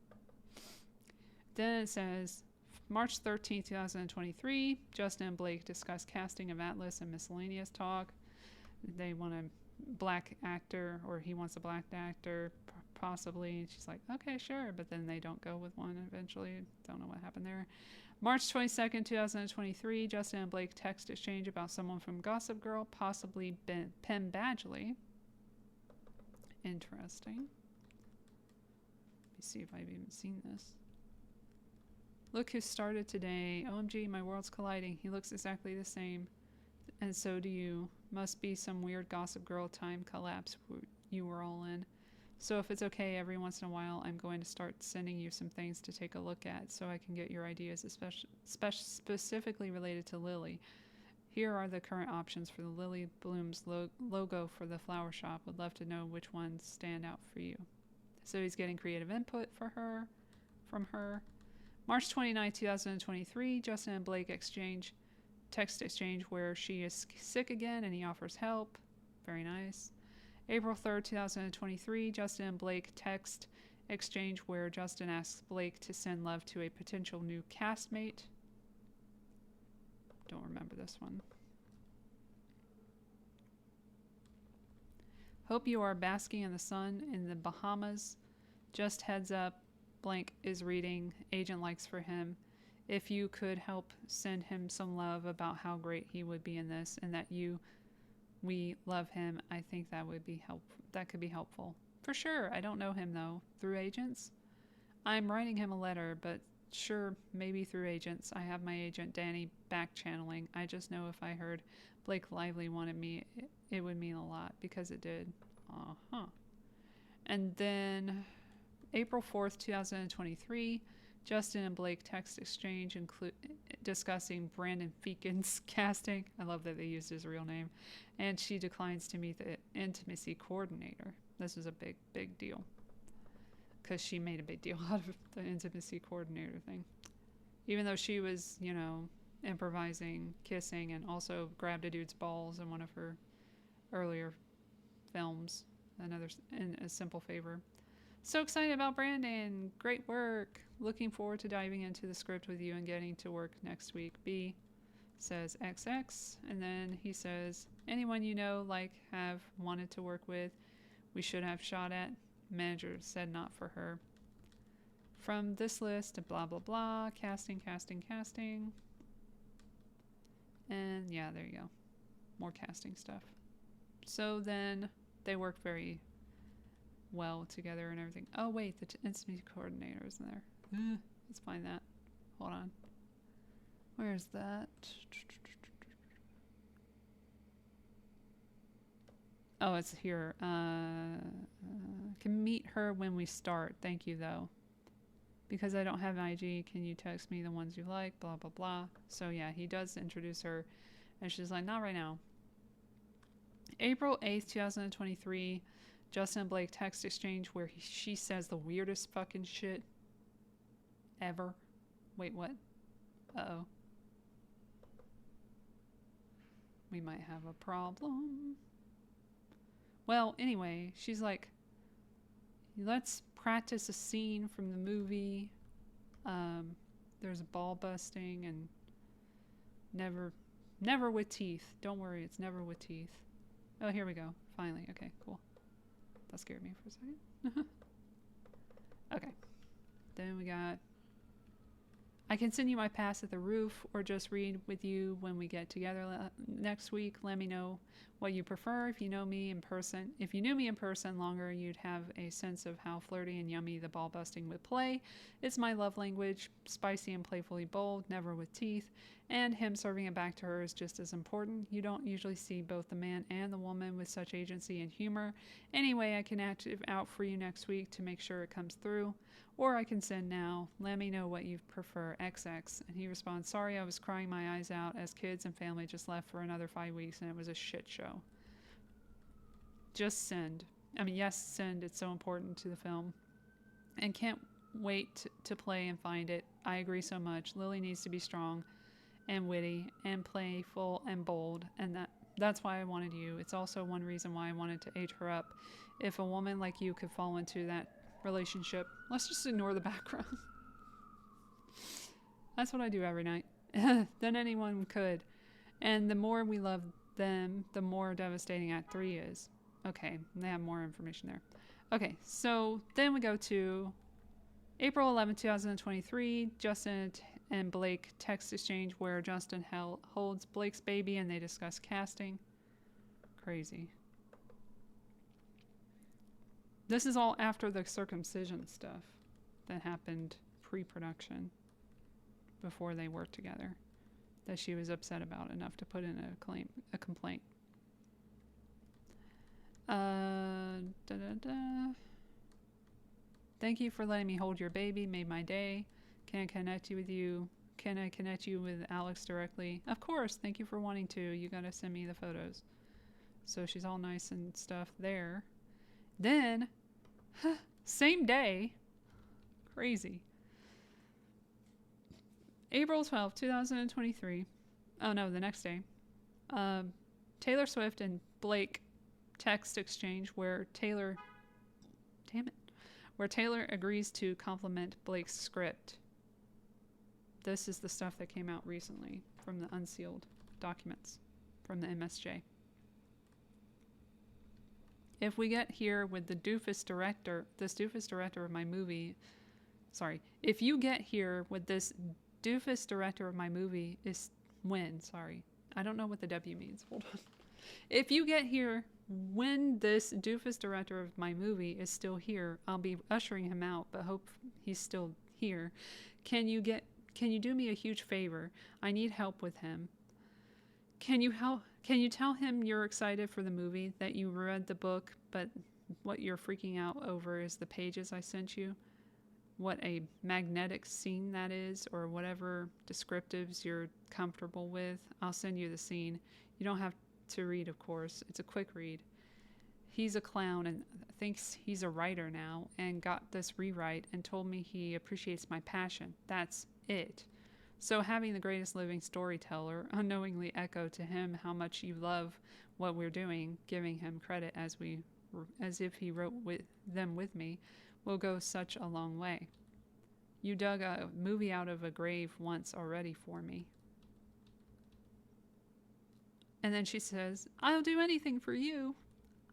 Then it says, March 13th, 2023, Justin and Blake discuss casting of Atlas and miscellaneous talk. They want a black actor, or he wants a black actor, possibly. She's like, okay, sure, but then they don't go with one eventually. Don't know what happened there. March 22nd, 2023, Justin and Blake text exchange about someone from Gossip Girl, possibly Penn Badgley. Interesting. Let me see if I've even seen this. Look who started today. OMG, my world's colliding. He looks exactly the same. And so do you. Must be some weird Gossip Girl time collapse you were all in. So if it's okay, every once in a while, I'm going to start sending you some things to take a look at so I can get your ideas, specifically related to Lily. Here are the current options for the Lily Blooms logo for the flower shop. Would love to know which ones stand out for you. So he's getting creative input from her. March 29, 2023, Justin and Blake text exchange where she is sick again and he offers help. Very nice. April 3rd, 2023, Justin and Blake text exchange where Justin asks Blake to send love to a potential new castmate. Don't remember this one. Hope you are basking in the sun in the Bahamas. Just heads up, blank is reading. Agent likes for him. If you could help send him some love about how great he would be in this and that we love him, I think that would be helpful. That could be helpful. For sure. I don't know him though. Through agents? I'm writing him a letter, but sure, maybe through agents. I have my agent Danny back channeling. I just know if I heard Blake Lively wanted me, it would mean a lot because it did. And then April 4th, 2023, Justin and Blake text exchange discussing Brandon Feakin's casting. I love that they used his real name. And she declines to meet the intimacy coordinator. This is a big, big deal. Because she made a big deal out of the intimacy coordinator thing. Even though she was, improvising, kissing, and also grabbed a dude's balls in one of her earlier films. In A Simple Favor. So excited about Brandon. Great work. Looking forward to diving into the script with you and getting to work next week. B says XX. And then he says, anyone you know, have wanted to work with, we should have shot at. Manager said not for her. From this list, blah, blah, blah. Casting. And yeah, there you go. More casting stuff. So then they work very well together and everything. Oh wait, the intimacy coordinator is in there. Let's find that. Hold on. Where's that? Oh, it's here. Can meet her when we start. Thank you though. Because I don't have an IG, can you text me the ones you like? Blah blah blah. So yeah, he does introduce her, and she's like, not right now. April 8th, 2023. Justin and Blake text exchange where she says the weirdest fucking shit ever. Wait, what? Uh-oh. We might have a problem. Well, anyway, she's like, let's practice a scene from the movie. There's ball busting and never with teeth. Don't worry, it's never with teeth. Oh, here we go. Finally. Okay, cool. That scared me for a second. Okay. Then we got... I can send you my pass at the roof or just read with you when we get together next week. Let me know what you prefer. If you knew me in person longer, you'd have a sense of how flirty and yummy the ball busting would play. It's my love language, spicy and playfully bold, never with teeth, and him serving it back to her is just as important. You don't usually see both the man and the woman with such agency and humor. Anyway, I can act it out for you next week to make sure it comes through. Or I can send now. Let me know what you prefer. XX. And he responds, sorry, I was crying my eyes out as kids and family just left for another 5 weeks and it was a shit show. Just send. I mean, yes, send. It's so important to the film. And can't wait to play and find it. I agree so much. Lily needs to be strong and witty and playful and bold. And that's why I wanted you. It's also one reason why I wanted to age her up. If a woman like you could fall into that relationship, let's just ignore the background. That's what I do every night. Then anyone could. And the more we love them, the more devastating Act 3 is. Okay, they have more information there. Okay, so then we go to April 11, 2023. Justin and Blake text exchange where Justin holds Blake's baby and they discuss casting. Crazy. This is all after the circumcision stuff that happened pre-production, before they worked together, that she was upset about enough to put in a complaint. Thank you for letting me hold your baby. Made my day. Can I connect you with you? Can I connect you with Alex directly? Of course. Thank you for wanting to. You gotta send me the photos. So she's all nice and stuff there. Then, same day, crazy. April 12th, 2023. Oh no, the next day. Taylor Swift and Blake text exchange where Taylor agrees to compliment Blake's script. This is the stuff that came out recently from the unsealed documents from the MSJ. If we get here with this doofus director of my movie, if you get here with this doofus director of my movie I don't know what the W means. Hold on. If you get here when this doofus director of my movie is still here, I'll be ushering him out, but hope he's still here. Can you do me a huge favor? I need help with him. Can you tell him you're excited for the movie, that you read the book, but what you're freaking out over is the pages I sent you? What a magnetic scene that is, or whatever descriptives you're comfortable with. I'll send you the scene. You don't have to read, of course. It's a quick read. He's a clown and thinks he's a writer now and got this rewrite and told me he appreciates my passion. That's it. So having the greatest living storyteller unknowingly echo to him how much you love what we're doing, giving him credit as if he wrote them with me, will go such a long way. You dug a movie out of a grave once already for me. And then she says, I'll do anything for you.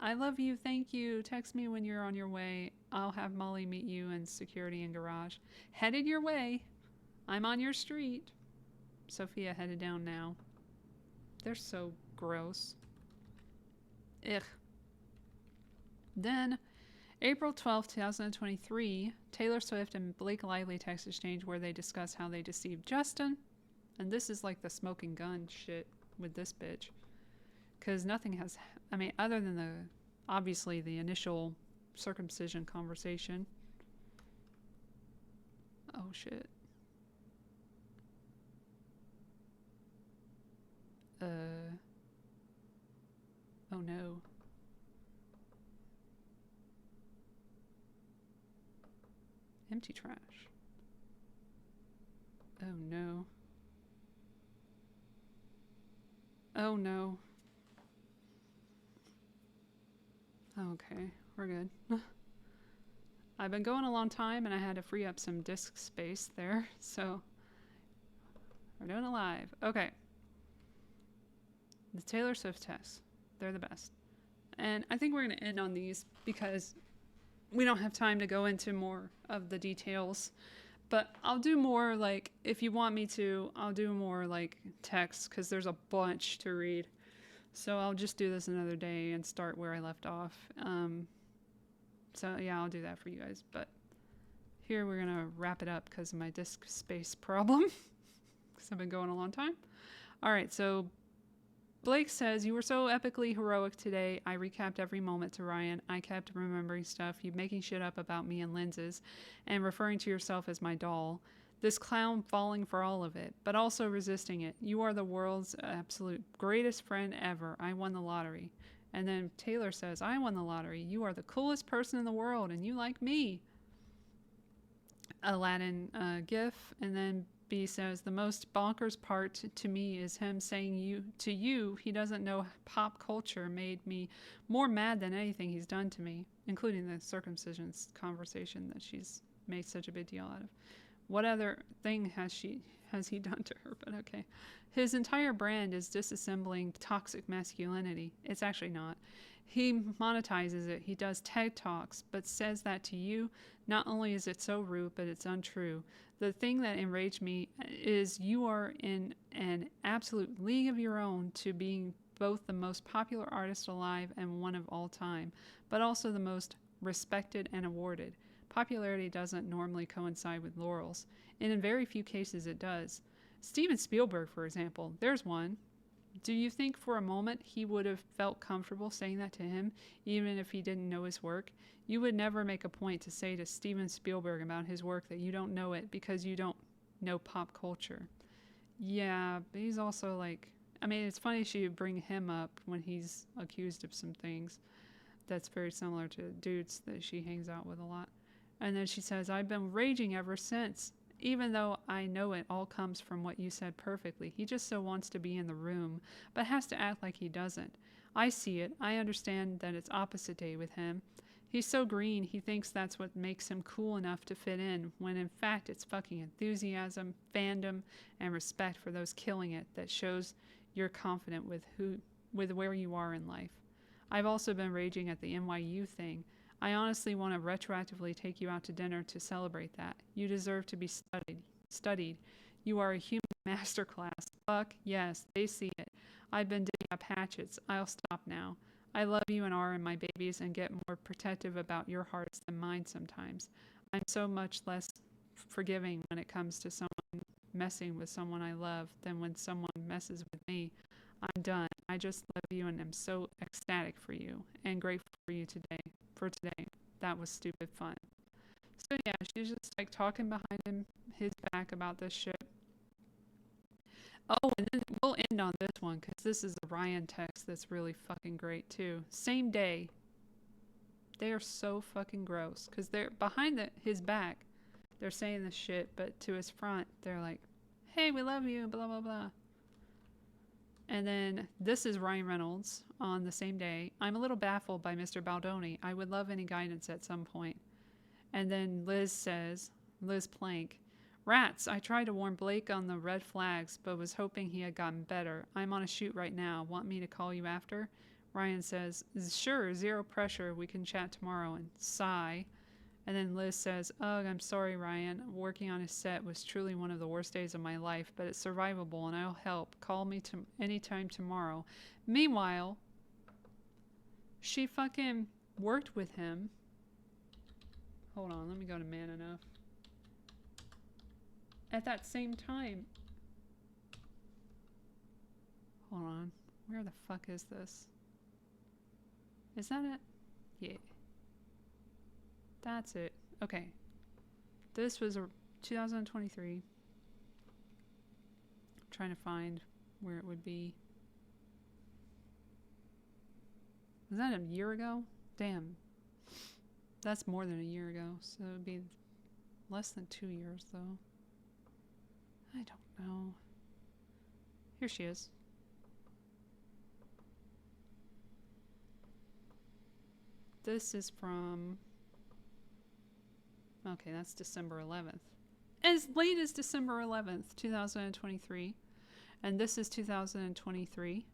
I love you. Thank you. Text me when you're on your way. I'll have Molly meet you in security and garage. Headed your way. I'm on your street. Sophia headed down now. They're so gross. Ugh. Then, April 12th, 2023, Taylor Swift and Blake Lively text exchange where they discuss how they deceived Justin. And this is like the smoking gun shit with this bitch. Because nothing has, other than obviously the initial circumcision conversation. Oh shit. Oh no. Empty trash. Oh no. Oh no. Okay, we're good. I've been going a long time and I had to free up some disk space there, so we're doing it live. Okay. The Taylor Swift tests. They're the best. And I think we're going to end on these because we don't have time to go into more of the details. But I'll do more, like, if you want me to, I'll do more, like, text, because there's a bunch to read. So I'll just do this another day and start where I left off. So, yeah, I'll do that for you guys. But here we're going to wrap it up because of my disk space problem. Because I've been going a long time. All right, so Blake says, you were so epically heroic today. I recapped every moment to Ryan. I kept remembering stuff, you making shit up about me and lenses, and referring to yourself as my doll. This clown falling for all of it, but also resisting it. You are the world's absolute greatest friend ever. I won the lottery. And then Taylor says, I won the lottery. You are the coolest person in the world, and you like me. Aladdin gif, and then B says, the most bonkers part to me is him saying to you he doesn't know pop culture made me more mad than anything he's done to me, including the circumcision conversation that she's made such a big deal out of. What other thing has he done to her? But okay. His entire brand is disassembling toxic masculinity. It's actually not. He monetizes it. He does TED Talks, but says that to you. Not only is it so rude, but it's untrue. The thing that enraged me is you are in an absolute league of your own to being both the most popular artist alive and one of all time, but also the most respected and awarded. Popularity doesn't normally coincide with laurels, and in very few cases it does. Steven Spielberg, for example, there's one. Do you think for a moment he would have felt comfortable saying that to him, even if he didn't know his work? You would never make a point to say to Steven Spielberg about his work that you don't know it because you don't know pop culture. Yeah, but he's also like, I mean, it's funny she would bring him up when he's accused of some things. That's very similar to dudes that she hangs out with a lot. And then she says, I've been raging ever since. Even though I know it all comes from what you said perfectly. He just so wants to be in the room, but has to act like he doesn't. I see it. I understand that it's opposite day with him. He's so green, he thinks that's what makes him cool enough to fit in, when in fact it's fucking enthusiasm, fandom, and respect for those killing it that shows you're confident with where you are in life. I've also been raging at the NYU thing. I honestly want to retroactively take you out to dinner to celebrate that. You deserve to be studied. You are a human masterclass. Fuck yes, they see it. I've been digging up hatchets. I'll stop now. I love you and R and my babies and get more protective about your hearts than mine sometimes. I'm so much less forgiving when it comes to someone messing with someone I love than when someone messes with me. I'm done. I just love you and am so ecstatic for you and grateful for you today. That was stupid fun. So yeah, she's just like talking behind his back about this shit. Oh, and then we'll end on this one because this is a Ryan text that's really fucking great too. Same day. They are so fucking gross because they're behind his back. They're saying this shit, but to his front, they're like, hey, we love you, blah, blah, blah. And then this is Ryan Reynolds on the same day. I'm a little baffled by Mr. Baldoni. I would love any guidance at some point. And then Liz Plank, rats, I tried to warn Blake on the red flags, but was hoping he had gotten better. I'm on a shoot right now. Want me to call you after? Ryan says, sure, zero pressure. We can chat tomorrow. And sigh. And then Liz says, ugh, I'm sorry, Ryan. Working on his set was truly one of the worst days of my life, but it's survivable and I'll help. Call me anytime tomorrow. Meanwhile, she fucking worked with him. Hold on, let me go to Man Enough. At that same time. Hold on. Where the fuck is this? Is that it? Yeah. That's it. Okay. This was 2023. I'm trying to find where it would be. Was that a year ago? Damn. That's more than a year ago. So it would be less than 2 years, though. I don't know. Here she is. This is from... Okay, that's December 11th. As late as December 11th, 2023. And this is 2023.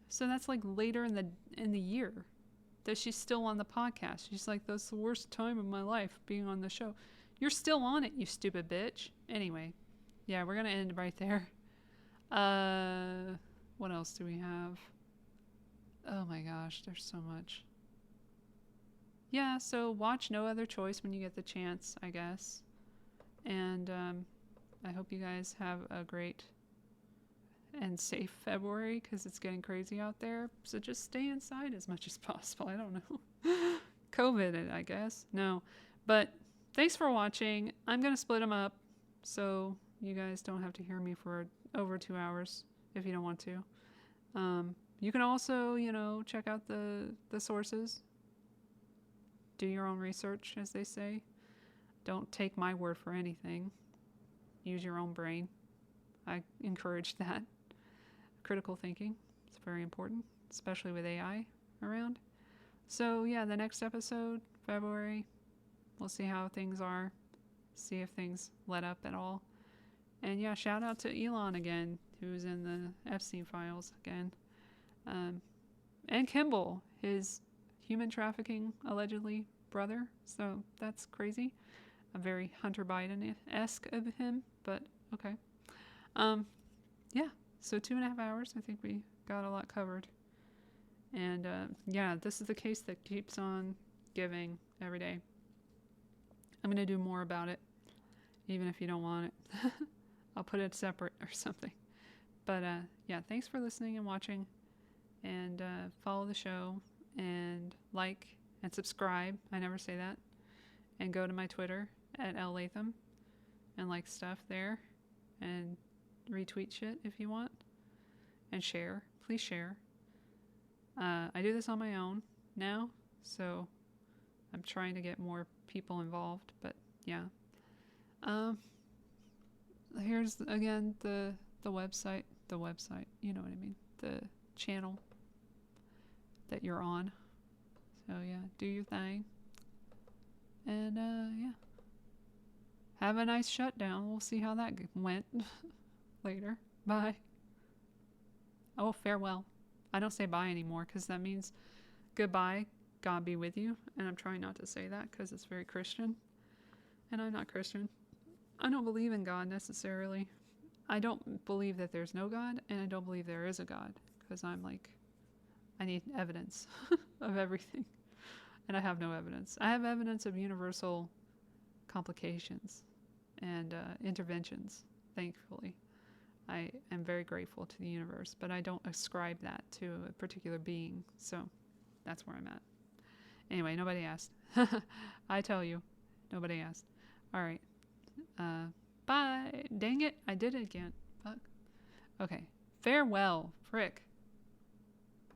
So that's like later in the year that she's still on the podcast. She's like, that's the worst time of my life being on the show. You're still on it, you stupid bitch. Anyway, yeah, we're going to end right there. What else do we have? Oh my gosh, there's so much. Yeah, so watch No Other Choice when you get the chance, I guess. And I hope you guys have a great and safe February, because it's getting crazy out there. So just stay inside as much as possible. I don't know. COVID, I guess. No. But thanks for watching. I'm going to split them up so you guys don't have to hear me for over 2 hours if you don't want to. You can also, you know, check out the sources. Do your own research, as they say. Don't take my word for anything. Use your own brain. I encourage that. Critical thinking. It's very important, especially with AI around. So yeah, the next episode, February, we'll see how things are. See if things let up at all. And yeah, shout out to Elon again, who's in the Epstein Files again. And Kimball, his human trafficking, allegedly, brother. So that's crazy. A very Hunter Biden-esque of him, but okay. Yeah, so 2.5 hours. I think we got a lot covered. And yeah, this is the case that keeps on giving every day. I'm going to do more about it, even if you don't want it. I'll put it separate or something. But yeah, thanks for listening and watching. And follow the show and like and subscribe. I never say that. And go to my Twitter at Elle Latham and like stuff there. And retweet shit if you want. And share. Please share. I do this on my own now, so I'm trying to get more people involved, but yeah. Here's again the website, you know what I mean, the channel that you're on. So yeah, do your thing. And yeah. Have a nice shutdown. We'll see how that went later. Bye. Oh, farewell. I don't say bye anymore because that means goodbye, God be with you. And I'm trying not to say that because it's very Christian. And I'm not Christian. I don't believe in God necessarily. I don't believe that there's no God, and I don't believe there is a God because I'm like, I need evidence of everything. And I have no evidence. I have evidence of universal complications and interventions, thankfully. I am very grateful to the universe, but I don't ascribe that to a particular being. So that's where I'm at. Anyway, nobody asked. I tell you, nobody asked. All right. Bye. Dang it. I did it again. Fuck. Okay. Farewell. Frick.